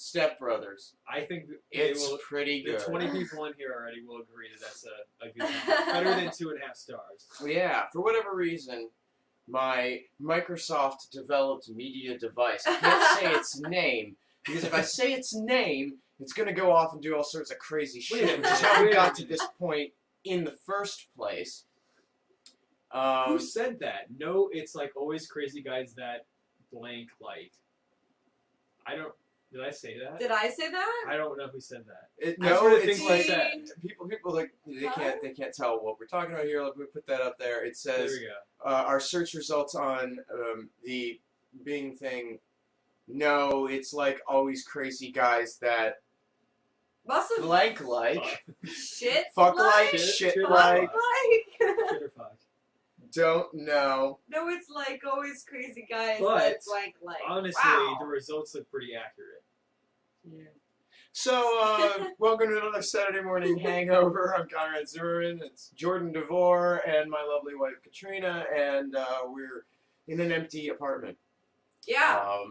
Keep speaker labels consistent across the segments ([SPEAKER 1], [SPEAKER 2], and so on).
[SPEAKER 1] Step Brothers.
[SPEAKER 2] I think
[SPEAKER 1] It's pretty good.
[SPEAKER 2] The 20 people in here already will agree that that's a good one. Better than 2.5 stars.
[SPEAKER 1] Yeah, for whatever reason, my Microsoft developed media device, I can't say its name, because if I say its name, it's going to go off and do all sorts of crazy shit, which is how we got to this point in the first place.
[SPEAKER 2] Who said that? No, it's like always crazy guys that blank like. Did I say that?
[SPEAKER 3] Did I say that?
[SPEAKER 2] I don't know who said that.
[SPEAKER 1] No, it's like
[SPEAKER 2] people
[SPEAKER 1] like they can't tell what we're talking about here. Like, we put that up there. It says
[SPEAKER 2] there we go.
[SPEAKER 1] Our search results on the Bing thing. No, it's like always crazy guys that blank like
[SPEAKER 3] shit
[SPEAKER 1] fuck
[SPEAKER 3] like
[SPEAKER 1] shit
[SPEAKER 3] fuck
[SPEAKER 1] like
[SPEAKER 2] Shit or fuck.
[SPEAKER 1] don't know.
[SPEAKER 3] No, it's like always crazy guys
[SPEAKER 2] But,
[SPEAKER 3] that blank like.
[SPEAKER 2] Honestly,
[SPEAKER 3] wow.
[SPEAKER 2] the results look pretty accurate.
[SPEAKER 1] Yeah. So, welcome to another Saturday morning hangover. I'm Conrad Zimmerman. It's Jordan Devore and my lovely wife Katrina, and we're in an empty apartment.
[SPEAKER 3] Yeah.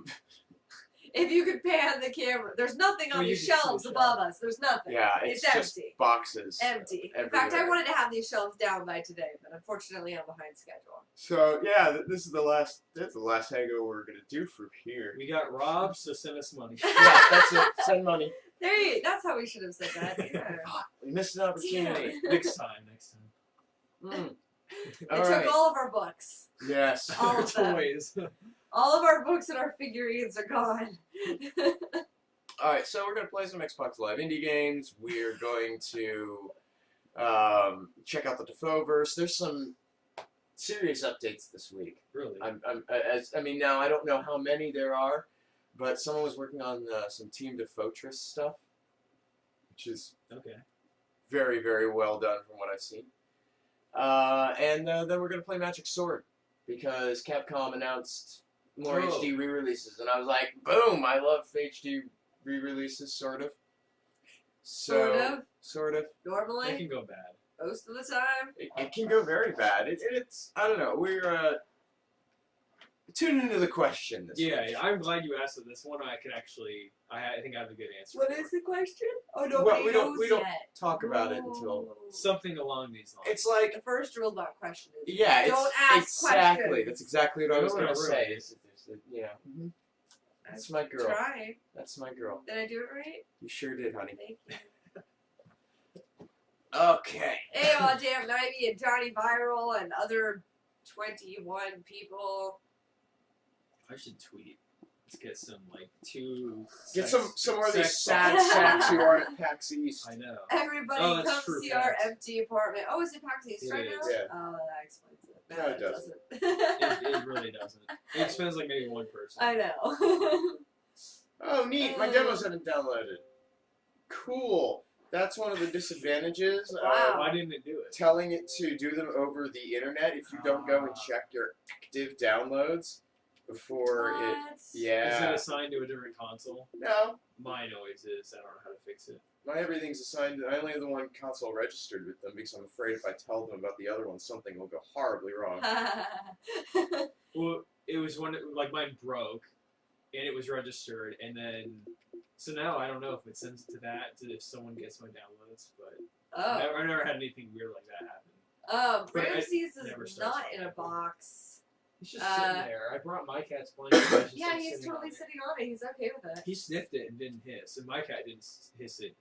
[SPEAKER 3] If you could pan the camera, there's nothing on these shelves above us. There's nothing.
[SPEAKER 1] Yeah, it's just
[SPEAKER 3] empty.
[SPEAKER 1] boxes.
[SPEAKER 3] Empty.
[SPEAKER 1] Everywhere.
[SPEAKER 3] In fact, I wanted to have these shelves down by today, but unfortunately I'm behind schedule.
[SPEAKER 1] So yeah, this is the last. That's the last hangover we're gonna do from here.
[SPEAKER 2] We got robbed, so send us money.
[SPEAKER 1] Yeah, that's it. Send money.
[SPEAKER 3] That's how we should have said that. Yeah.
[SPEAKER 1] We missed an opportunity.
[SPEAKER 2] Next time.
[SPEAKER 3] They took all of our books.
[SPEAKER 1] Yes.
[SPEAKER 3] All of them.
[SPEAKER 2] Toys.
[SPEAKER 3] All of our books and our figurines are gone.
[SPEAKER 1] Alright, so we're going to play some Xbox Live indie games. We're going to check out the Defoeverse. There's some serious updates this week.
[SPEAKER 2] Really?
[SPEAKER 1] I mean, now I don't know how many there are, but someone was working on some Team Defoeverse stuff, which is very, very well done from what I've seen. And then we're going to play Magic Sword, because Capcom announced more HD re-releases, and I was like, boom, I love HD re-releases, sort of. So, sort of.
[SPEAKER 3] Normally?
[SPEAKER 2] It can go bad.
[SPEAKER 3] Most of the time?
[SPEAKER 1] It can go very bad. It's, I don't know, we're, tune into the question this week.
[SPEAKER 2] Yeah, I'm glad you asked it. This one I could actually, I think I have a good answer.
[SPEAKER 3] What is the question? Oh, no,
[SPEAKER 1] well,
[SPEAKER 3] we don't
[SPEAKER 1] talk about it until...
[SPEAKER 2] Something along these lines.
[SPEAKER 1] It's like...
[SPEAKER 3] The first rule about question is
[SPEAKER 1] don't
[SPEAKER 3] ask
[SPEAKER 1] questions. That's exactly what I was going to
[SPEAKER 2] say.
[SPEAKER 1] say. Yeah. That's my girl.
[SPEAKER 3] Trying.
[SPEAKER 1] That's my girl.
[SPEAKER 3] Did I do it right?
[SPEAKER 1] You sure did, honey.
[SPEAKER 3] Thank you.
[SPEAKER 1] Okay.
[SPEAKER 3] Hey, all damn 90 and Johnny Viral and other 21 people.
[SPEAKER 2] I should tweet. Let's get some, like,
[SPEAKER 1] Get some more of these sad sacks who aren't at PAX East.
[SPEAKER 2] I know.
[SPEAKER 3] Everybody come see our empty apartment. Oh, is it PAX East right now?
[SPEAKER 1] Yeah.
[SPEAKER 3] Oh, that explains it.
[SPEAKER 1] No, it doesn't.
[SPEAKER 2] It really doesn't. It explains like maybe one person.
[SPEAKER 3] I know.
[SPEAKER 1] Oh, neat. My demos haven't downloaded. Cool. That's one of the disadvantages of
[SPEAKER 2] Why didn't it do it?
[SPEAKER 1] telling it to do them over the internet if you don't go and check your active downloads before Yeah.
[SPEAKER 2] Is it assigned to a different console?
[SPEAKER 1] No.
[SPEAKER 2] Mine always is. I don't know how to fix it.
[SPEAKER 1] My everything's assigned. I only have the one console registered with them because I'm afraid if I tell them about the other one, something will go horribly wrong.
[SPEAKER 2] Well, it was one like mine broke, and it was registered, and then so now I don't know if it sends it to that if someone gets my downloads, but I never had anything weird like that happen.
[SPEAKER 3] Ramses is not in a box.
[SPEAKER 2] He's just sitting there. I brought my cat's blanket.
[SPEAKER 3] Yeah, he's totally sitting on it. He's okay with it.
[SPEAKER 2] He sniffed it and didn't hiss, and my cat didn't hiss it.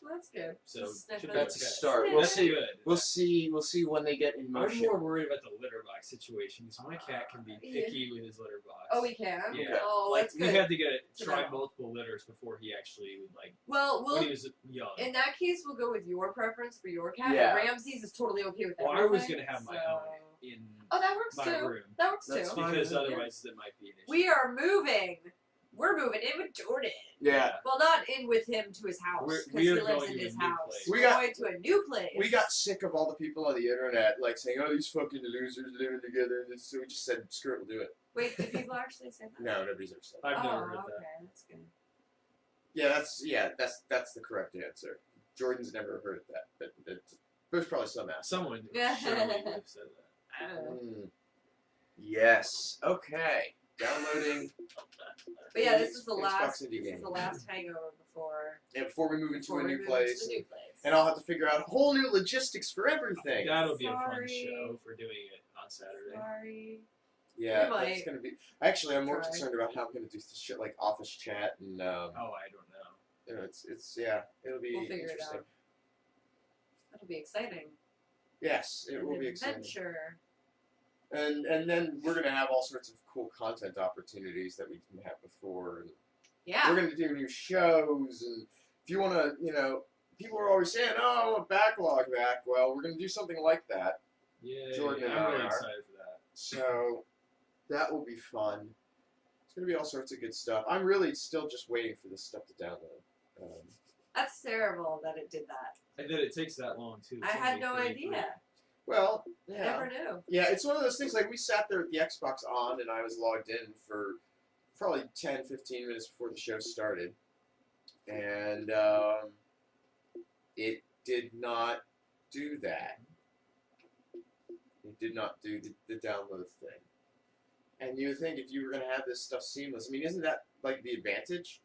[SPEAKER 3] Well, that's good.
[SPEAKER 2] So
[SPEAKER 1] that's a start.
[SPEAKER 2] We'll see. Good.
[SPEAKER 1] We'll see when they get in motion.
[SPEAKER 2] I'm more worried about the litter box situation because my cat can be picky with his litter box.
[SPEAKER 3] Oh, he can.
[SPEAKER 2] Yeah.
[SPEAKER 3] Oh, that's good.
[SPEAKER 2] We had to try multiple litters before he actually would when he was young.
[SPEAKER 3] In that case, we'll go with your preference for your cat.
[SPEAKER 1] Yeah.
[SPEAKER 3] Ramses is totally okay with that.
[SPEAKER 2] Well, I was gonna have my own in
[SPEAKER 3] that works
[SPEAKER 2] my
[SPEAKER 3] too.
[SPEAKER 2] room.
[SPEAKER 3] That works
[SPEAKER 1] That's
[SPEAKER 3] too.
[SPEAKER 2] Because otherwise that might be an issue.
[SPEAKER 3] We are moving. We're moving in with Jordan.
[SPEAKER 1] Yeah.
[SPEAKER 3] Well, not in with him to his house because he lives in his house. We're going to a new place.
[SPEAKER 1] We got sick of all the people on the internet saying, "Oh, these fucking losers living together." So we just said, "Screw it, we'll do it."
[SPEAKER 3] Wait, did people actually say that?
[SPEAKER 1] No, nobody's ever said that.
[SPEAKER 2] I've never heard that.
[SPEAKER 3] Okay, that's good.
[SPEAKER 1] Yeah, that's the correct answer. Jordan's never heard of that, but there's probably some ass.
[SPEAKER 2] Someone surely would have said that.
[SPEAKER 1] Yes. Okay. downloading.
[SPEAKER 3] But yeah, this is the
[SPEAKER 1] Xbox
[SPEAKER 3] last.
[SPEAKER 1] indie
[SPEAKER 3] This
[SPEAKER 1] game.
[SPEAKER 3] is the last hangover before.
[SPEAKER 1] Yeah, before we move into a new
[SPEAKER 3] Into
[SPEAKER 1] place.
[SPEAKER 3] the new place.
[SPEAKER 1] And I'll have to figure out a whole new logistics for everything.
[SPEAKER 2] That'll be a fun
[SPEAKER 3] Sorry.
[SPEAKER 2] show for doing it on Saturday.
[SPEAKER 3] Sorry.
[SPEAKER 1] Yeah,
[SPEAKER 3] We might
[SPEAKER 1] that's gonna be. Actually, I'm more
[SPEAKER 3] try.
[SPEAKER 1] concerned about how I'm gonna do shit like office chat and.
[SPEAKER 2] Oh, I don't know.
[SPEAKER 1] You know, it's yeah, it'll be
[SPEAKER 3] We'll figure it
[SPEAKER 1] interesting.
[SPEAKER 3] out. That'll be exciting.
[SPEAKER 1] Yes, it will be exciting.
[SPEAKER 3] Adventure.
[SPEAKER 1] And then we're gonna have all sorts of cool content opportunities that we didn't have before. And
[SPEAKER 3] Yeah.
[SPEAKER 1] we're gonna do new shows, and if you wanna, people are always saying, "Oh, I want backlog back." Well, we're gonna do something like that.
[SPEAKER 2] Yeah,
[SPEAKER 1] Jordan and
[SPEAKER 2] I'm
[SPEAKER 1] I
[SPEAKER 2] really
[SPEAKER 1] are.
[SPEAKER 2] excited for that.
[SPEAKER 1] So that will be fun. It's gonna be all sorts of good stuff. I'm really still just waiting for this stuff to download.
[SPEAKER 3] That's terrible that it did that.
[SPEAKER 2] And that it takes that long too.
[SPEAKER 3] I had no idea.
[SPEAKER 1] Well, yeah.
[SPEAKER 3] Never knew.
[SPEAKER 1] Yeah, it's one of those things, like, we sat there with the Xbox on, and I was logged in for probably 10, 15 minutes before the show started. And it did not do that. It did not do the download thing. And you would think if you were going to have this stuff seamless, I mean, isn't that, like, the advantage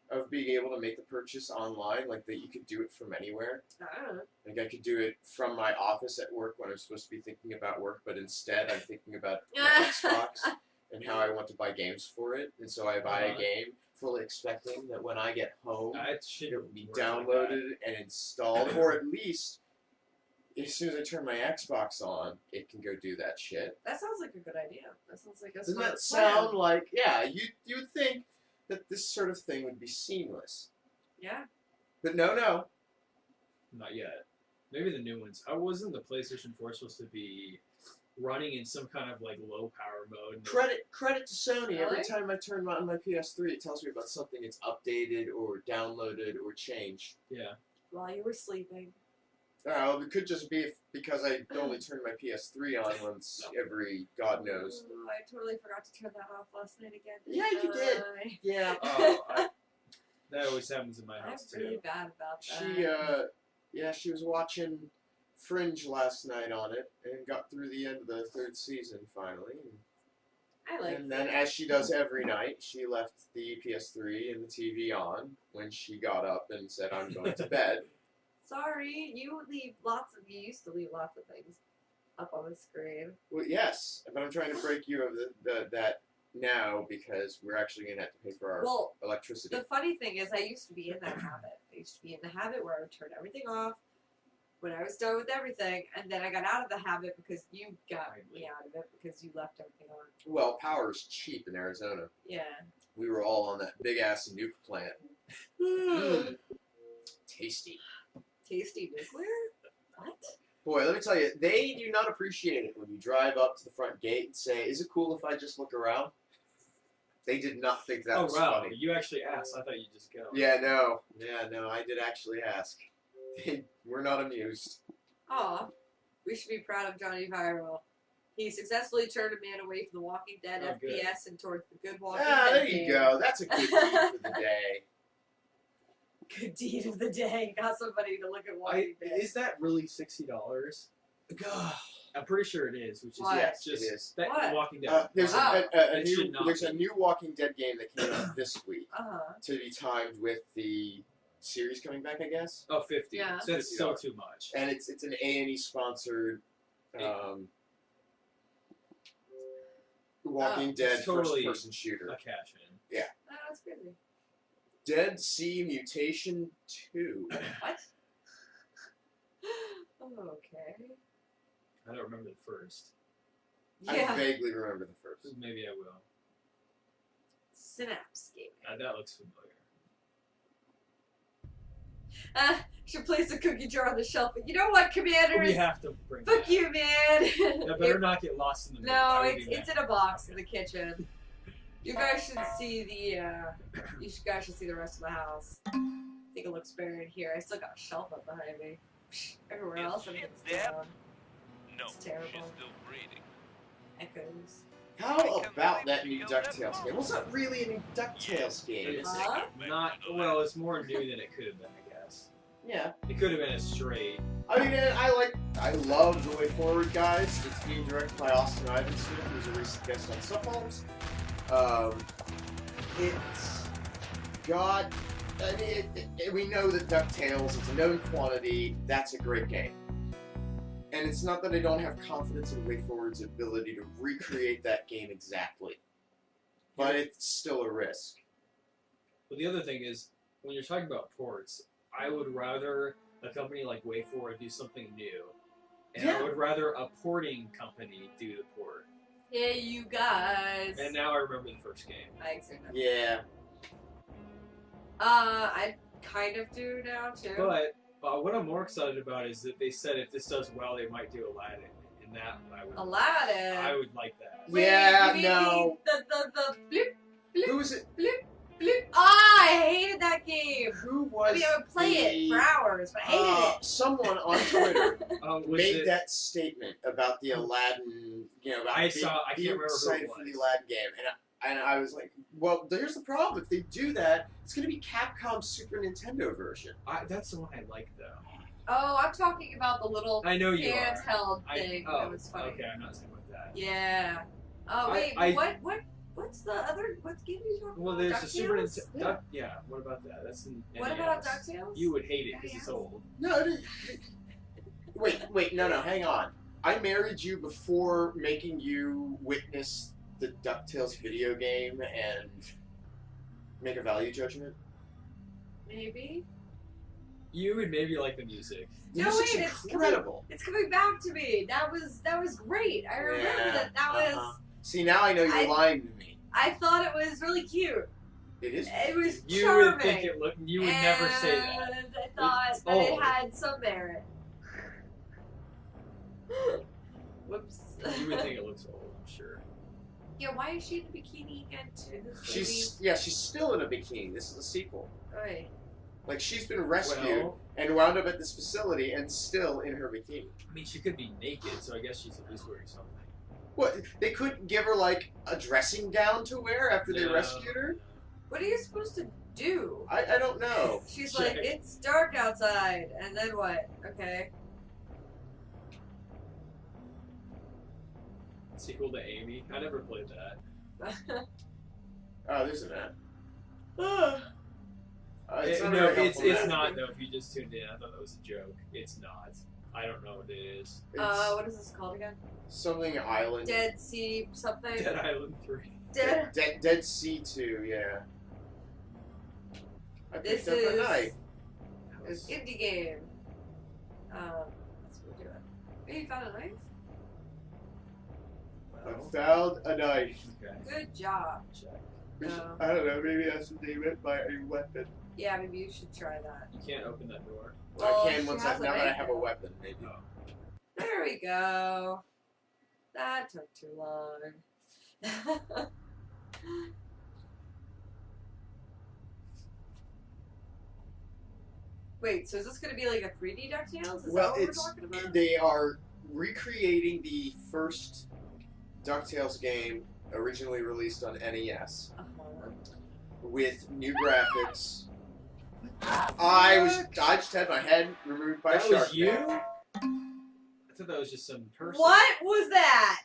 [SPEAKER 1] of being able to make the purchase online? Like, that you could do it from anywhere?
[SPEAKER 3] I don't know.
[SPEAKER 1] Like, I could do it from my office at work when I'm supposed to be thinking about work, but instead I'm thinking about my Xbox and how I want to buy games for it. And so I buy a game fully expecting that when I get home, it will be downloaded and installed, or at least as soon as I turn my Xbox on, it can go do that shit.
[SPEAKER 3] That sounds like a good idea. That sounds like a
[SPEAKER 1] Doesn't
[SPEAKER 3] smart
[SPEAKER 1] that sound
[SPEAKER 3] plan.
[SPEAKER 1] like, yeah, you would think that this sort of thing would be seamless.
[SPEAKER 3] Yeah.
[SPEAKER 1] But no.
[SPEAKER 2] Not yet. Maybe the new ones. Wasn't the PlayStation 4 supposed to be running in some kind of like low power mode?
[SPEAKER 1] Credit to Sony.
[SPEAKER 3] Really?
[SPEAKER 1] Every time I turn on my PS3, it tells me about something that's updated or downloaded or changed.
[SPEAKER 2] Yeah.
[SPEAKER 3] While you were sleeping.
[SPEAKER 1] Well, it could just be because I only turn my PS3 on once every God knows.
[SPEAKER 3] Oh, I totally forgot to turn that off last night again.
[SPEAKER 1] Yeah, you did. Yeah.
[SPEAKER 2] That always happens in my
[SPEAKER 3] I'm
[SPEAKER 2] house
[SPEAKER 3] really
[SPEAKER 2] too.
[SPEAKER 3] bad about that.
[SPEAKER 1] She was watching Fringe last night on it and got through the end of the 3rd season finally.
[SPEAKER 3] I like
[SPEAKER 1] And then, as she does every night, she left the PS3 and the TV on when she got up and said, "I'm going to bed."
[SPEAKER 3] Sorry, you used to leave lots of things up on the screen.
[SPEAKER 1] Well, yes, but I'm trying to break you of that now because we're actually going to have to pay for our electricity.
[SPEAKER 3] The funny thing is I used to be in that habit. I used to be in the habit where I would turn everything off when I was done with everything, and then I got out of the habit because you got me out of it because you left everything on.
[SPEAKER 1] Well, power is cheap in Arizona.
[SPEAKER 3] Yeah.
[SPEAKER 1] We were all on that big-ass nuke plant. Tasty.
[SPEAKER 3] Tasty nuclear? What?
[SPEAKER 1] Boy, let me tell you, they do not appreciate it when you drive up to the front gate and say, "Is it cool if I just look around?" They did not think that was funny.
[SPEAKER 2] You actually asked. I thought you'd just go.
[SPEAKER 1] Yeah, no, I did actually ask. They were not amused.
[SPEAKER 3] Aw. We should be proud of Johnny Viral. He successfully turned a man away from the Walking Dead FPS and towards the good Walking Dead
[SPEAKER 1] there
[SPEAKER 3] game.
[SPEAKER 1] you go. That's a good deed for the day.
[SPEAKER 3] Good deed of the day. Got somebody to look at Walking Dead.
[SPEAKER 2] Is that really $60? I'm pretty sure it is. Which is
[SPEAKER 3] What?
[SPEAKER 1] Yes,
[SPEAKER 2] just
[SPEAKER 1] it is.
[SPEAKER 2] that
[SPEAKER 3] What?
[SPEAKER 2] Walking Dead.
[SPEAKER 1] There's
[SPEAKER 2] It
[SPEAKER 1] a new Walking Dead game that came out this week
[SPEAKER 3] Uh-huh.
[SPEAKER 1] to be timed with the series coming back, I guess.
[SPEAKER 2] Oh, 50.
[SPEAKER 3] Yeah.
[SPEAKER 2] That's still too much.
[SPEAKER 1] And it's an A&E sponsored Walking Dead
[SPEAKER 2] totally
[SPEAKER 1] first-person shooter.
[SPEAKER 2] A cash in.
[SPEAKER 1] Yeah.
[SPEAKER 3] Oh, that's crazy.
[SPEAKER 1] Dead Sea Mutation 2.
[SPEAKER 3] What? Okay.
[SPEAKER 2] I don't remember the first.
[SPEAKER 3] Yeah.
[SPEAKER 1] I vaguely remember the first.
[SPEAKER 2] Maybe I will.
[SPEAKER 3] Synapse Gaming.
[SPEAKER 2] That looks familiar.
[SPEAKER 3] Should place a cookie jar on the shelf. But you know what, Commanders?
[SPEAKER 2] We have to bring
[SPEAKER 3] Fuck
[SPEAKER 2] that.
[SPEAKER 3] you, man.
[SPEAKER 2] That better not get lost in the middle.
[SPEAKER 3] No, it's in a box in the kitchen. You guys should see guys should see the rest of the house. I think it looks better in here. I still got a shelf up behind me. Everywhere else, everything's down.
[SPEAKER 4] No,
[SPEAKER 3] It's terrible.
[SPEAKER 4] she's still breathing.
[SPEAKER 3] Echoes.
[SPEAKER 1] How about that new DuckTales game? Well, it's not really a new DuckTales game. It's
[SPEAKER 3] Huh?
[SPEAKER 2] Not well. It's more new than it could have been, I guess.
[SPEAKER 1] yeah.
[SPEAKER 2] It could have been a straight.
[SPEAKER 1] I mean, I love The Way Forward, guys. It's being directed by Austin Iverson, who's a recent guest on Holmes. It's got. I mean, we know that DuckTales is a known quantity. That's a great game. And it's not that I don't have confidence in WayForward's ability to recreate that game exactly. But it's still a risk.
[SPEAKER 2] But the other thing is, when you're talking about ports, I would rather a company like WayForward do something new. And I would rather a porting company do the port.
[SPEAKER 3] Hey, you guys.
[SPEAKER 2] And now I remember the first game.
[SPEAKER 3] I accept that.
[SPEAKER 1] Yeah.
[SPEAKER 3] I kind of do now, too.
[SPEAKER 2] But what I'm more excited about is that they said if this does well, they might do Aladdin. And that
[SPEAKER 3] Aladdin?
[SPEAKER 2] I would like that.
[SPEAKER 3] Wait,
[SPEAKER 1] yeah,
[SPEAKER 3] you mean
[SPEAKER 1] no.
[SPEAKER 3] The blip, blip,
[SPEAKER 1] Who was it?
[SPEAKER 3] blip, blip. Ah, I hated that game.
[SPEAKER 1] Who was
[SPEAKER 3] I mean, I would play it for hours, but I hated it.
[SPEAKER 1] Someone on Twitter made
[SPEAKER 2] it,
[SPEAKER 1] that statement about the Aladdin, you know, about
[SPEAKER 2] I can't remember
[SPEAKER 1] excited for the Aladdin game, and I was like, well, here's the problem. If they do that, it's going to be Capcom's Super Nintendo version.
[SPEAKER 2] That's the one I like, though.
[SPEAKER 3] Oh, I'm talking about the little
[SPEAKER 2] I know you
[SPEAKER 3] handheld thing. That was funny.
[SPEAKER 2] Okay, I'm not saying about that.
[SPEAKER 3] Yeah. Oh wait, what's the other? What game are you talking
[SPEAKER 2] Well,
[SPEAKER 3] about?
[SPEAKER 2] there's the Super
[SPEAKER 3] DuckTales?
[SPEAKER 2] Yeah. What about that? That's in
[SPEAKER 3] What
[SPEAKER 2] NES.
[SPEAKER 3] about DuckTales?
[SPEAKER 2] You would hate it because it's old.
[SPEAKER 1] No, wait, no, hang on. I married you before making you witness the DuckTales video game and make a value judgment.
[SPEAKER 3] Maybe.
[SPEAKER 2] You would maybe like the music.
[SPEAKER 1] The
[SPEAKER 3] No,
[SPEAKER 1] music's
[SPEAKER 3] wait, it's
[SPEAKER 1] incredible.
[SPEAKER 3] It's coming back to me. That was great. I remember that was.
[SPEAKER 1] See, now I know you're lying to me.
[SPEAKER 3] I thought it was really cute.
[SPEAKER 1] It is.
[SPEAKER 3] It was
[SPEAKER 2] You
[SPEAKER 3] charming.
[SPEAKER 2] would think it looked. You would never say that.
[SPEAKER 3] And I thought that it had some merit. Whoops.
[SPEAKER 2] You would think it looks old. I'm sure.
[SPEAKER 3] Yeah, why is she in a bikini again too?
[SPEAKER 1] She's still in a bikini. This is a sequel.
[SPEAKER 3] Right.
[SPEAKER 1] Like, she's been rescued and wound up at this facility and still in her bikini.
[SPEAKER 2] I mean, she could be naked, so I guess she's at least wearing something.
[SPEAKER 1] What? They couldn't give her, like, a dressing gown to wear after they rescued her?
[SPEAKER 3] What are you supposed to do?
[SPEAKER 1] I don't know.
[SPEAKER 3] She's like, it's dark outside. And then what? Okay.
[SPEAKER 2] Sequel to Amy. I never played that.
[SPEAKER 1] Oh, there's an ad.
[SPEAKER 2] It's not though. If you just tuned in, I thought that was a joke. It's not. I don't know what it is.
[SPEAKER 3] What is this called again?
[SPEAKER 1] Something Island.
[SPEAKER 3] Dead Sea something.
[SPEAKER 2] Dead Island 3.
[SPEAKER 1] Dead Sea 2. Yeah.
[SPEAKER 3] This is indie game. Let's go do it. Hey, you found a knife?
[SPEAKER 1] I found a knife.
[SPEAKER 2] Okay.
[SPEAKER 3] Good job.
[SPEAKER 1] I don't know. Maybe that's what they meant by a weapon.
[SPEAKER 3] Yeah, maybe you should try that.
[SPEAKER 2] You can't open that door.
[SPEAKER 1] Well, I can once now that I have a weapon, maybe.
[SPEAKER 2] Oh.
[SPEAKER 3] There we go. That took too long. Wait, so is this going to be like a 3D DuckTales? Is that what we're talking about?
[SPEAKER 1] They are recreating the first DuckTales game originally released on NES with new graphics. I just had my head removed by a shark.
[SPEAKER 2] That was you? I thought that was just some person.
[SPEAKER 3] What was that?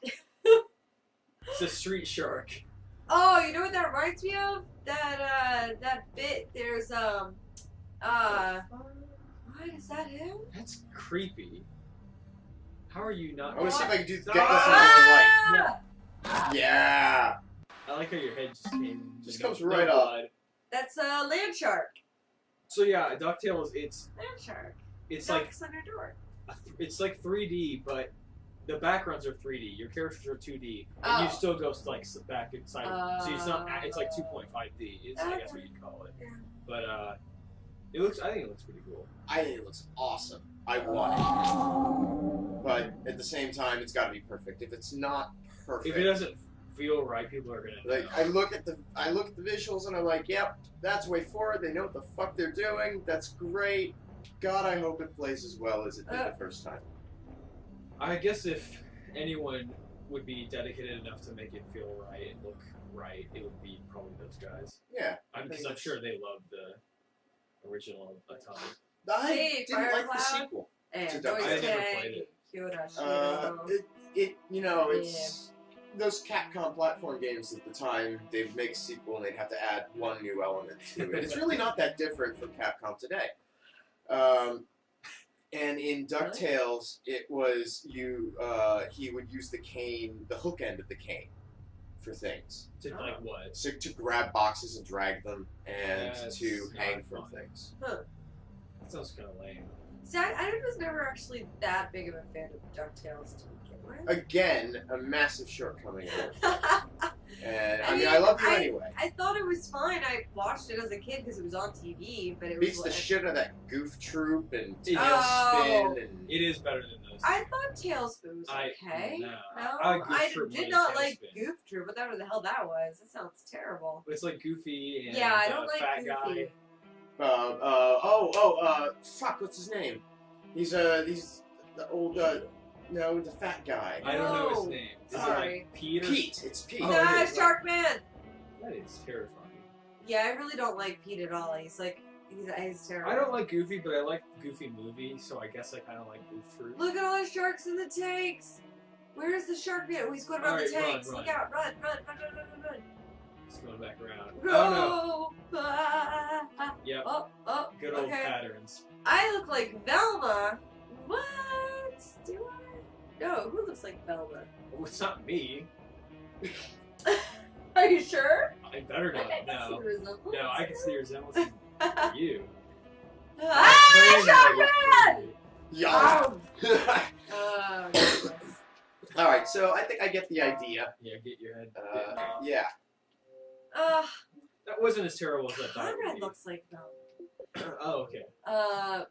[SPEAKER 2] It's a street shark.
[SPEAKER 3] Oh, you know what that reminds me of? That bit. There's what is that him?
[SPEAKER 2] That's creepy. How are you not?
[SPEAKER 1] I want to see if I can get this on
[SPEAKER 3] Ah!
[SPEAKER 1] Yeah.
[SPEAKER 2] I like how your head just came.
[SPEAKER 1] Just comes right up.
[SPEAKER 3] That's a land shark.
[SPEAKER 2] So yeah, DuckTales. It's
[SPEAKER 3] Land shark.
[SPEAKER 2] It's
[SPEAKER 3] Ducks on a door.
[SPEAKER 2] It's like 3D, but the backgrounds are 3D. Your characters are 2D, and you still go like back inside. So it's not. It's like 2.5D. Is I guess what you'd call it.
[SPEAKER 3] Yeah.
[SPEAKER 2] But it looks. I think it looks pretty cool.
[SPEAKER 1] I think it looks awesome. I want it, but at the same time, it's got to be perfect. If it's not perfect,
[SPEAKER 2] If it doesn't feel right, people are gonna
[SPEAKER 1] like
[SPEAKER 2] know.
[SPEAKER 1] I look at the visuals and I'm like, yep, that's WayForward. They know what the fuck they're doing. That's great. God, I hope it plays as well as it did the first time.
[SPEAKER 2] I guess if anyone would be dedicated enough to make it feel right and look right, it would be probably those guys.
[SPEAKER 1] Yeah,
[SPEAKER 2] Because I'm sure they love the original a ton.
[SPEAKER 1] I didn't like the sequel.
[SPEAKER 3] And
[SPEAKER 1] to DuckTales.
[SPEAKER 2] I never played it.
[SPEAKER 1] It's those Capcom platform games at the time, they'd make a sequel and they'd have to add one new element to it. It's really not that different from Capcom today. And in DuckTales, it was he would use the cane, the hook end of the cane, for things.
[SPEAKER 2] To like what?
[SPEAKER 1] So to grab boxes and drag them, and to hang from things.
[SPEAKER 3] Huh.
[SPEAKER 2] That sounds kind of lame.
[SPEAKER 3] See, I was never actually that big of a fan of DuckTales to begin with.
[SPEAKER 1] Again, a massive shortcoming. And I mean, I love you anyway.
[SPEAKER 3] I thought it was fine. I watched it as a kid because it was on TV, but it
[SPEAKER 1] Beats
[SPEAKER 3] was
[SPEAKER 1] the shit out of that Goof Troop and
[SPEAKER 2] It
[SPEAKER 1] Tailspin and
[SPEAKER 2] It is better than those.
[SPEAKER 3] I thought Tailspin was okay.
[SPEAKER 2] No.
[SPEAKER 3] I
[SPEAKER 2] Goof Troop
[SPEAKER 3] did
[SPEAKER 2] more
[SPEAKER 3] not
[SPEAKER 2] than
[SPEAKER 3] like
[SPEAKER 2] Tailspin.
[SPEAKER 3] Goof Troop, whatever the hell that was. That sounds terrible.
[SPEAKER 2] It's like Goofy and
[SPEAKER 3] Yeah, I don't like
[SPEAKER 2] fat
[SPEAKER 3] Goofy.
[SPEAKER 2] guy.
[SPEAKER 1] fuck, what's his name? He's the old, no, the fat guy.
[SPEAKER 2] I don't know his name. Is
[SPEAKER 3] Sorry.
[SPEAKER 2] it like Pete?
[SPEAKER 1] Pete, it's Pete.
[SPEAKER 3] Nah, Sharkman!
[SPEAKER 2] That is terrifying.
[SPEAKER 3] Yeah, I really don't like Pete at all. He's terrible.
[SPEAKER 2] I don't like Goofy, but I like Goofy movie, so I guess I kind of like Goof Troop.
[SPEAKER 3] Look at all the sharks in the tanks! Where's the Sharkman? Oh, he's going around the tanks.
[SPEAKER 2] Run.
[SPEAKER 3] Look out, run.
[SPEAKER 2] It's going back around.
[SPEAKER 3] Go!
[SPEAKER 2] Oh no!
[SPEAKER 3] Ah.
[SPEAKER 2] Yep.
[SPEAKER 3] Oh,
[SPEAKER 2] Good old
[SPEAKER 3] okay.
[SPEAKER 2] patterns.
[SPEAKER 3] I look like Velma. What? Do I? No, who looks like Velma?
[SPEAKER 2] Well, it's not me.
[SPEAKER 3] Are you sure?
[SPEAKER 2] I better not.
[SPEAKER 3] I can see
[SPEAKER 2] No.
[SPEAKER 3] the resemblance.
[SPEAKER 2] No, I can see the resemblance in you.
[SPEAKER 3] Ah, Sharkman!
[SPEAKER 1] Yeah.
[SPEAKER 3] Oh, goodness.
[SPEAKER 1] All right, so I think I get the idea.
[SPEAKER 2] Yeah, get your head.
[SPEAKER 1] Yeah.
[SPEAKER 2] That wasn't as terrible as I thought it would
[SPEAKER 3] Conrad
[SPEAKER 2] be.
[SPEAKER 3] looks like Velma.
[SPEAKER 2] Oh, okay.
[SPEAKER 3] No.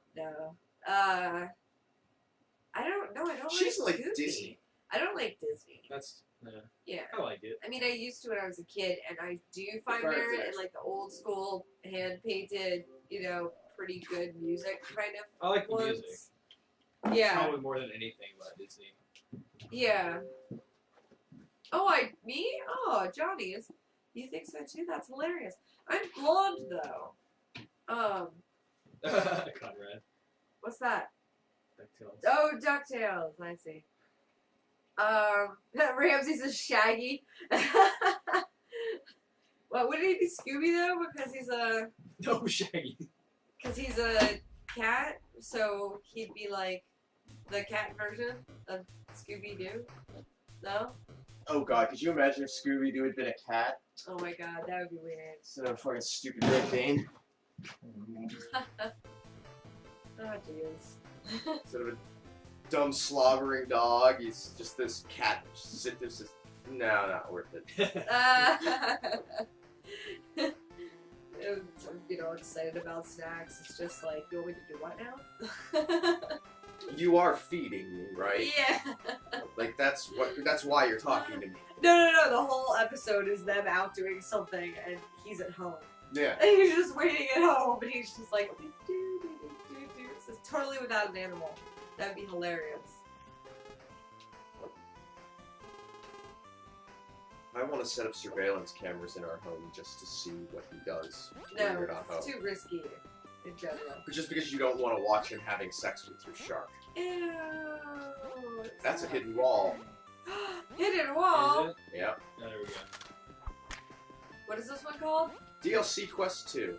[SPEAKER 3] I don't know. I don't
[SPEAKER 1] She's
[SPEAKER 3] like
[SPEAKER 1] like
[SPEAKER 3] Goofy.
[SPEAKER 1] Disney.
[SPEAKER 3] I don't like Disney.
[SPEAKER 2] That's
[SPEAKER 3] Yeah.
[SPEAKER 2] I like it.
[SPEAKER 3] I mean, I used to when I was a kid, and I do find
[SPEAKER 1] Right,
[SPEAKER 3] merit
[SPEAKER 1] yes.
[SPEAKER 3] in like the old school hand painted, pretty good music kind of
[SPEAKER 2] I like the
[SPEAKER 3] ones.
[SPEAKER 2] music.
[SPEAKER 3] Yeah.
[SPEAKER 2] Probably more than anything about Disney.
[SPEAKER 3] Yeah. Oh, me? Oh, Johnny is. You think so too? That's hilarious. I'm blonde though.
[SPEAKER 2] Conrad.
[SPEAKER 3] What's that?
[SPEAKER 2] DuckTales.
[SPEAKER 3] Oh, DuckTales. I see. Ramsey's a Shaggy. What wouldn't he be Scooby though? Because he's a
[SPEAKER 2] No, Shaggy.
[SPEAKER 3] cat, so he'd be like the cat version of Scooby Doo. No?
[SPEAKER 1] Oh god, could you imagine if Scooby-Doo had been a cat
[SPEAKER 3] Oh my god, that would be weird.
[SPEAKER 1] instead of a fucking stupid Red Bane?
[SPEAKER 3] Oh jeez.
[SPEAKER 1] Instead of a dumb slobbering dog, he's just this cat. Just no, not worth it.
[SPEAKER 3] Excited about snacks. It's just like, you want me to do what now?
[SPEAKER 1] You are feeding me, right?
[SPEAKER 3] Yeah.
[SPEAKER 1] Like that's why you're talking to me.
[SPEAKER 3] No. The whole episode is them out doing something, and he's at home.
[SPEAKER 1] Yeah.
[SPEAKER 3] And he's just waiting at home, and he's just like, do. So it's totally without an animal. That'd be hilarious.
[SPEAKER 1] I want to set up surveillance cameras in our home just to see what he does when
[SPEAKER 3] No,
[SPEAKER 1] you're not home.
[SPEAKER 3] it's too risky in general.
[SPEAKER 1] But just because you don't want to watch him having sex with your shark.
[SPEAKER 3] Ew.
[SPEAKER 1] That's a hidden wall.
[SPEAKER 3] Hidden wall?
[SPEAKER 2] Is it?
[SPEAKER 1] Yep.
[SPEAKER 2] Oh, there we go.
[SPEAKER 3] What is this one called?
[SPEAKER 1] DLC Quest 2.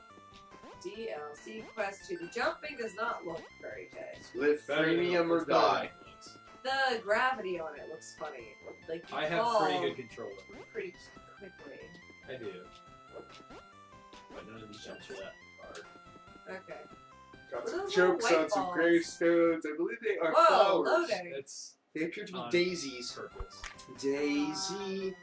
[SPEAKER 3] DLC Quest 2. The jumping does not look very good.
[SPEAKER 1] Live
[SPEAKER 2] Better than-
[SPEAKER 1] freemium or
[SPEAKER 2] it's better than
[SPEAKER 1] die.
[SPEAKER 2] it looks.
[SPEAKER 3] The gravity on it looks funny. Like you
[SPEAKER 2] I have
[SPEAKER 3] fall
[SPEAKER 2] pretty good control over it.
[SPEAKER 3] pretty quickly.
[SPEAKER 2] I do. But none of these jumps are that hard.
[SPEAKER 3] Okay.
[SPEAKER 1] Got
[SPEAKER 3] What are
[SPEAKER 1] some
[SPEAKER 3] those
[SPEAKER 1] jokes
[SPEAKER 3] little
[SPEAKER 1] on
[SPEAKER 3] white
[SPEAKER 1] some
[SPEAKER 3] balls?
[SPEAKER 1] gravestones. I believe they are
[SPEAKER 3] Whoa,
[SPEAKER 1] flowers.
[SPEAKER 3] loading.
[SPEAKER 2] That's
[SPEAKER 1] They appear to be
[SPEAKER 2] on
[SPEAKER 1] daisies.
[SPEAKER 2] purpose.
[SPEAKER 1] Daisy.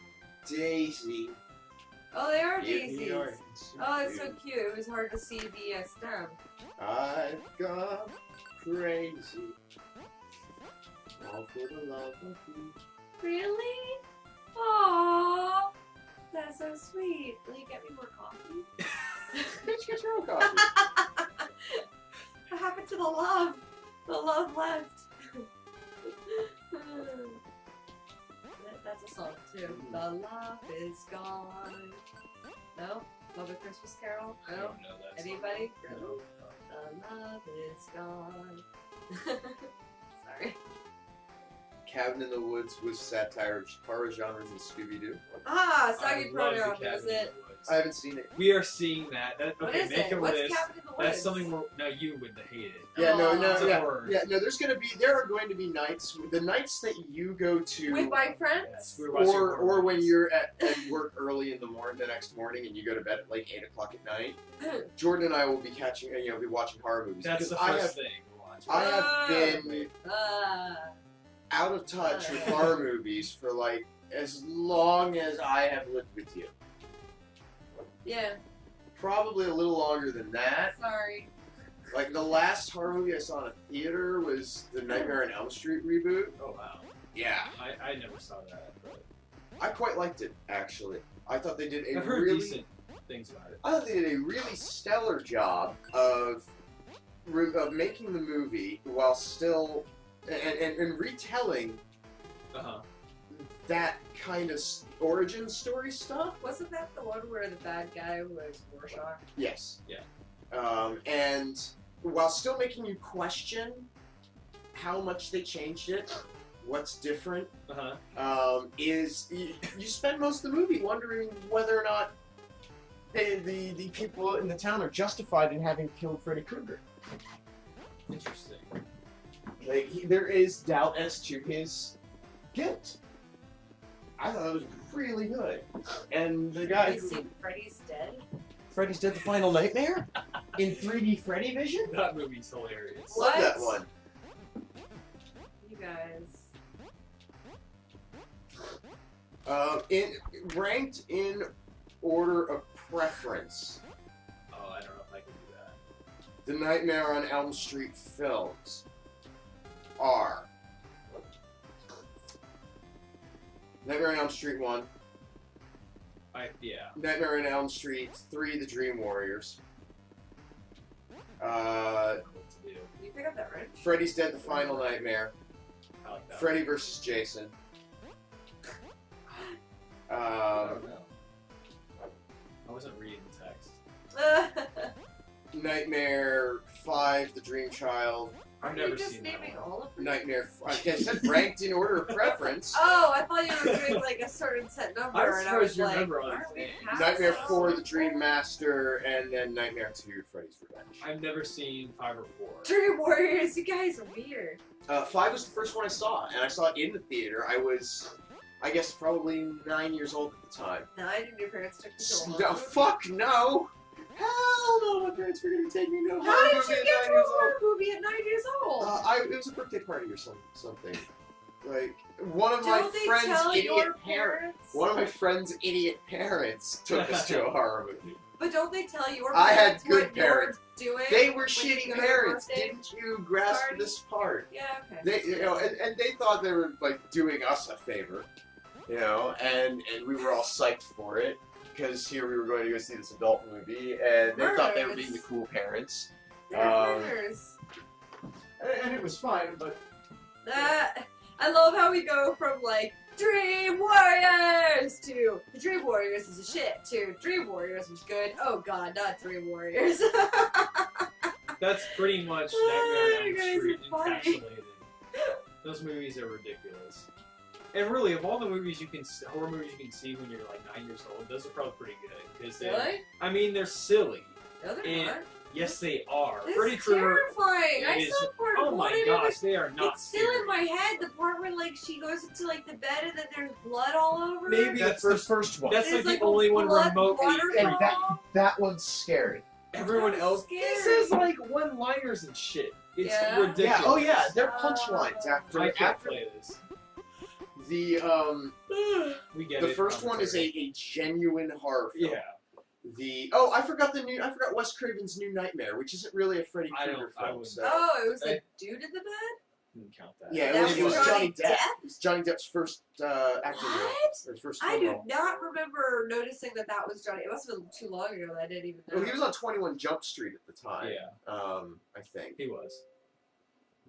[SPEAKER 3] Oh, they are
[SPEAKER 1] Give me
[SPEAKER 3] daisies.
[SPEAKER 1] your
[SPEAKER 3] Oh, it's so cute. It was hard to see the stem.
[SPEAKER 1] I've gone crazy. All for the love of you.
[SPEAKER 3] Really? Aww. That's so sweet. Will you get me more coffee?
[SPEAKER 1] Bitch, get your own coffee.
[SPEAKER 3] What happened to the love? The love left. That's a song too. The love is gone. No? Love a Christmas Carol?
[SPEAKER 2] I
[SPEAKER 3] No?
[SPEAKER 2] don't know that.
[SPEAKER 3] Anybody?
[SPEAKER 2] No.
[SPEAKER 3] The love is gone. Sorry.
[SPEAKER 1] Cabin in the Woods was satire of horror genres and Scooby-Doo.
[SPEAKER 3] Ah,
[SPEAKER 2] I
[SPEAKER 3] Soggy
[SPEAKER 2] love
[SPEAKER 3] Pronoun,
[SPEAKER 2] the Cabin
[SPEAKER 3] is
[SPEAKER 2] in the
[SPEAKER 3] it?
[SPEAKER 2] Woods.
[SPEAKER 1] I haven't seen it.
[SPEAKER 2] We are seeing that.
[SPEAKER 3] What
[SPEAKER 2] Okay,
[SPEAKER 3] is
[SPEAKER 2] make
[SPEAKER 3] it?
[SPEAKER 2] a
[SPEAKER 3] What's
[SPEAKER 2] list.
[SPEAKER 3] Cabin in the Woods?
[SPEAKER 2] That's something where now you would hate it.
[SPEAKER 1] Yeah, no,
[SPEAKER 3] It's a
[SPEAKER 2] horror.
[SPEAKER 1] yeah, no. There are going to be nights. The nights that you go to
[SPEAKER 3] With my
[SPEAKER 2] Yes,
[SPEAKER 3] friends?
[SPEAKER 2] we were watching horror
[SPEAKER 1] or when
[SPEAKER 2] movies.
[SPEAKER 1] you're at work early in the morning, the next morning, and you go to bed at like 8 o'clock at night. Jordan and I will be be watching horror movies.
[SPEAKER 2] That's the
[SPEAKER 1] because
[SPEAKER 2] first thing we're watching.
[SPEAKER 1] I have been out of touch with horror movies for like as long as I have lived with you.
[SPEAKER 3] Yeah,
[SPEAKER 1] Probably a little longer than that.
[SPEAKER 3] sorry.
[SPEAKER 1] Like the last horror movie I saw in a theater was the Nightmare on Elm Street reboot.
[SPEAKER 2] Oh wow.
[SPEAKER 1] Yeah,
[SPEAKER 2] I never saw that, but
[SPEAKER 1] I quite liked it actually. I thought they did a
[SPEAKER 2] I've heard
[SPEAKER 1] really
[SPEAKER 2] decent things about it.
[SPEAKER 1] I thought they did a really stellar job of making the movie while still and retelling
[SPEAKER 2] Uh-huh.
[SPEAKER 1] that kind of origin story stuff.
[SPEAKER 3] Wasn't that the one where the bad guy was Bioshock?
[SPEAKER 1] Yes.
[SPEAKER 2] Yeah.
[SPEAKER 1] And while still making you question how much they changed it, what's different,
[SPEAKER 2] Uh-huh.
[SPEAKER 1] is you spend most of the movie wondering whether or not the people in the town are justified in having killed Freddy Krueger.
[SPEAKER 2] Interesting.
[SPEAKER 1] Like, there is doubt as to his guilt. I thought it was really good. And the guy
[SPEAKER 3] Have you seen Freddy's Dead?
[SPEAKER 1] Freddy's Dead: The Final Nightmare in 3D Freddy Vision.
[SPEAKER 2] That movie's hilarious.
[SPEAKER 3] What?
[SPEAKER 1] Love that one.
[SPEAKER 3] You guys.
[SPEAKER 1] Ranked in order of preference,
[SPEAKER 2] Oh, I don't know if I can do that.
[SPEAKER 1] the Nightmare on Elm Street films are Nightmare on Elm Street 1,
[SPEAKER 2] Yeah.
[SPEAKER 1] Nightmare on Elm Street 3, The Dream Warriors,
[SPEAKER 2] I don't know what to do.
[SPEAKER 3] Can you pick up that wrench?
[SPEAKER 1] Freddy's Dead: The Final Nightmare,
[SPEAKER 2] I like that.
[SPEAKER 1] Freddy vs. Jason,
[SPEAKER 2] I don't know. I wasn't reading the text.
[SPEAKER 1] Nightmare 5, The Dream Child,
[SPEAKER 2] I've
[SPEAKER 3] Are
[SPEAKER 2] never
[SPEAKER 3] you just
[SPEAKER 2] seen that
[SPEAKER 3] naming
[SPEAKER 2] one.
[SPEAKER 3] all of them?
[SPEAKER 1] Nightmare. I said ranked in order of preference.
[SPEAKER 3] Oh, I thought you were doing like a certain set number,
[SPEAKER 2] I'm
[SPEAKER 3] and I was
[SPEAKER 2] surprised you
[SPEAKER 3] like,
[SPEAKER 2] remember all
[SPEAKER 3] aren't
[SPEAKER 2] these
[SPEAKER 3] we
[SPEAKER 2] names.
[SPEAKER 3] past
[SPEAKER 1] Nightmare
[SPEAKER 3] that?
[SPEAKER 1] 4, The Dream Master, and then Nightmare 2, Freddy's Revenge.
[SPEAKER 2] I've never seen 5 or 4.
[SPEAKER 3] Dream Warriors, you guys are weird.
[SPEAKER 1] 5 was the first one I saw, and I saw it in the theater. I was, I guess, probably 9 years old at the time.
[SPEAKER 3] 9 and your parents took you to a
[SPEAKER 1] No,
[SPEAKER 3] horror
[SPEAKER 1] fuck no! Hell no, my parents were gonna take me to a
[SPEAKER 3] movie?
[SPEAKER 1] horror
[SPEAKER 3] How did
[SPEAKER 1] movie
[SPEAKER 3] you
[SPEAKER 1] at
[SPEAKER 3] get
[SPEAKER 1] 9
[SPEAKER 3] to a
[SPEAKER 1] years
[SPEAKER 3] horror movie at 9 years old?
[SPEAKER 1] old. It was a birthday party or something. Like, one of my
[SPEAKER 3] Don't they
[SPEAKER 1] friend's
[SPEAKER 3] tell
[SPEAKER 1] idiot
[SPEAKER 3] your
[SPEAKER 1] parents.
[SPEAKER 3] parents?
[SPEAKER 1] One of my friend's idiot parents took us to a horror movie.
[SPEAKER 3] But don't they tell your
[SPEAKER 1] I had
[SPEAKER 3] parents
[SPEAKER 1] good
[SPEAKER 3] what you're
[SPEAKER 1] parents.
[SPEAKER 3] doing?
[SPEAKER 1] They were
[SPEAKER 3] when you
[SPEAKER 1] shitty
[SPEAKER 3] go to your
[SPEAKER 1] parents.
[SPEAKER 3] birthday?
[SPEAKER 1] Didn't you grasp
[SPEAKER 3] party?
[SPEAKER 1] this part?
[SPEAKER 3] Yeah, okay.
[SPEAKER 1] They, and they thought they were like doing us a favor, and we were all psyched for it because here we were going to go see this adult movie, and they thought they were being the cool parents,
[SPEAKER 3] They're murders.
[SPEAKER 1] and it was fine. But
[SPEAKER 3] I love how we go from like Dream Warriors to the Dream Warriors is a shit to Dream Warriors was good. Oh god, not Dream Warriors.
[SPEAKER 2] That's pretty much
[SPEAKER 3] Oh,
[SPEAKER 2] Nightmare on
[SPEAKER 3] you
[SPEAKER 2] Elm
[SPEAKER 3] guys
[SPEAKER 2] Street
[SPEAKER 3] are funny.
[SPEAKER 2] encapsulated. Those movies are ridiculous. And really, of all the movies horror movies you can see when you're like 9 years old, those are probably pretty good. Because
[SPEAKER 3] Really?
[SPEAKER 2] I mean, they're silly.
[SPEAKER 3] No, they're
[SPEAKER 2] And-
[SPEAKER 3] not.
[SPEAKER 2] Yes, they are.
[SPEAKER 3] This
[SPEAKER 2] Freddy
[SPEAKER 3] is
[SPEAKER 2] Krueger.
[SPEAKER 3] terrifying. I
[SPEAKER 2] is-
[SPEAKER 3] saw part
[SPEAKER 2] Oh
[SPEAKER 3] of
[SPEAKER 2] my
[SPEAKER 3] one and it
[SPEAKER 2] gosh,
[SPEAKER 3] was,
[SPEAKER 2] they are not
[SPEAKER 3] it's still in my head. The part where like she goes into like the bed and then there's blood all over. her.
[SPEAKER 2] Maybe
[SPEAKER 1] that's
[SPEAKER 2] That's
[SPEAKER 1] the first one.
[SPEAKER 2] That's
[SPEAKER 3] There's,
[SPEAKER 2] like the
[SPEAKER 3] a
[SPEAKER 2] only one
[SPEAKER 3] blood
[SPEAKER 2] remotely.
[SPEAKER 3] waterfall.
[SPEAKER 1] And that one's scary.
[SPEAKER 2] Everyone
[SPEAKER 3] That's
[SPEAKER 2] else,
[SPEAKER 3] scary.
[SPEAKER 2] he says like one-liners and shit. It's
[SPEAKER 3] Yeah?
[SPEAKER 2] ridiculous.
[SPEAKER 1] Yeah. Oh yeah, they're punchlines after
[SPEAKER 2] I can't
[SPEAKER 1] after
[SPEAKER 2] play this.
[SPEAKER 1] the
[SPEAKER 2] We get
[SPEAKER 1] the
[SPEAKER 2] it.
[SPEAKER 1] first one is a genuine horror film.
[SPEAKER 2] Yeah.
[SPEAKER 1] I forgot Wes Craven's New Nightmare, which isn't really a Freddy
[SPEAKER 2] I
[SPEAKER 1] Krueger
[SPEAKER 2] don't- I
[SPEAKER 1] film.
[SPEAKER 2] wouldn't-
[SPEAKER 1] So.
[SPEAKER 3] Oh, it was
[SPEAKER 2] I-
[SPEAKER 3] the dude in the bed?
[SPEAKER 2] Didn't count that.
[SPEAKER 1] Yeah,
[SPEAKER 3] That
[SPEAKER 1] it was
[SPEAKER 3] was
[SPEAKER 1] Johnny
[SPEAKER 3] Johnny
[SPEAKER 1] Depp.
[SPEAKER 3] Depp?
[SPEAKER 1] It was Johnny Depp's first acting role.
[SPEAKER 3] What?
[SPEAKER 1] Or his first
[SPEAKER 3] I
[SPEAKER 1] film
[SPEAKER 3] do
[SPEAKER 1] role.
[SPEAKER 3] not remember noticing that was Johnny. It must have been too long ago that I didn't even know.
[SPEAKER 1] Well, he was on 21 Jump Street at the time.
[SPEAKER 2] Yeah,
[SPEAKER 1] I think.
[SPEAKER 2] he was.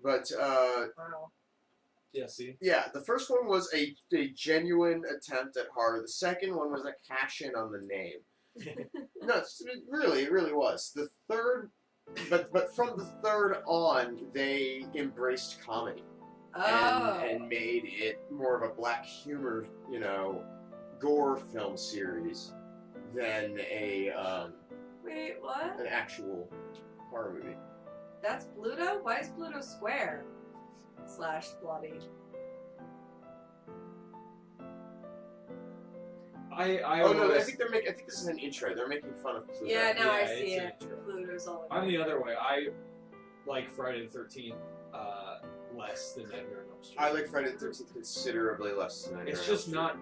[SPEAKER 1] But
[SPEAKER 3] Wow.
[SPEAKER 2] Yeah, see?
[SPEAKER 1] yeah, the first one was a genuine attempt at horror. The second one was a cash in on the name. No, it really was. The third, but from the third on, they embraced comedy. and made it more of a black humor, gore film series than a
[SPEAKER 3] Wait, what?
[SPEAKER 1] an actual horror movie.
[SPEAKER 3] That's Pluto? Why is Pluto square? / bloody.
[SPEAKER 1] I think I think this is an intro. They're making fun of Pluto.
[SPEAKER 3] Yeah, now I
[SPEAKER 2] Yeah,
[SPEAKER 3] see
[SPEAKER 2] it's
[SPEAKER 3] it.
[SPEAKER 2] an intro.
[SPEAKER 3] Pluto's all over.
[SPEAKER 2] I'm the other way. I like Friday the 13th less than Nightmare on Elm Street.
[SPEAKER 1] I like Friday the 13th considerably less than Nightmare
[SPEAKER 2] It's
[SPEAKER 1] on
[SPEAKER 2] just
[SPEAKER 1] Elm
[SPEAKER 2] not.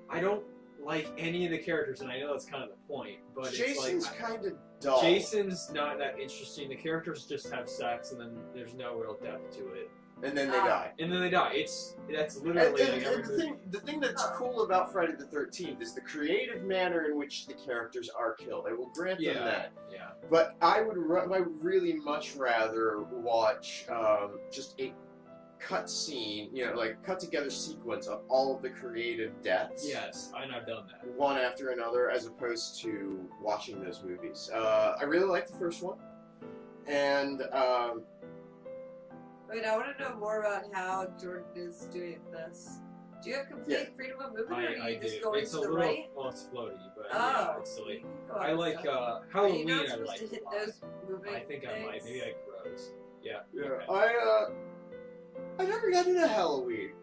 [SPEAKER 2] I don't like any of the characters, and I know that's kind of the point. But
[SPEAKER 1] Jason's
[SPEAKER 2] it's like
[SPEAKER 1] kind of dull.
[SPEAKER 2] Jason's not that interesting. The characters just have sex, and then there's no real depth to it.
[SPEAKER 1] And then they die.
[SPEAKER 2] And then they die. That's literally
[SPEAKER 1] And
[SPEAKER 2] like every movie.
[SPEAKER 1] the thing that's cool about Friday the 13th is the creative manner in which the characters are killed. I will grant them that.
[SPEAKER 2] Yeah.
[SPEAKER 1] But I would really much rather watch just a cut scene, like cut together sequence of all of the creative deaths.
[SPEAKER 2] Yes, and I've done that.
[SPEAKER 1] One after another, as opposed to watching those movies. I really like the first one, and
[SPEAKER 3] Wait, I want to know more about how Jordan is doing this. Do you have complete freedom of movement, or are you just going to the right?
[SPEAKER 2] Well, it's floaty, but
[SPEAKER 3] Oh,
[SPEAKER 2] yeah, it's silly.
[SPEAKER 3] you can go
[SPEAKER 2] I like
[SPEAKER 3] outside.
[SPEAKER 2] Halloween.
[SPEAKER 3] Are you not
[SPEAKER 2] I
[SPEAKER 3] supposed
[SPEAKER 2] like
[SPEAKER 3] to hit
[SPEAKER 2] a lot.
[SPEAKER 3] those moving
[SPEAKER 2] I think I might. Maybe I grows. Yeah.
[SPEAKER 1] yeah,
[SPEAKER 2] Okay.
[SPEAKER 1] I never got into Halloween.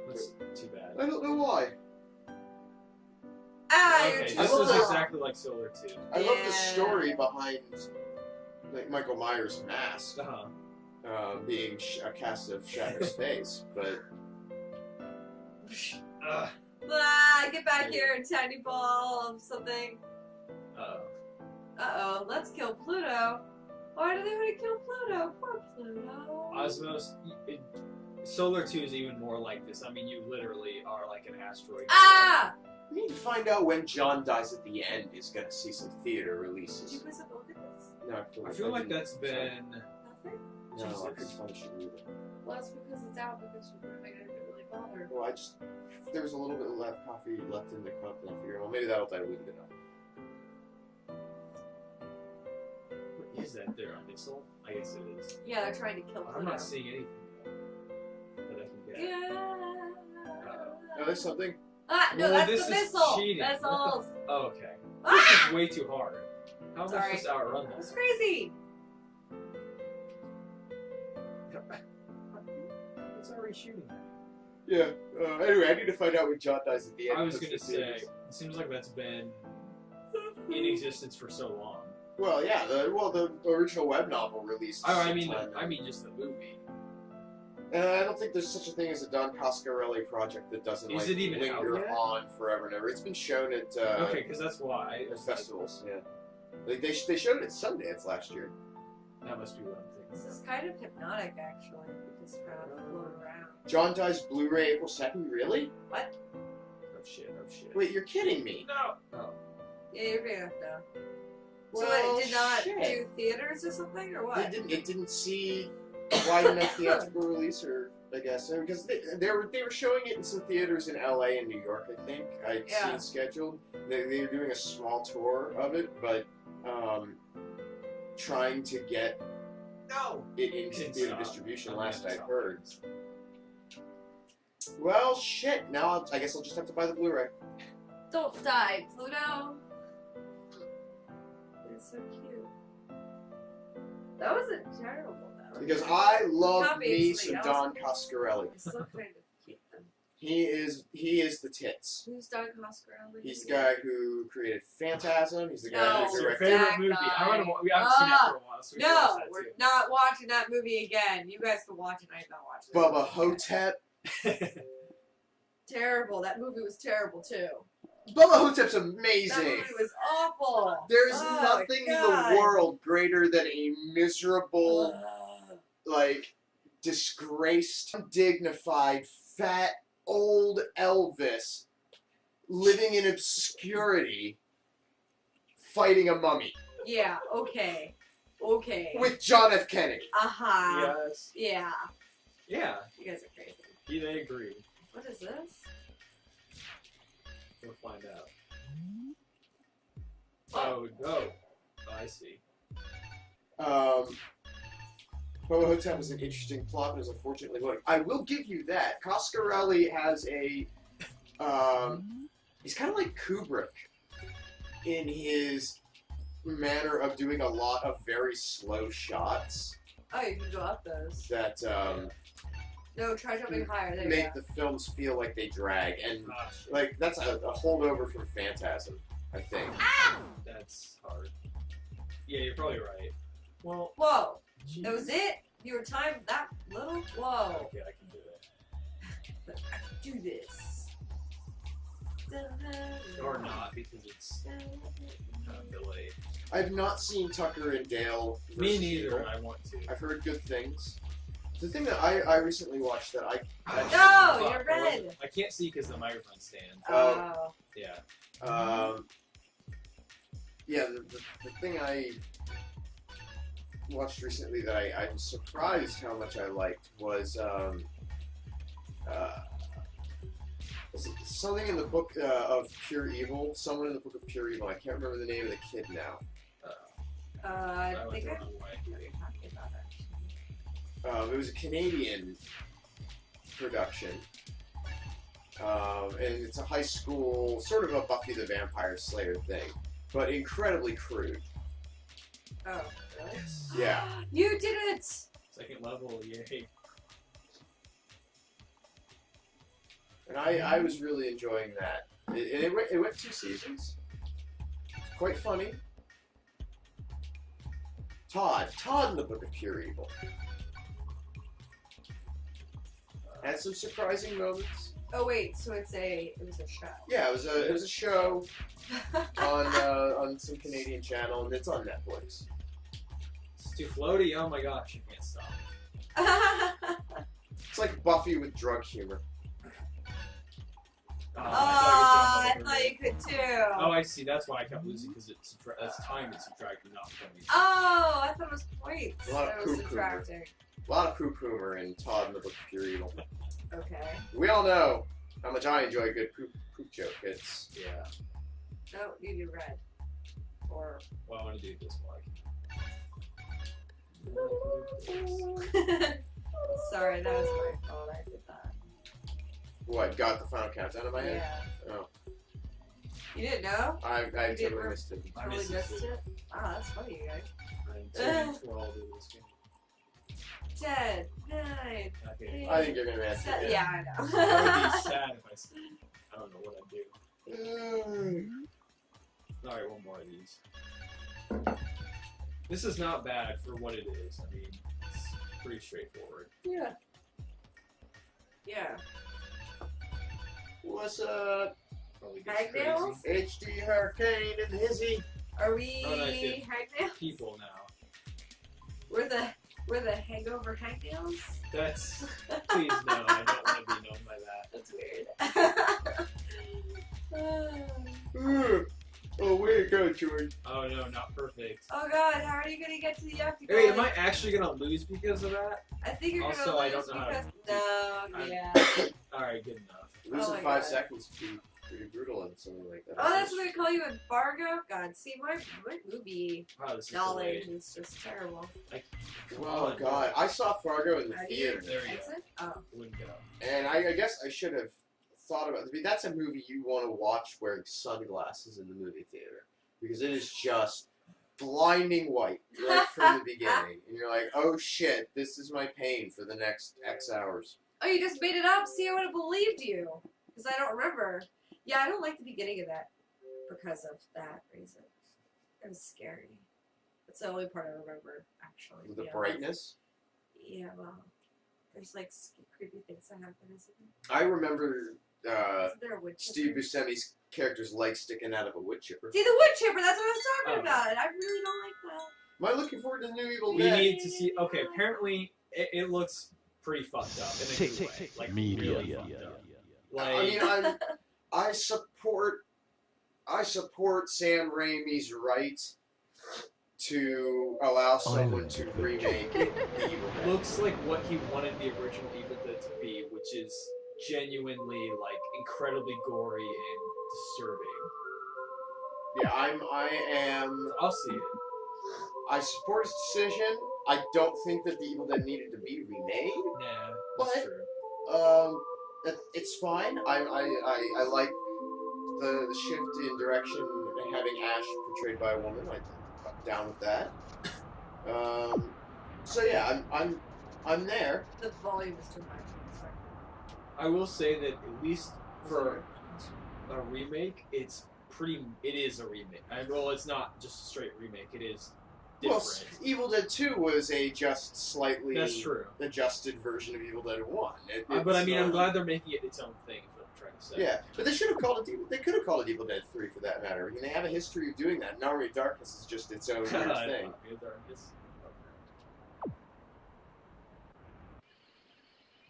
[SPEAKER 2] That's too bad.
[SPEAKER 1] I don't know why.
[SPEAKER 2] Okay,
[SPEAKER 3] You're
[SPEAKER 2] this
[SPEAKER 3] too
[SPEAKER 2] is
[SPEAKER 1] love
[SPEAKER 3] slow.
[SPEAKER 2] exactly like Solar 2.
[SPEAKER 1] I love the
[SPEAKER 3] Yeah.
[SPEAKER 1] story behind like Michael Myers' mask
[SPEAKER 2] Uh-huh.
[SPEAKER 1] being a cast of Shatner's face, but
[SPEAKER 2] Ugh.
[SPEAKER 3] Get back here, tiny ball of something.
[SPEAKER 2] Uh-oh.
[SPEAKER 3] Let's kill Pluto. Why do they want to kill Pluto? Poor Pluto.
[SPEAKER 2] Osmos, Solar 2 is even more like this. I mean, you literally are like an asteroid.
[SPEAKER 3] Ah!
[SPEAKER 1] we need to find out when John Dies at the End is going to see some theater
[SPEAKER 3] Did you
[SPEAKER 1] releases.
[SPEAKER 3] miss a book at this?
[SPEAKER 1] No,
[SPEAKER 2] I feel like that's been...
[SPEAKER 3] Nothing?
[SPEAKER 1] No, I
[SPEAKER 2] Jesus.
[SPEAKER 1] couldn't find a shit either.
[SPEAKER 3] Well, it's because it's out because we're not going to get really bothered.
[SPEAKER 1] Well, there was a little bit of coffee left in the cup, and I figured, well, maybe that'll dilute it enough.
[SPEAKER 2] What is that there? A missile? I guess it is.
[SPEAKER 3] Yeah, they're trying to kill Pluto.
[SPEAKER 2] I'm not seeing anything though, that I can get.
[SPEAKER 3] Yeah.
[SPEAKER 1] Oh, there's something.
[SPEAKER 3] Ah, no,
[SPEAKER 2] Well,
[SPEAKER 3] that's
[SPEAKER 2] this
[SPEAKER 3] the
[SPEAKER 2] is
[SPEAKER 3] missile.
[SPEAKER 2] cheating.
[SPEAKER 3] Missiles.
[SPEAKER 2] Oh, okay. This
[SPEAKER 3] Ah!
[SPEAKER 2] is way too hard. How am I
[SPEAKER 3] Sorry.
[SPEAKER 2] supposed to outrun
[SPEAKER 3] That's
[SPEAKER 2] this?
[SPEAKER 3] crazy.
[SPEAKER 2] It's already shooting.
[SPEAKER 1] Yeah. Anyway, I need to find out when John Dies at the End.
[SPEAKER 2] I was
[SPEAKER 1] puts
[SPEAKER 2] gonna
[SPEAKER 1] the
[SPEAKER 2] say,
[SPEAKER 1] theaters.
[SPEAKER 2] it seems like that's been in existence for so long.
[SPEAKER 1] Well, yeah. The original web novel released.
[SPEAKER 2] Oh, I mean just the movie.
[SPEAKER 1] I don't think there's such a thing as a Don Coscarelli project that doesn't
[SPEAKER 2] Is it even out
[SPEAKER 1] linger
[SPEAKER 2] yet?
[SPEAKER 1] on forever and ever. It's been shown at
[SPEAKER 2] Okay, because that's why.
[SPEAKER 1] at festivals. Yeah, they showed it at Sundance last year.
[SPEAKER 2] That must be what I'm
[SPEAKER 3] This
[SPEAKER 2] thinking.
[SPEAKER 3] is kind of hypnotic, actually. Just kind of float around.
[SPEAKER 1] John Dies Blu-ray April 2nd. Really?
[SPEAKER 2] Oh shit! Oh shit!
[SPEAKER 1] Wait, you're kidding me?
[SPEAKER 2] No. Oh.
[SPEAKER 3] Yeah, you're big enough now. So
[SPEAKER 1] Well,
[SPEAKER 3] it did not
[SPEAKER 1] shit.
[SPEAKER 3] do theaters or something, or what?
[SPEAKER 1] It didn't see wide enough theatrical release, or I guess because they were showing it in some theaters in LA and New York. I think I'd
[SPEAKER 3] Yeah.
[SPEAKER 1] seen scheduled. They were doing a small tour of it, but trying to get it into
[SPEAKER 2] It's
[SPEAKER 1] theater
[SPEAKER 2] not.
[SPEAKER 1] distribution.
[SPEAKER 2] I
[SPEAKER 1] Last
[SPEAKER 2] mean,
[SPEAKER 1] I
[SPEAKER 2] it's
[SPEAKER 1] heard.
[SPEAKER 2] not.
[SPEAKER 1] Well, shit. Now I guess I'll just have to buy the Blu-ray.
[SPEAKER 3] Don't die, Pluto. It's so cute. That wasn't terrible, though.
[SPEAKER 1] Because I love
[SPEAKER 3] Copy
[SPEAKER 1] me
[SPEAKER 3] something
[SPEAKER 1] some
[SPEAKER 3] else.
[SPEAKER 1] Don Coscarelli.
[SPEAKER 3] It's still kind of cute, though.
[SPEAKER 1] He is the tits.
[SPEAKER 3] Who's Don Coscarelli?
[SPEAKER 1] He's the guy who created Phantasm. He's the guy
[SPEAKER 3] No.
[SPEAKER 1] who
[SPEAKER 2] What's your
[SPEAKER 1] directed.
[SPEAKER 2] favorite
[SPEAKER 3] That
[SPEAKER 2] movie?
[SPEAKER 3] guy.
[SPEAKER 2] We haven't seen that for a while, so we should
[SPEAKER 3] No,
[SPEAKER 2] watch that
[SPEAKER 3] we're
[SPEAKER 2] too.
[SPEAKER 3] not watching that movie again. You guys can watch it. I'm not watching it.
[SPEAKER 1] Bubba Hotep.
[SPEAKER 3] Terrible. That movie was terrible, too.
[SPEAKER 1] Bubba Hotep's
[SPEAKER 3] That
[SPEAKER 1] amazing.
[SPEAKER 3] movie was awful.
[SPEAKER 1] There's
[SPEAKER 3] Oh,
[SPEAKER 1] nothing in
[SPEAKER 3] God.
[SPEAKER 1] the world greater than a miserable,
[SPEAKER 3] Ugh.
[SPEAKER 1] like, disgraced, undignified, fat, old Elvis living in obscurity fighting a mummy
[SPEAKER 3] Yeah, okay. Okay.
[SPEAKER 1] with John F. Kennedy.
[SPEAKER 3] Aha.
[SPEAKER 2] Yes.
[SPEAKER 3] Yeah.
[SPEAKER 2] Yeah.
[SPEAKER 3] You guys are crazy.
[SPEAKER 2] Yeah, they agree.
[SPEAKER 3] What is this?
[SPEAKER 2] We'll find out. Oh, no. Oh, I see.
[SPEAKER 1] Hotep is an interesting plot, but is unfortunately boring. I will give you that. Coscarelli has a... he's kind of like Kubrick in his manner of doing a lot of very slow shots.
[SPEAKER 3] Oh, you can go up those.
[SPEAKER 1] That,
[SPEAKER 3] No, try jumping higher. There
[SPEAKER 1] make the films feel like they drag. And, like, that's a holdover from Phantasm, I think.
[SPEAKER 3] Ah!
[SPEAKER 2] That's hard. Yeah, you're probably right. Well,
[SPEAKER 3] Whoa.
[SPEAKER 2] geez.
[SPEAKER 3] That was it? You were timed that little? Whoa.
[SPEAKER 2] Okay, I can do it.
[SPEAKER 3] But I can do this.
[SPEAKER 2] Or not, because it's delayed.
[SPEAKER 1] I've not seen Tucker and Dale.
[SPEAKER 2] Me
[SPEAKER 1] versus
[SPEAKER 2] neither,
[SPEAKER 1] Evil.
[SPEAKER 2] and I want to.
[SPEAKER 1] I've heard good things. The thing that I recently watched that
[SPEAKER 3] No,
[SPEAKER 2] Fuck,
[SPEAKER 3] you're red.
[SPEAKER 2] I can't see because the microphone stand.
[SPEAKER 3] Oh.
[SPEAKER 2] Yeah.
[SPEAKER 1] Yeah, the thing I watched recently that I'm surprised how much I liked was something in the book of Pure Evil. Someone in the book of Pure Evil. I can't remember the name of the kid now.
[SPEAKER 3] I think I
[SPEAKER 2] don't know why.
[SPEAKER 3] know what you're talking about, actually.
[SPEAKER 1] It was a Canadian production. And it's a high school, sort of a Buffy the Vampire Slayer thing, but incredibly crude.
[SPEAKER 3] Oh, really?
[SPEAKER 1] Yeah.
[SPEAKER 3] You did it!
[SPEAKER 2] Second level, yay.
[SPEAKER 1] And I was really enjoying that. It went 2 seasons. It's quite funny. Todd in the Book of Pure Evil. Had some surprising moments.
[SPEAKER 3] Oh wait, so it was a show.
[SPEAKER 1] Yeah, it was a show on some Canadian channel, and it's on Netflix.
[SPEAKER 2] It's too floaty, oh my gosh, you can't stop.
[SPEAKER 1] It's like Buffy with drug humor.
[SPEAKER 3] I thought you could too.
[SPEAKER 2] Oh, I see. That's why I kept losing, because that's time it's subtracting, not points.
[SPEAKER 3] Oh, I thought it was points.
[SPEAKER 1] A lot of
[SPEAKER 3] That was
[SPEAKER 1] poop
[SPEAKER 3] subtracting.
[SPEAKER 1] A lot of poop humor in Todd in the Book of Pure Evil.
[SPEAKER 3] Okay.
[SPEAKER 1] We all know how much I enjoy a good poop joke. It's
[SPEAKER 2] Yeah.
[SPEAKER 3] No, you do red. Or.
[SPEAKER 2] Well, I want to do this one.
[SPEAKER 3] Sorry, that was my fault. I did that.
[SPEAKER 1] what got the final countdown in my head.
[SPEAKER 3] Yeah.
[SPEAKER 1] Oh,
[SPEAKER 3] You didn't know?
[SPEAKER 1] I
[SPEAKER 3] did
[SPEAKER 1] totally
[SPEAKER 3] re-
[SPEAKER 1] missed it.
[SPEAKER 2] I
[SPEAKER 3] Totally
[SPEAKER 2] missed it
[SPEAKER 3] missed
[SPEAKER 2] too.
[SPEAKER 3] it? Ah, that's funny, you guys.
[SPEAKER 2] I'm turning 12 in this game.
[SPEAKER 3] 10, 9,
[SPEAKER 2] Okay.
[SPEAKER 1] I think you're gonna answer.
[SPEAKER 3] Yeah, I know.
[SPEAKER 2] I would be sad if I don't know what I'd do. Alright, one more of these. This is not bad for what it is. I mean, it's pretty straightforward.
[SPEAKER 3] Yeah. Yeah.
[SPEAKER 1] What's up?
[SPEAKER 2] Probably gets
[SPEAKER 3] Hangnails?
[SPEAKER 2] crazy.
[SPEAKER 1] HD Hurricane and Hizzy.
[SPEAKER 3] Are we
[SPEAKER 2] Oh, nice, yeah.
[SPEAKER 3] hangnails?
[SPEAKER 2] People now.
[SPEAKER 3] We're the hangover hangnails?
[SPEAKER 2] That's... Please, no. I don't want to be known by that.
[SPEAKER 3] That's weird.
[SPEAKER 1] Oh, way to go, George.
[SPEAKER 2] Oh, no, not perfect.
[SPEAKER 3] Oh god, how are you gonna get to the yucky?
[SPEAKER 2] Wait, am I actually gonna lose because of that?
[SPEAKER 3] I think you're
[SPEAKER 2] Also,
[SPEAKER 3] gonna
[SPEAKER 2] I
[SPEAKER 3] lose
[SPEAKER 2] don't know how to
[SPEAKER 3] because yeah.
[SPEAKER 2] Alright, good enough.
[SPEAKER 1] Losing
[SPEAKER 3] my
[SPEAKER 1] 5
[SPEAKER 3] God.
[SPEAKER 1] seconds would be pretty brutal in something like that.
[SPEAKER 3] Oh, that's what they call you in Fargo? God, see, my movie
[SPEAKER 2] Wow, this is
[SPEAKER 3] knowledge
[SPEAKER 2] delayed.
[SPEAKER 3] is just terrible.
[SPEAKER 1] Oh God, I saw Fargo in the
[SPEAKER 3] Are you?
[SPEAKER 1] theater,
[SPEAKER 2] There you
[SPEAKER 3] Is it? Oh.
[SPEAKER 2] Wouldn't go.
[SPEAKER 1] and I guess I should have thought about it. I mean, that's a movie you want to watch wearing sunglasses in the movie theater, because it is just blinding white right from the beginning, and you're like, oh shit, this is my pain for the next X hours.
[SPEAKER 3] Oh, you just made it up? See, I would have believed you. Because I don't remember. Yeah, I don't like the beginning of that because of that reason. It was scary. That's the only part I remember, actually.
[SPEAKER 1] The
[SPEAKER 3] Yeah.
[SPEAKER 1] brightness.
[SPEAKER 3] Yeah, well, there's like creepy things that happen, isn't
[SPEAKER 1] I remember
[SPEAKER 3] there? Isn't there a wood chipper?
[SPEAKER 1] Steve Buscemi's character's leg sticking out of a wood chipper.
[SPEAKER 3] See, the wood chipper, that's what I was talking
[SPEAKER 2] Oh.
[SPEAKER 3] about. I really don't like that.
[SPEAKER 1] Am I looking forward to the new Evil
[SPEAKER 2] We
[SPEAKER 1] Dead?
[SPEAKER 2] need to see. Okay, apparently it looks pretty fucked up in a good way. Like really fucked up. Like,
[SPEAKER 1] I mean, I support Sam Raimi's right to allow someone to remake the Evil Dead.
[SPEAKER 2] looks like what he wanted the original Evil Dead to be, which is genuinely like incredibly gory and disturbing.
[SPEAKER 1] Yeah, I am.
[SPEAKER 2] I'll see it.
[SPEAKER 1] I support his decision. I don't think that the Evil Dead needed to be remade.
[SPEAKER 2] Nah, that's
[SPEAKER 1] But,
[SPEAKER 2] true.
[SPEAKER 1] it's fine. I like the shift in direction and having Ash portrayed by a woman. I'm down with that. So yeah, I'm there.
[SPEAKER 3] The volume is too high. Sorry.
[SPEAKER 2] I will say that at least for a remake, it is a remake. Well, it's not just a straight remake. It is different.
[SPEAKER 1] Well, Evil Dead 2 was a just slightly
[SPEAKER 2] That's true.
[SPEAKER 1] adjusted version of Evil Dead 1.
[SPEAKER 2] But I mean, I'm glad they're making it its own thing. Is what I'm trying to say.
[SPEAKER 1] Yeah, but they should have called it. They could have called it Evil Dead 3 for that matter. I mean, they have a history of doing that. Army of Darkness is just its own weird thing.
[SPEAKER 2] Army of Darkness.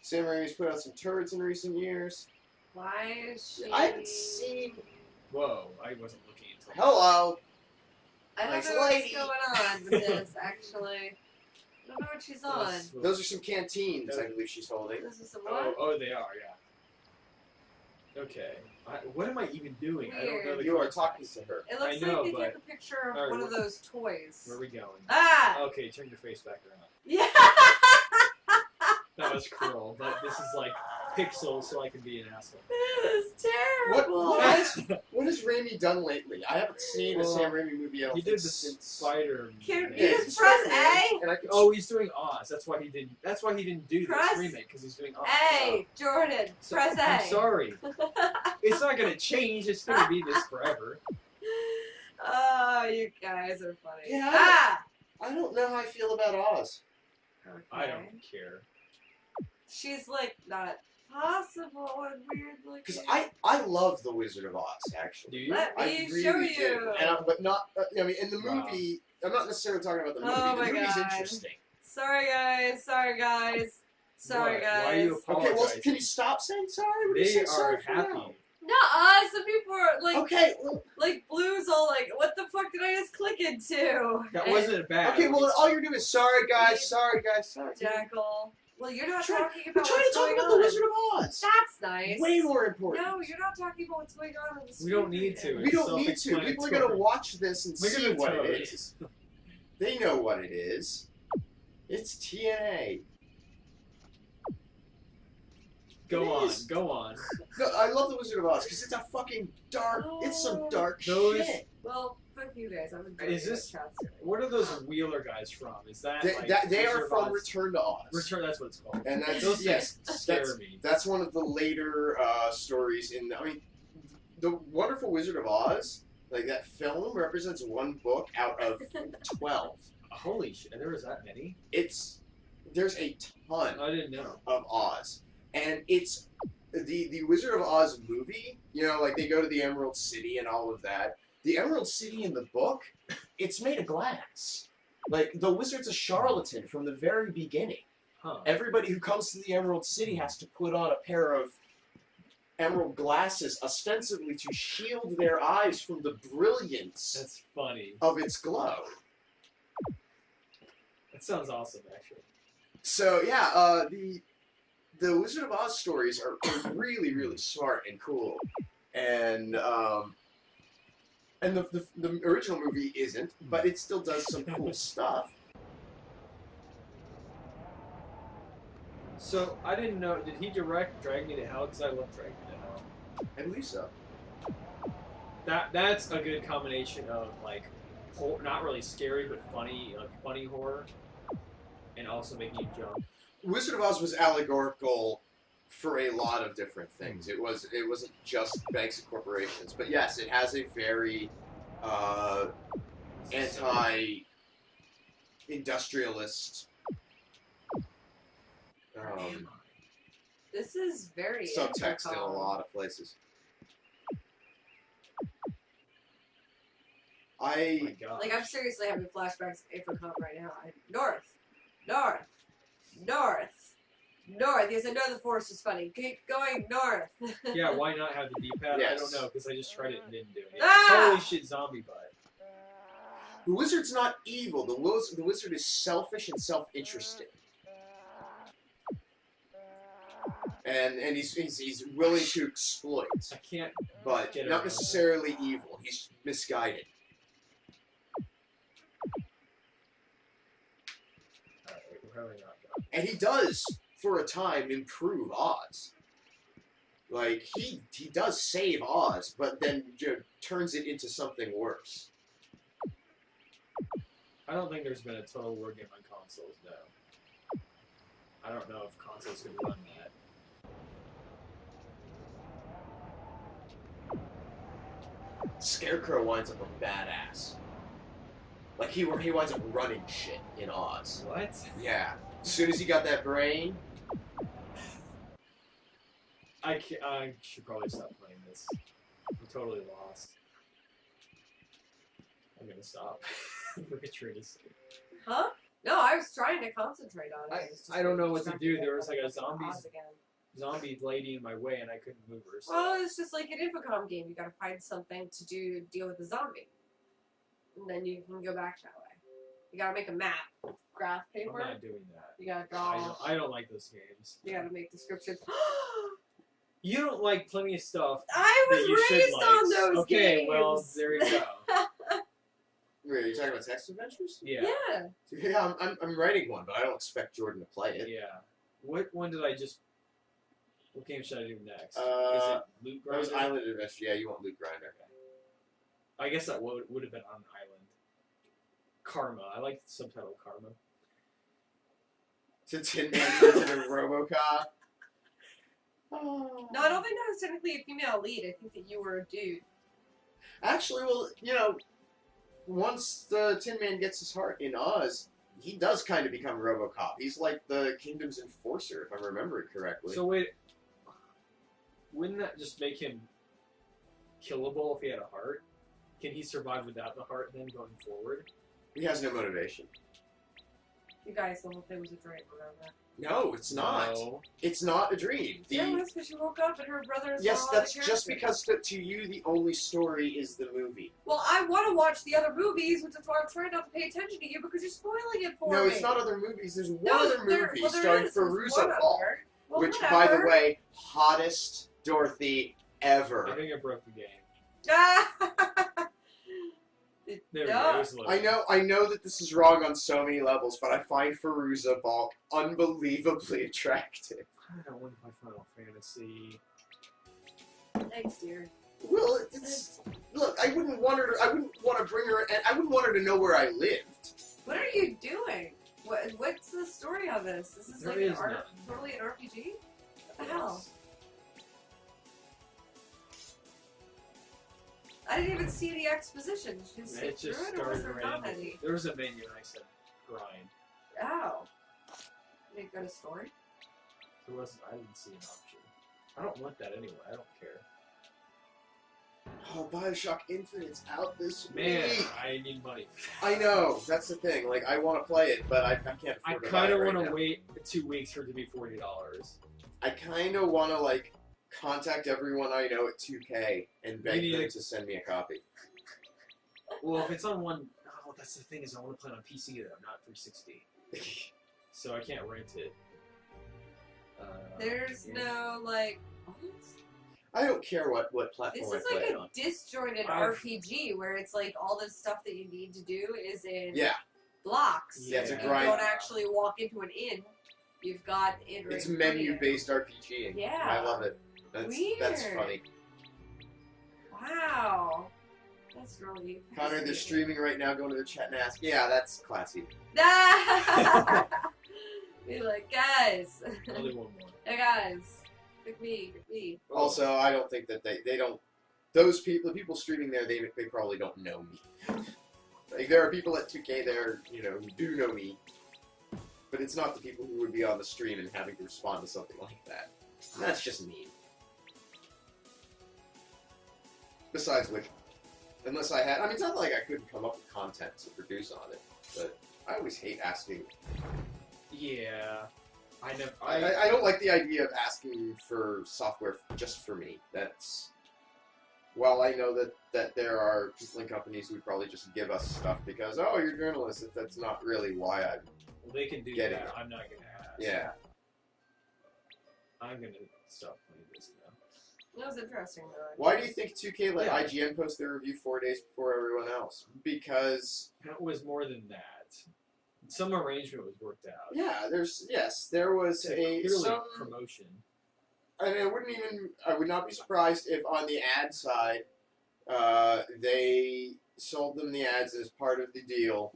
[SPEAKER 1] Sam Raimi's put out some turds in recent years.
[SPEAKER 3] Why is she...
[SPEAKER 1] I haven't seen...
[SPEAKER 2] Whoa, I wasn't looking until...
[SPEAKER 1] Hello!
[SPEAKER 3] I don't
[SPEAKER 1] Nice
[SPEAKER 3] know what's
[SPEAKER 1] lady.
[SPEAKER 3] going on with this, actually. I don't know what she's on.
[SPEAKER 1] Those are some canteens, I believe she's holding.
[SPEAKER 3] This is some what?
[SPEAKER 2] Oh, they are, yeah. Okay. What am I even doing? I don't know the
[SPEAKER 1] You are
[SPEAKER 2] context.
[SPEAKER 1] talking to her.
[SPEAKER 3] It looks
[SPEAKER 2] I know,
[SPEAKER 3] like you
[SPEAKER 2] but-
[SPEAKER 3] took a picture of
[SPEAKER 2] Alright,
[SPEAKER 3] one of those toys.
[SPEAKER 2] Where are we going?
[SPEAKER 3] Ah!
[SPEAKER 2] Okay, turn your face back around.
[SPEAKER 3] Yeah!
[SPEAKER 2] That was cruel, but this is like pixels, so I can be an asshole.
[SPEAKER 3] This is terrible.
[SPEAKER 1] What has Raimi done lately? I haven't seen a Sam Raimi movie. I don't
[SPEAKER 2] He
[SPEAKER 1] think
[SPEAKER 2] did the
[SPEAKER 1] since
[SPEAKER 2] spider.
[SPEAKER 3] Can
[SPEAKER 2] Man.
[SPEAKER 3] you just press A?
[SPEAKER 1] And I can
[SPEAKER 2] Oh, he's doing Oz. That's why he didn't. That's why he didn't do
[SPEAKER 3] Press
[SPEAKER 2] this remake because he's doing Oz.
[SPEAKER 3] A, Jordan,
[SPEAKER 2] So-
[SPEAKER 3] press A.
[SPEAKER 2] I'm sorry. It's not gonna change. It's gonna be this forever.
[SPEAKER 3] Oh, you guys are funny.
[SPEAKER 1] Yeah,
[SPEAKER 3] Ah!
[SPEAKER 1] I don't know how I feel about Oz.
[SPEAKER 3] Okay.
[SPEAKER 2] I don't care.
[SPEAKER 3] She's like not possible and weird looking.
[SPEAKER 1] Because I love The Wizard of Oz, actually.
[SPEAKER 2] Do you?
[SPEAKER 3] Let
[SPEAKER 1] I
[SPEAKER 3] me
[SPEAKER 1] really
[SPEAKER 3] show
[SPEAKER 1] do.
[SPEAKER 3] you.
[SPEAKER 1] And but not, I mean, in the
[SPEAKER 2] Wow.
[SPEAKER 1] movie, I'm not necessarily talking about the movie.
[SPEAKER 3] Oh
[SPEAKER 1] the
[SPEAKER 3] my
[SPEAKER 1] movie's
[SPEAKER 3] God.
[SPEAKER 1] interesting.
[SPEAKER 3] Sorry guys. Sorry guys. Sorry
[SPEAKER 2] What?
[SPEAKER 3] guys.
[SPEAKER 2] Why are you
[SPEAKER 1] Okay, well,
[SPEAKER 2] apologizing?
[SPEAKER 1] can you stop saying sorry? What do you
[SPEAKER 2] They
[SPEAKER 1] say sorry
[SPEAKER 2] are
[SPEAKER 1] for
[SPEAKER 2] happy.
[SPEAKER 1] now?
[SPEAKER 3] Nuh-uh, some people are like,
[SPEAKER 1] Okay, well,
[SPEAKER 3] like Blue's all like, what the fuck did I just click into?
[SPEAKER 2] That
[SPEAKER 3] And
[SPEAKER 2] wasn't bad.
[SPEAKER 1] okay, well, all you're doing is sorry, guys, sorry, guys, sorry.
[SPEAKER 3] Jackal. Well, you're not
[SPEAKER 1] Try-
[SPEAKER 3] talking
[SPEAKER 1] We're
[SPEAKER 3] about
[SPEAKER 1] trying
[SPEAKER 3] what's
[SPEAKER 1] to talk
[SPEAKER 3] going
[SPEAKER 1] about
[SPEAKER 3] on.
[SPEAKER 1] The Wizard of Oz.
[SPEAKER 3] That's nice.
[SPEAKER 1] Way more important.
[SPEAKER 3] No, you're not talking about what's going on in the
[SPEAKER 2] We don't
[SPEAKER 3] screen
[SPEAKER 2] need to.
[SPEAKER 3] right
[SPEAKER 1] We don't need to. People are going to
[SPEAKER 2] Self-explanatory.
[SPEAKER 1] watch this and
[SPEAKER 2] We're
[SPEAKER 1] see
[SPEAKER 2] gonna
[SPEAKER 1] what
[SPEAKER 2] tell
[SPEAKER 1] it
[SPEAKER 2] it.
[SPEAKER 1] is. They know what it is. It's TNA.
[SPEAKER 2] Go
[SPEAKER 1] It
[SPEAKER 2] on.
[SPEAKER 1] is.
[SPEAKER 2] Go on.
[SPEAKER 1] No, I love The Wizard of Oz because it's a fucking dark. It's some dark
[SPEAKER 2] Those-
[SPEAKER 1] shit.
[SPEAKER 3] Well, fuck you guys. I'm enjoying
[SPEAKER 2] Is this-
[SPEAKER 3] what chat's doing.
[SPEAKER 2] What are those Wheeler guys from? Is that
[SPEAKER 1] They,
[SPEAKER 2] like
[SPEAKER 1] they
[SPEAKER 2] Wizard
[SPEAKER 1] are
[SPEAKER 2] of
[SPEAKER 1] from
[SPEAKER 2] Oz?
[SPEAKER 1] Return to Oz.
[SPEAKER 2] Return. That's what it's called.
[SPEAKER 1] And that's
[SPEAKER 2] Those
[SPEAKER 1] yes,
[SPEAKER 2] things scare
[SPEAKER 1] that's,
[SPEAKER 2] me.
[SPEAKER 1] that's one of the later stories in. I mean, the Wonderful Wizard of Oz, like that film, represents one book out of 12.
[SPEAKER 2] Holy shit! There was that many?
[SPEAKER 1] There's a ton
[SPEAKER 2] I didn't know.
[SPEAKER 1] of Oz, and it's the Wizard of Oz movie. You know, like they go to the Emerald City and all of that. The Emerald City in the book, it's made of glass. Like the wizard's a charlatan from the very beginning.
[SPEAKER 2] Huh.
[SPEAKER 1] Everybody who comes to the Emerald City has to put on a pair of emerald glasses, ostensibly to shield their eyes from the brilliance
[SPEAKER 2] That's funny.
[SPEAKER 1] of its glow.
[SPEAKER 2] That sounds awesome, actually.
[SPEAKER 1] So yeah, the Wizard of Oz stories are really, really smart and cool, and the original movie isn't, but it still does some cool stuff.
[SPEAKER 2] So I didn't know. Did he direct Drag Me to Hell? Because I love Drag Me to Hell.
[SPEAKER 1] I believe so.
[SPEAKER 2] That's a good combination of like, not really scary but funny, like funny horror, and also making you jump.
[SPEAKER 1] Wizard of Oz was allegorical for a lot of different things. It wasn't just banks and corporations, but yes, it has a very anti-industrialist
[SPEAKER 3] This is very
[SPEAKER 1] subtext in a
[SPEAKER 3] intricate.
[SPEAKER 1] lot of places. I
[SPEAKER 2] Oh my God.
[SPEAKER 3] Like, I'm seriously having flashbacks of Apricot right now. North. North. North. North. Yes, I know the forest is funny. Keep going north.
[SPEAKER 2] Yeah, why not have the D-pad? I
[SPEAKER 1] Yes.
[SPEAKER 2] don't know, because I just tried it and didn't do it.
[SPEAKER 3] Ah!
[SPEAKER 2] Holy shit, zombie butt.
[SPEAKER 1] the wizard's not evil. The wizard is selfish and self-interested, and he's willing to exploit,
[SPEAKER 2] I can't.
[SPEAKER 1] but
[SPEAKER 2] Get
[SPEAKER 1] not
[SPEAKER 2] around
[SPEAKER 1] necessarily evil. He's misguided.
[SPEAKER 2] probably not gonna.
[SPEAKER 1] And he does, for a time, improve Oz. Like, he does save Oz, but then turns it into something worse.
[SPEAKER 2] I don't think there's been a total war game on consoles, no. I don't know if consoles can run that.
[SPEAKER 1] Scarecrow winds up a badass. Like, he winds up running shit in Oz.
[SPEAKER 2] What?
[SPEAKER 1] Yeah. As soon as he got that brain...
[SPEAKER 2] I should probably stop playing this. I'm totally lost. I'm gonna stop. For Katrina's sake.
[SPEAKER 3] Huh? No, I was trying to concentrate on it.
[SPEAKER 2] I don't know what to do. There was like a
[SPEAKER 3] Oz
[SPEAKER 2] zombie lady in my way, and I couldn't move her. So.
[SPEAKER 3] Well, it's just like an Infocom game. You gotta find something to deal with the zombie. And then you can go back that way. You gotta make a map with graph paper.
[SPEAKER 2] I'm not doing that.
[SPEAKER 3] You gotta draw.
[SPEAKER 2] I don't like those games.
[SPEAKER 3] You gotta make descriptions.
[SPEAKER 2] You don't like plenty of stuff.
[SPEAKER 3] I was raised on those
[SPEAKER 2] okay,
[SPEAKER 3] games.
[SPEAKER 2] well, there you go.
[SPEAKER 1] Wait, are you talking about text adventures?
[SPEAKER 2] Yeah.
[SPEAKER 3] Yeah.
[SPEAKER 1] Yeah, I'm writing one, but I don't expect Jordan to play it.
[SPEAKER 2] Yeah. What one did I just... What game should I do next? Is it Loot
[SPEAKER 1] That was
[SPEAKER 2] Grinder?
[SPEAKER 1] Island Adventure. Yeah, you want Loot Grinder.
[SPEAKER 2] I guess that would have been on an island. Karma. I like the subtitle Karma.
[SPEAKER 1] To Tin Man turns into Robocop.
[SPEAKER 3] No, I don't think that was technically a female lead. I think that you were a dude.
[SPEAKER 1] Actually, well, you know, once the Tin Man gets his heart in Oz, he does kind of become Robocop. He's like the kingdom's enforcer, if I'm remembering correctly.
[SPEAKER 2] So wait, wouldn't that just make him killable if he had a heart? Can he survive without the heart then going forward?
[SPEAKER 1] He has no motivation.
[SPEAKER 3] You guys, the whole thing was a dream, remember?
[SPEAKER 1] No, it's not.
[SPEAKER 2] No.
[SPEAKER 1] It's not a dream.
[SPEAKER 3] Yeah, that's because she woke up and her brother is
[SPEAKER 1] Yes,
[SPEAKER 3] all
[SPEAKER 1] that's
[SPEAKER 3] the
[SPEAKER 1] just
[SPEAKER 3] characters.
[SPEAKER 1] because to you the only story is the movie.
[SPEAKER 3] Well, I want to watch the other movies, which is why I'm trying not to pay attention to you because you're spoiling it for me.
[SPEAKER 1] No, it's not other movies. There's one
[SPEAKER 3] No,
[SPEAKER 1] other
[SPEAKER 3] there
[SPEAKER 1] movie
[SPEAKER 3] is.
[SPEAKER 1] starring
[SPEAKER 3] There's one
[SPEAKER 1] Farooza Ball,
[SPEAKER 3] other. Well,
[SPEAKER 1] which, by
[SPEAKER 3] whatever.
[SPEAKER 1] the way, hottest Dorothy
[SPEAKER 2] I
[SPEAKER 1] ever.
[SPEAKER 2] think I broke the game. There we
[SPEAKER 3] No.
[SPEAKER 2] go. It was low.
[SPEAKER 1] I know that this is wrong on so many levels, but I find Farooza Ball unbelievably attractive.
[SPEAKER 2] I don't want to play Final Fantasy.
[SPEAKER 3] Thanks, dear.
[SPEAKER 1] Well, it's look. I wouldn't want to bring her, and I wouldn't want her to know where I lived.
[SPEAKER 3] What are you doing? What's the story on this? This is
[SPEAKER 2] There
[SPEAKER 3] like
[SPEAKER 2] is none.
[SPEAKER 3] totally an RPG? What the hell? I didn't even see the exposition. Did you skip
[SPEAKER 2] It just
[SPEAKER 3] through it, or was
[SPEAKER 2] started
[SPEAKER 3] there not
[SPEAKER 2] randomly.
[SPEAKER 3] any?
[SPEAKER 2] There was a menu and I said grind.
[SPEAKER 3] Oh. Did it go to story?
[SPEAKER 2] There wasn't. I didn't see an option. I don't want that anyway. I don't care.
[SPEAKER 1] Oh, Bioshock Infinite's out this
[SPEAKER 2] Man,
[SPEAKER 1] week.
[SPEAKER 2] I need money.
[SPEAKER 1] I know, that's the thing. Like, I want to play it, but I can't afford
[SPEAKER 2] I
[SPEAKER 1] to buy
[SPEAKER 2] kind
[SPEAKER 1] it
[SPEAKER 2] of
[SPEAKER 1] right
[SPEAKER 2] want to
[SPEAKER 1] now.
[SPEAKER 2] wait 2 weeks for it to be $40.
[SPEAKER 1] I kind of want to, like, contact everyone I know at 2K and beg
[SPEAKER 2] need
[SPEAKER 1] them
[SPEAKER 2] a-
[SPEAKER 1] to send me a copy.
[SPEAKER 2] Well, if it's on one, no, that's the thing is I want to play it on PC though, not 360. So I can't rent it.
[SPEAKER 3] There's
[SPEAKER 2] yeah.
[SPEAKER 3] no, like... What?
[SPEAKER 1] I don't care what platform
[SPEAKER 3] This
[SPEAKER 1] I
[SPEAKER 3] is
[SPEAKER 1] play
[SPEAKER 3] like
[SPEAKER 1] it
[SPEAKER 3] a
[SPEAKER 1] on.
[SPEAKER 3] disjointed
[SPEAKER 2] I've-
[SPEAKER 3] RPG where it's like all the stuff that you need to do is in
[SPEAKER 1] Yeah,
[SPEAKER 3] blocks.
[SPEAKER 1] Yeah, it's a
[SPEAKER 3] You
[SPEAKER 1] grind.
[SPEAKER 3] don't actually walk into an inn. You've got it right
[SPEAKER 1] it's
[SPEAKER 3] in front of you.
[SPEAKER 1] menu-based RPG.
[SPEAKER 3] Yeah.
[SPEAKER 1] I love it. That's
[SPEAKER 3] Weird.
[SPEAKER 1] funny.
[SPEAKER 3] Wow. That's really
[SPEAKER 1] Connor, they're streaming right now. Go to the chat and ask. Yeah, that's classy.
[SPEAKER 3] Be like, guys.
[SPEAKER 2] Only one more.
[SPEAKER 3] Hey, guys. Pick me. Pick me.
[SPEAKER 1] Also, I don't think that they don't. Those people, the people streaming there, they probably don't know me. Like, there are people at 2K there, you know, who do know me, but it's not the people who would be on the stream and having to respond to something like that. That's just mean. Besides which, unless I had, I mean, it's not like I couldn't come up with content to produce on it, but I always hate asking.
[SPEAKER 2] Yeah.
[SPEAKER 1] I don't like the idea of asking for software just for me. That's... While I know that there are people in companies who would probably just give us stuff because, oh, you're journalists, that's not really why I'm...
[SPEAKER 2] Well, they can do
[SPEAKER 1] Getting
[SPEAKER 2] that.
[SPEAKER 1] it.
[SPEAKER 2] I'm not gonna ask.
[SPEAKER 1] Yeah.
[SPEAKER 2] I'm gonna stop playing this now.
[SPEAKER 3] That was interesting, though.
[SPEAKER 1] Why do you think 2K let
[SPEAKER 2] Yeah.
[SPEAKER 1] IGN post their review 4 days before everyone else? Because...
[SPEAKER 2] It was more than that. Some arrangement was worked out.
[SPEAKER 1] Yeah, there was
[SPEAKER 2] clearly promotion.
[SPEAKER 1] And I would not be surprised if on the ad side, they sold them the ads as part of the deal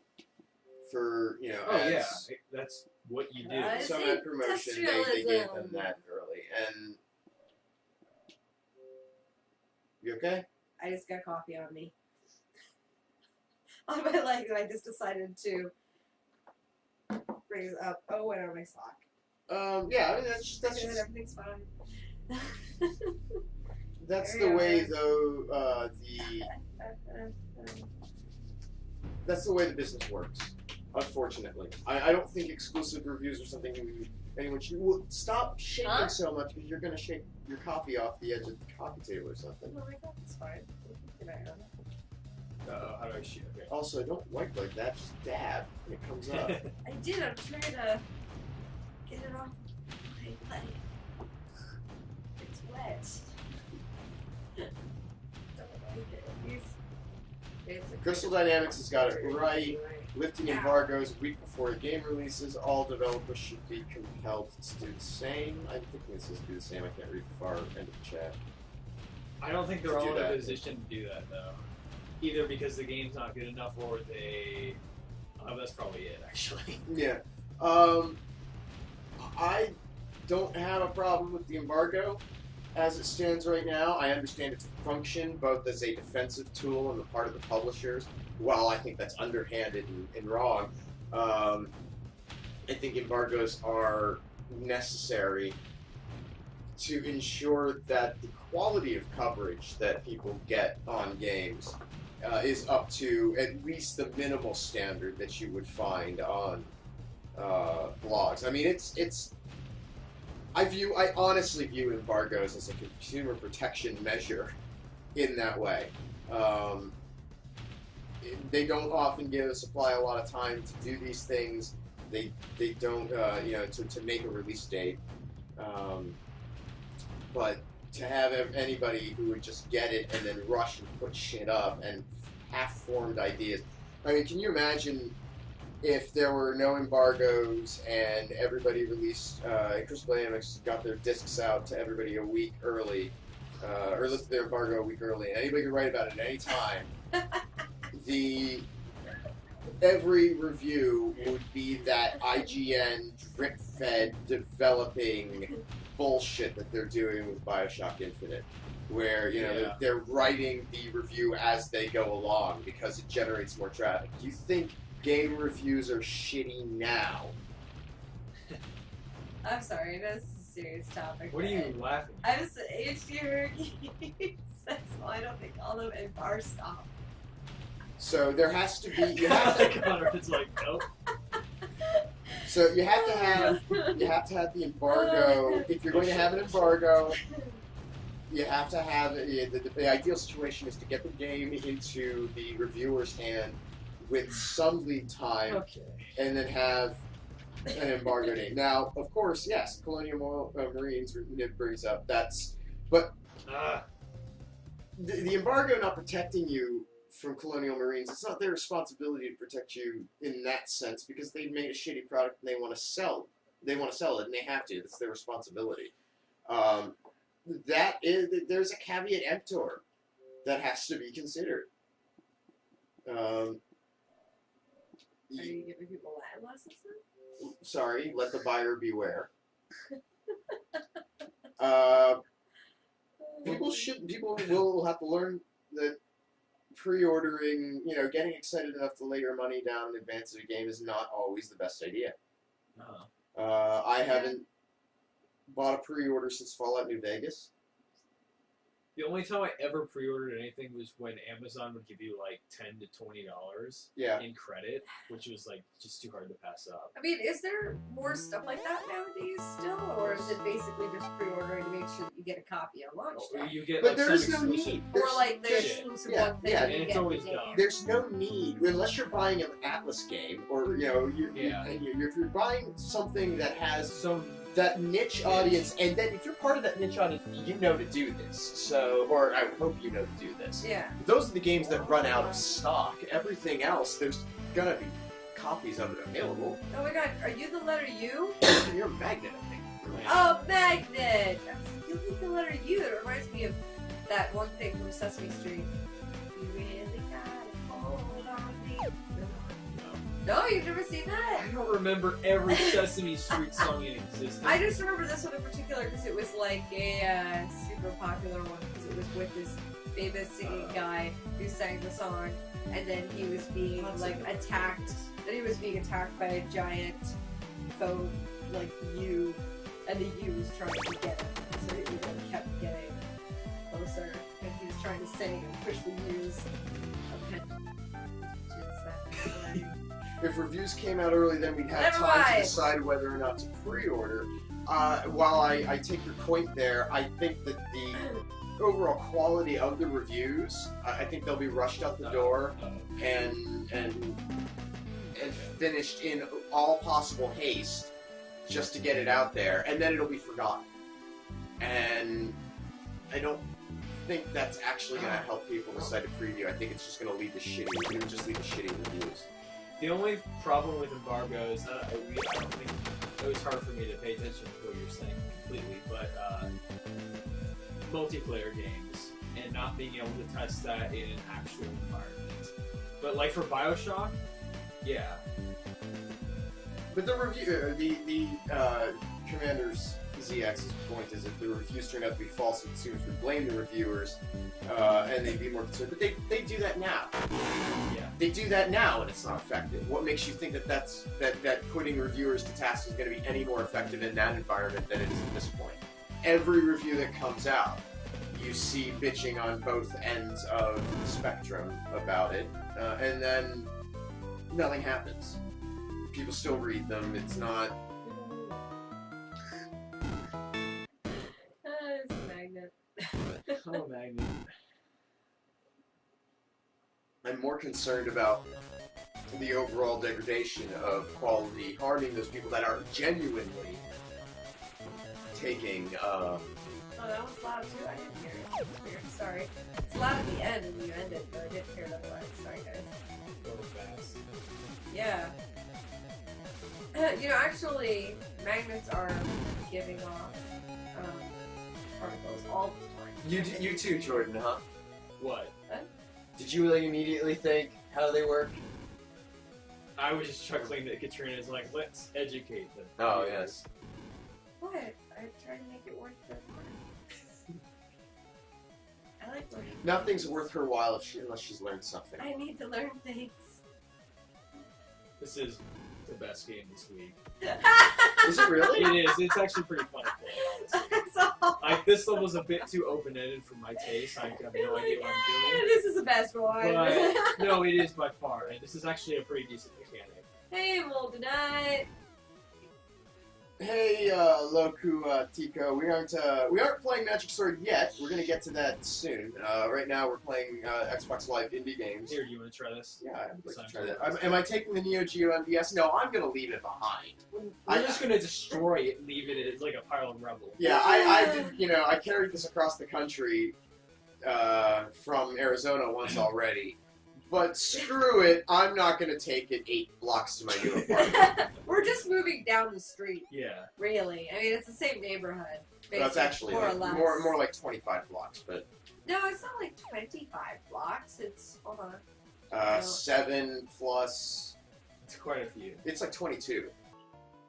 [SPEAKER 1] for, ads.
[SPEAKER 2] Yeah, that's what you do.
[SPEAKER 1] Some ad promotion, they gave them that early. And you okay?
[SPEAKER 3] I just got coffee on me. On my leg, and I just decided to bring it up. Oh, wait, on my sock.
[SPEAKER 1] Yeah, I mean, that's just...
[SPEAKER 3] Everything's fine.
[SPEAKER 1] That's the way, though, that's the way the business works, unfortunately. I don't think exclusive reviews are something anyone should... Well, stop shaking so much, because you're going to shake your coffee off the edge of the coffee table or something.
[SPEAKER 3] Oh my god, it's fine. Good night, Anna.
[SPEAKER 2] How do I shoot? Okay.
[SPEAKER 1] Also, don't wipe like that, just dab, and it comes up.
[SPEAKER 3] I did, I'm trying to get it off my leg. It's wet.
[SPEAKER 1] Crystal Dynamics has got it right. Lifting embargoes a week before a game releases. All developers should be compelled to do the same. I think this is do the same. I can't read the far end of the chat.
[SPEAKER 2] I don't think they're all in a position to do that, though. Either because the game's not good enough, or they... that's probably it, actually.
[SPEAKER 1] Yeah. I don't have a problem with the embargo as it stands right now. I understand its function both as a defensive tool on the part of the publishers. While I think that's underhanded and wrong, I think embargoes are necessary to ensure that the quality of coverage that people get on games is up to at least the minimal standard that you would find on blogs. I mean, I honestly view embargoes as a consumer protection measure in that way. They don't often give a supply a lot of time to do these things. They don't, to make a release date. But to have anybody who would just get it and then rush and put shit up and half-formed ideas. I mean, can you imagine if there were no embargoes and everybody released, Crystal Dynamics got their discs out to everybody a week early, or lifted their embargo a week early, and anybody could write about it at any time, every review would be that IGN drip-fed developing bullshit that they're doing with Bioshock Infinite, where they're writing the review as they go along because it generates more traffic. You think game reviews are shitty now?
[SPEAKER 3] I'm sorry, that's a serious topic.
[SPEAKER 2] What are you laughing
[SPEAKER 3] at? It's your games. That's why I don't think all of it bar stop.
[SPEAKER 1] So there has to be.
[SPEAKER 2] Conrad's like, nope.
[SPEAKER 1] So you have to have the embargo. If you're going to have an embargo, you have to have the ideal situation is to get the game into the reviewer's hand with some lead time, and then have an embargo date. Now, of course, yes, Colonial Marines brings up but the embargo not protecting you from Colonial Marines, it's not their responsibility to protect you in that sense, because they made a shitty product and they want to sell it, and they have to. That's their responsibility. There's a caveat emptor that has to be considered.
[SPEAKER 3] Are you giving people Latin lessons then?
[SPEAKER 1] Sorry, let the buyer beware. People will have to learn that pre-ordering, getting excited enough to lay your money down in advance of a game is not always the best idea. I haven't bought a pre-order since Fallout New Vegas.
[SPEAKER 2] The only time I ever pre-ordered anything was when Amazon would give you like $10 to $20 in credit, which was like just too hard to pass up.
[SPEAKER 3] I mean, is there more stuff like that nowadays still, or is it basically just pre-ordering to make sure that you get a copy on launch day?
[SPEAKER 2] You get,
[SPEAKER 1] but
[SPEAKER 2] like,
[SPEAKER 1] there's no need.
[SPEAKER 3] Or like the exclusive one thing
[SPEAKER 2] and
[SPEAKER 3] you
[SPEAKER 2] it's
[SPEAKER 3] get
[SPEAKER 2] always
[SPEAKER 3] the game.
[SPEAKER 2] dumb.
[SPEAKER 1] There's no need unless you're buying an Atlas game, or if you're buying something that has that niche audience, and then if you're part of that niche audience, you know to do this. So, or I hope you know to do this.
[SPEAKER 3] Yeah.
[SPEAKER 1] Those are the games that run out of stock. Everything else, there's gonna be copies of it available.
[SPEAKER 3] Oh my god, are you the letter U?
[SPEAKER 1] You're a magnet, I think.
[SPEAKER 3] Oh, magnet! You think the letter U? It reminds me of that one thing from Sesame Street. You really gotta hold on me. No, you've never seen that?
[SPEAKER 2] I don't remember every Sesame Street song in existence.
[SPEAKER 3] I just remember this one in particular because it was like a super popular one because it was with this famous singing guy who sang the song, and then he was being like attacked. Then he was being attacked by a giant faux like U, and the U was trying to get him. So he kept getting closer, and he was trying to sing and push the U's.
[SPEAKER 1] If reviews came out early, then we'd have time to decide whether or not to pre-order. While I take your point there, I think that the overall quality of the reviews, I think they'll be rushed out the door and finished in all possible haste just to get it out there, and then it'll be forgotten. And I don't think that's actually going to help people decide to preview. I think it's just going to lead to shitty reviews.
[SPEAKER 2] The only problem with embargoes, I don't think it was hard for me to pay attention to what you're saying completely, but multiplayer games and not being able to test that in an actual environment. But like for Bioshock, yeah.
[SPEAKER 1] But the review, the Commander's ZX's point is if the reviews turn out to be false, the consumers would blame the reviewers, and they'd be more concerned. But they do that now.
[SPEAKER 2] Yeah.
[SPEAKER 1] They do that now, and it's not effective. What makes you think that putting reviewers to task is going to be any more effective in that environment than it is at this point? Every review that comes out, you see bitching on both ends of the spectrum about it, and then nothing happens. People still read them. It's not.
[SPEAKER 3] It's a magnet.
[SPEAKER 2] Oh, magnet.
[SPEAKER 1] I'm more concerned about the overall degradation of quality, harming those people that are genuinely taking.
[SPEAKER 3] Oh, that one's loud too. I didn't hear it. It's weird. Sorry. It's loud at the end and you end it, but I didn't hear it otherwise. Sorry, guys.
[SPEAKER 2] Go fast.
[SPEAKER 3] Yeah. You know, actually, magnets are giving off particles all the time.
[SPEAKER 1] You too, Jordan, huh?
[SPEAKER 2] What?
[SPEAKER 1] Did you really immediately think, how do they work?
[SPEAKER 2] I was just chuckling that Katrina's like, let's educate them.
[SPEAKER 1] Oh, yes.
[SPEAKER 3] What? I tried to make it worth the time. I like learning.
[SPEAKER 1] Nothing's worth her while unless she's learned something.
[SPEAKER 3] I need to learn things.
[SPEAKER 2] This is the best game this week.
[SPEAKER 1] Is it really?
[SPEAKER 2] It is. It's actually pretty fun to play, honestly. Like, this level's a bit too open-ended for my taste. I have no idea what I'm doing.
[SPEAKER 3] This is the best one.
[SPEAKER 2] But, no, it is by far. And this is actually a pretty decent mechanic.
[SPEAKER 3] Hey, Moldenite.
[SPEAKER 1] Hey, Loku, Tico, we aren't playing Magic Sword yet. We're gonna get to that soon. Right now we're playing Xbox Live indie games.
[SPEAKER 2] Here, do you want to try this?
[SPEAKER 1] Yeah, I'd like to try that. Am I taking the Neo Geo MVS? No, I'm gonna leave it behind.
[SPEAKER 2] I'm just gonna destroy it and leave it as like a pile of rubble.
[SPEAKER 1] Yeah, I did. You know, I carried this across the country from Arizona once already. But screw it, I'm not going to take it 8 blocks to my new apartment.
[SPEAKER 3] We're just moving down the street.
[SPEAKER 2] Yeah.
[SPEAKER 3] Really. I mean, it's the same neighborhood.
[SPEAKER 1] That's actually
[SPEAKER 3] more
[SPEAKER 1] like,
[SPEAKER 3] or less.
[SPEAKER 1] more like 25 blocks, but...
[SPEAKER 3] No, it's not like 25 blocks. It's... Hold on.
[SPEAKER 1] 7 plus...
[SPEAKER 2] It's quite a few.
[SPEAKER 1] It's like 22.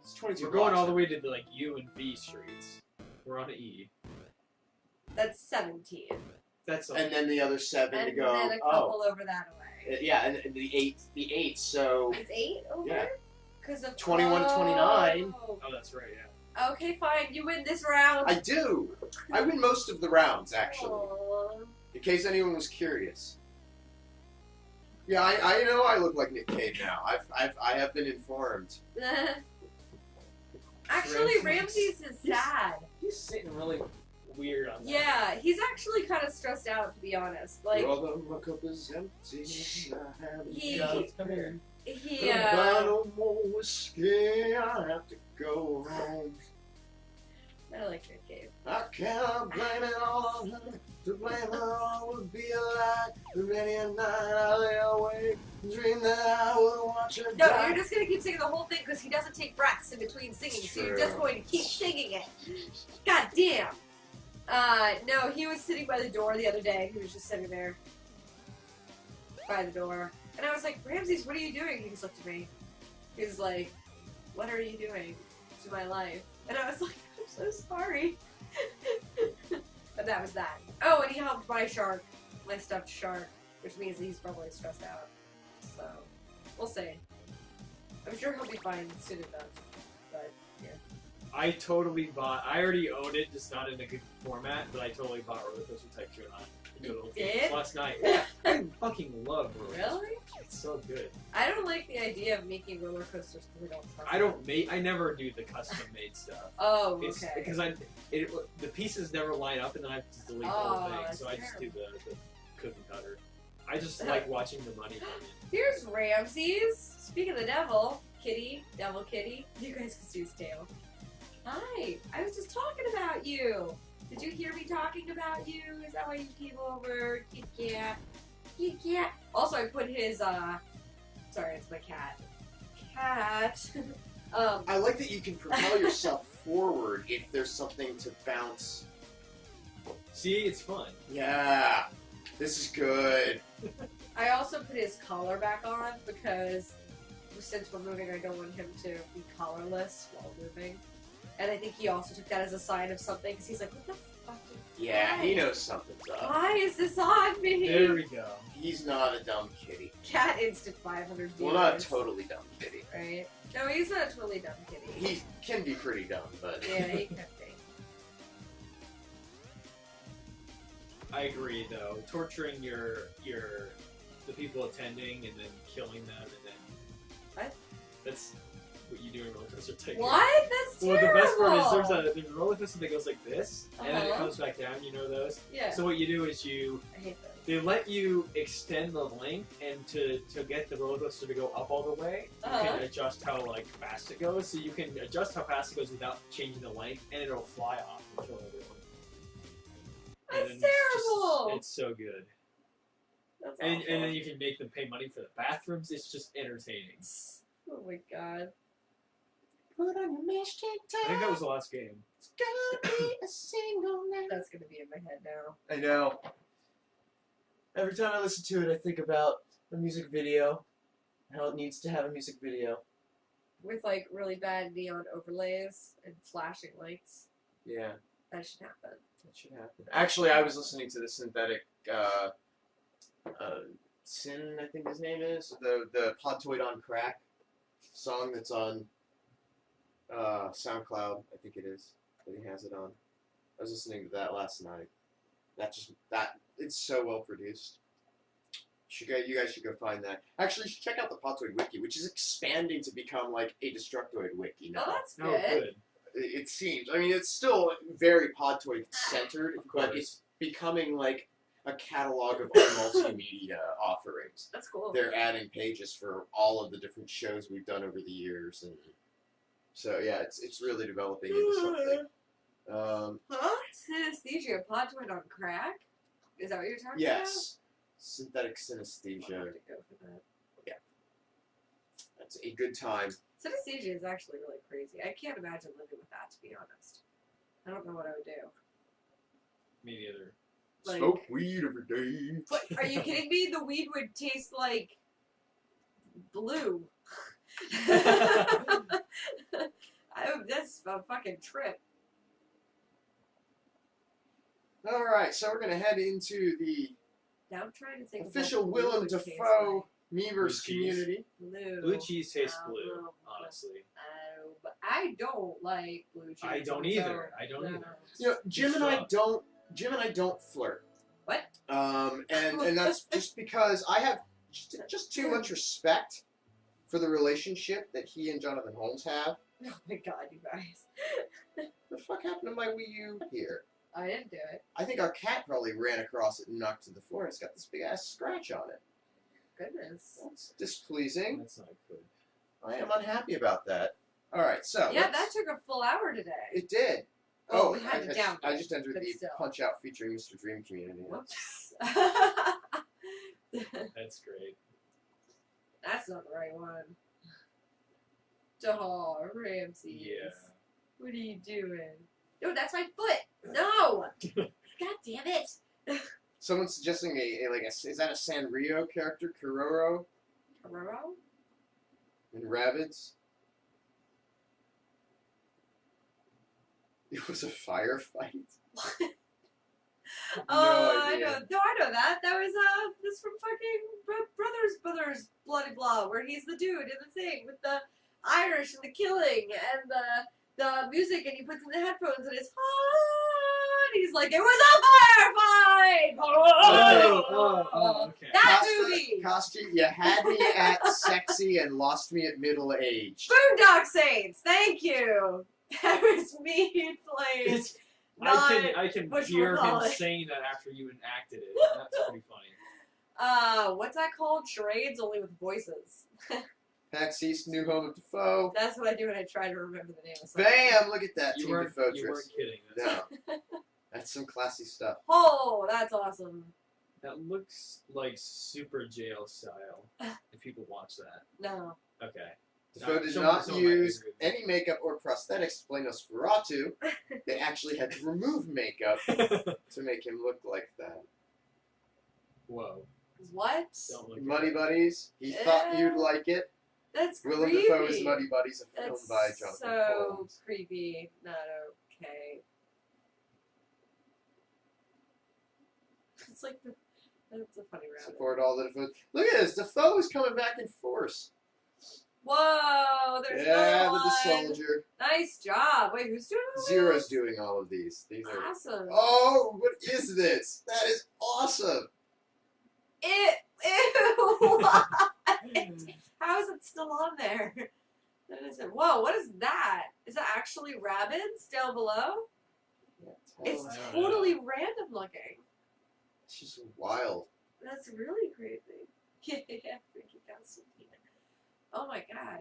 [SPEAKER 1] It's 22
[SPEAKER 2] We're going
[SPEAKER 1] blocks.
[SPEAKER 2] all the way to the, like, U and V streets. We're on E.
[SPEAKER 3] That's 17.
[SPEAKER 2] That's
[SPEAKER 1] and then the other 7
[SPEAKER 3] and
[SPEAKER 1] to go.
[SPEAKER 3] And then a couple over that way.
[SPEAKER 1] Yeah, and the 8, so...
[SPEAKER 3] It's 8 over?
[SPEAKER 1] Yeah.
[SPEAKER 3] Because of
[SPEAKER 1] 21 to 29.
[SPEAKER 2] Oh, that's right, yeah.
[SPEAKER 3] Okay, fine. You win this round.
[SPEAKER 1] I do. I win most of the rounds, actually.
[SPEAKER 3] Aww.
[SPEAKER 1] In case anyone was curious. Yeah, I know I look like Nick Cage now. I have been informed.
[SPEAKER 3] Actually, Ramses is sad.
[SPEAKER 2] He's sitting really weird on that.
[SPEAKER 3] Yeah, he's actually kind of stressed out, to be honest. Like,
[SPEAKER 1] Brother, my cup is empty. I haven't
[SPEAKER 3] He-
[SPEAKER 1] got
[SPEAKER 2] Come here.
[SPEAKER 3] he,
[SPEAKER 1] a bottle more whiskey. I have to go home.
[SPEAKER 3] I like Nick Cave.
[SPEAKER 1] I can't blame it all on her. To blame her all would be a lie. For many a night I lay awake and dream that I would watch her
[SPEAKER 3] No,
[SPEAKER 1] die.
[SPEAKER 3] you're just gonna keep singing the whole thing because he doesn't take breaths in between singing, so you're just going to keep singing it. God damn. No, he was sitting by the door the other day. He was just sitting there by the door. And I was like, Ramses, what are you doing? He just looked at me. He was like, what are you doing to my life? And I was like, I'm so sorry. But that was that. Oh, and he helped my shark, my stuffed shark, which means he's probably stressed out. So, we'll see. I'm sure he'll be fine soon enough. But, yeah.
[SPEAKER 2] I totally bought. I already owned it, just not in a good format. But I totally bought Roller Coaster Tycoon on
[SPEAKER 3] did?
[SPEAKER 2] last night. Yeah, I fucking love Roller Coaster.
[SPEAKER 3] Really?
[SPEAKER 2] It's so good.
[SPEAKER 3] I don't like the idea of making roller coasters because I don't trust
[SPEAKER 2] I don't make. I never do the custom made stuff.
[SPEAKER 3] Oh,
[SPEAKER 2] It's
[SPEAKER 3] okay.
[SPEAKER 2] because the pieces never line up, and then I have to delete the whole thing.
[SPEAKER 3] that's
[SPEAKER 2] So I just do
[SPEAKER 3] terrible.
[SPEAKER 2] the cookie cutter. I just like watching the money come in.
[SPEAKER 3] Here's Ramses. Speaking of the devil, kitty, devil kitty. You guys can see his tail. Hi, I was just talking about you. Did you hear me talking about you? Is that why you came over? Kitty cat. Kitty cat. Also, I put his, sorry, it's my cat. Cat.
[SPEAKER 1] I like that you can propel yourself forward if there's something to bounce.
[SPEAKER 2] See, it's fun.
[SPEAKER 1] Yeah, this is good.
[SPEAKER 3] I also put his collar back on because since we're moving, I don't want him to be collarless while moving. And I think he also took that as a sign of something because he's like, what the fuck?
[SPEAKER 1] Yeah, he knows something's up.
[SPEAKER 3] Why is this on me?
[SPEAKER 2] There we go.
[SPEAKER 1] He's not a dumb kitty.
[SPEAKER 3] Cat instant 500 views.
[SPEAKER 1] Well, not a totally dumb kitty.
[SPEAKER 3] Right? No, he's not a totally dumb kitty.
[SPEAKER 1] He can be pretty dumb, but...
[SPEAKER 3] Yeah, he can be.
[SPEAKER 2] I agree, though. Torturing the people attending and then killing them and then...
[SPEAKER 3] What?
[SPEAKER 2] That's what you do in Roller Coaster Tycoon.
[SPEAKER 3] What? That's
[SPEAKER 2] Well,
[SPEAKER 3] terrible!
[SPEAKER 2] the best part is there's a roller coaster that goes like this, and then it
[SPEAKER 3] Uh-huh.
[SPEAKER 2] comes back down, you know those?
[SPEAKER 3] Yeah.
[SPEAKER 2] So what you do is
[SPEAKER 3] I hate those.
[SPEAKER 2] they let you extend the length, and to get the roller coaster to go up all the way, you
[SPEAKER 3] Uh-huh.
[SPEAKER 2] can adjust how fast it goes. So you can adjust how fast it goes without changing the length, and it'll fly off and kill everyone.
[SPEAKER 3] That's
[SPEAKER 2] And then
[SPEAKER 3] terrible!
[SPEAKER 2] It's so good.
[SPEAKER 3] That's
[SPEAKER 2] And
[SPEAKER 3] awful.
[SPEAKER 2] then you can make them pay money for the bathrooms. It's just entertaining.
[SPEAKER 3] Oh my god.
[SPEAKER 1] Put on your masking tape.
[SPEAKER 2] I think that was the last game.
[SPEAKER 1] It's gonna be a single night.
[SPEAKER 3] That's gonna be in my head now.
[SPEAKER 1] I know. Every time I listen to it, I think about the music video. How it needs to have a music video.
[SPEAKER 3] With like really bad neon overlays and flashing lights.
[SPEAKER 1] Yeah,
[SPEAKER 3] That should happen.
[SPEAKER 1] that should happen. Actually, I was listening to the synthetic, Sin, I think his name is, the Podtoid on Crack song that's on SoundCloud, I think it is, that he has it on. I was listening to that last night. It's so well produced. You guys should go find that. Actually, you should check out the Podtoid wiki, which is expanding to become like a Destructoid wiki now.
[SPEAKER 3] Oh, that's
[SPEAKER 2] Oh,
[SPEAKER 3] good.
[SPEAKER 2] good.
[SPEAKER 1] It seems. I mean, it's still very Podtoid centered,
[SPEAKER 2] Of
[SPEAKER 1] but
[SPEAKER 2] course.
[SPEAKER 1] it's becoming like a catalog of our multimedia offerings.
[SPEAKER 3] That's cool.
[SPEAKER 1] They're adding pages for all of the different shows we've done over the years, and so yeah, it's really developing into something.
[SPEAKER 3] Huh? Synesthesia, Podtoid on crack? Is that what you're talking
[SPEAKER 1] Yes, synthetic
[SPEAKER 3] about?
[SPEAKER 1] synesthesia.
[SPEAKER 3] I'll have to go for that.
[SPEAKER 1] That's a good time.
[SPEAKER 3] Synesthesia is actually really crazy. I can't imagine living with that, to be honest. I don't know what I would do.
[SPEAKER 2] Me neither.
[SPEAKER 3] Like-
[SPEAKER 1] Smoke weed every day.
[SPEAKER 3] What? Are you kidding me? The weed would taste like blue. That's a fucking trip.
[SPEAKER 1] All right, so we're gonna head into the
[SPEAKER 3] Now I'm trying to think
[SPEAKER 1] official
[SPEAKER 3] of what blue
[SPEAKER 1] Willem
[SPEAKER 3] would taste
[SPEAKER 1] Dafoe Meverse
[SPEAKER 2] Blue cheese.
[SPEAKER 1] community.
[SPEAKER 3] like. Blue.
[SPEAKER 2] Blue cheese tastes
[SPEAKER 3] Oh,
[SPEAKER 2] blue, honestly.
[SPEAKER 3] Oh, but I don't like blue cheese.
[SPEAKER 2] I don't either. I don't
[SPEAKER 3] no.
[SPEAKER 2] either.
[SPEAKER 1] You know, Jim and I
[SPEAKER 2] Stop.
[SPEAKER 1] don't flirt.
[SPEAKER 3] What?
[SPEAKER 1] And that's just because I have just too much respect for the relationship that he and Jonathan Holmes have.
[SPEAKER 3] Oh my god, you guys.
[SPEAKER 1] The fuck happened to my Wii U here?
[SPEAKER 3] I didn't do it.
[SPEAKER 1] I think our cat probably ran across it and knocked to the floor. It's got this big ass scratch on it.
[SPEAKER 3] Goodness.
[SPEAKER 1] That's displeasing.
[SPEAKER 2] That's not good.
[SPEAKER 1] I am unhappy about that. All right, so
[SPEAKER 3] Yeah, that took a full hour today.
[SPEAKER 1] it did.
[SPEAKER 3] Oh, we had to
[SPEAKER 1] I
[SPEAKER 3] download,
[SPEAKER 1] just entered
[SPEAKER 3] but
[SPEAKER 1] the
[SPEAKER 3] still.
[SPEAKER 1] Punch Out featuring Mr. Dream community.
[SPEAKER 3] Whoops.
[SPEAKER 2] That's great.
[SPEAKER 3] That's not the right one. Devore, Ramses.
[SPEAKER 2] Yeah.
[SPEAKER 3] What are you doing? No, that's my foot. No. God damn it.
[SPEAKER 1] Someone's suggesting is that a Sanrio character, Kuroro?
[SPEAKER 3] Kuroro?
[SPEAKER 1] In Rabbids? It was a firefight?
[SPEAKER 3] Oh, I
[SPEAKER 1] idea.
[SPEAKER 3] know. No, I know that. That was this from fucking Brothers, bloody blah, where he's the dude in the thing with the Irish and the killing and the music, and he puts in the headphones and it's and he's like, it was a firefight.
[SPEAKER 2] Okay.
[SPEAKER 3] That movie.
[SPEAKER 1] Costa, you had me at sexy and lost me at middle age.
[SPEAKER 3] Boondock Saints. Thank you. That was me playing.
[SPEAKER 2] I can
[SPEAKER 3] Which
[SPEAKER 2] hear
[SPEAKER 3] we'll call
[SPEAKER 2] him
[SPEAKER 3] it.
[SPEAKER 2] saying that after you enacted it. That's pretty funny.
[SPEAKER 3] What's that called? Charades, only with voices.
[SPEAKER 1] PAX East, new home of Defoe.
[SPEAKER 3] That's what I do when I try to remember the name of something.
[SPEAKER 1] Bam! Look at that.
[SPEAKER 2] You
[SPEAKER 1] Team
[SPEAKER 2] weren't
[SPEAKER 1] Defoe
[SPEAKER 2] kidding.
[SPEAKER 1] No. That's some classy stuff.
[SPEAKER 3] Oh, that's awesome.
[SPEAKER 2] That looks like super jail style. If people watch that.
[SPEAKER 3] No.
[SPEAKER 2] Okay.
[SPEAKER 1] Defoe did
[SPEAKER 2] Some
[SPEAKER 1] not
[SPEAKER 2] of my
[SPEAKER 1] use
[SPEAKER 2] favorite.
[SPEAKER 1] any makeup or prosthetics to play Nosferatu. They actually had to remove makeup to make him look like that.
[SPEAKER 2] Whoa.
[SPEAKER 3] What?
[SPEAKER 2] Don't look
[SPEAKER 1] Muddy
[SPEAKER 2] at it.
[SPEAKER 1] Buddies. He thought you'd like it.
[SPEAKER 3] That's
[SPEAKER 1] Willem
[SPEAKER 3] creepy.
[SPEAKER 1] Dafoe's Muddy Buddies, a film
[SPEAKER 3] That's
[SPEAKER 1] by Jonathan
[SPEAKER 3] so
[SPEAKER 1] Holmes.
[SPEAKER 3] creepy. Not okay. It's like that's a funny rabbit.
[SPEAKER 1] Support all the Defoe. Look at this. Defoe is coming back in force.
[SPEAKER 3] Whoa, there's
[SPEAKER 1] Yeah,
[SPEAKER 3] no
[SPEAKER 1] with the
[SPEAKER 3] one.
[SPEAKER 1] soldier.
[SPEAKER 3] Nice job. Wait, who's doing all
[SPEAKER 1] Zero's
[SPEAKER 3] this?
[SPEAKER 1] doing all of these. These are.
[SPEAKER 3] Awesome.
[SPEAKER 1] Oh, what is this? That is awesome.
[SPEAKER 3] Ew. What? How is it still on there? That is it. Whoa, what is that? Is that actually rabbits down below? It's
[SPEAKER 2] I don't know.
[SPEAKER 3] totally random looking.
[SPEAKER 1] It's just wild.
[SPEAKER 3] That's really creepy. Yeah, freaky Constantine. Oh my god.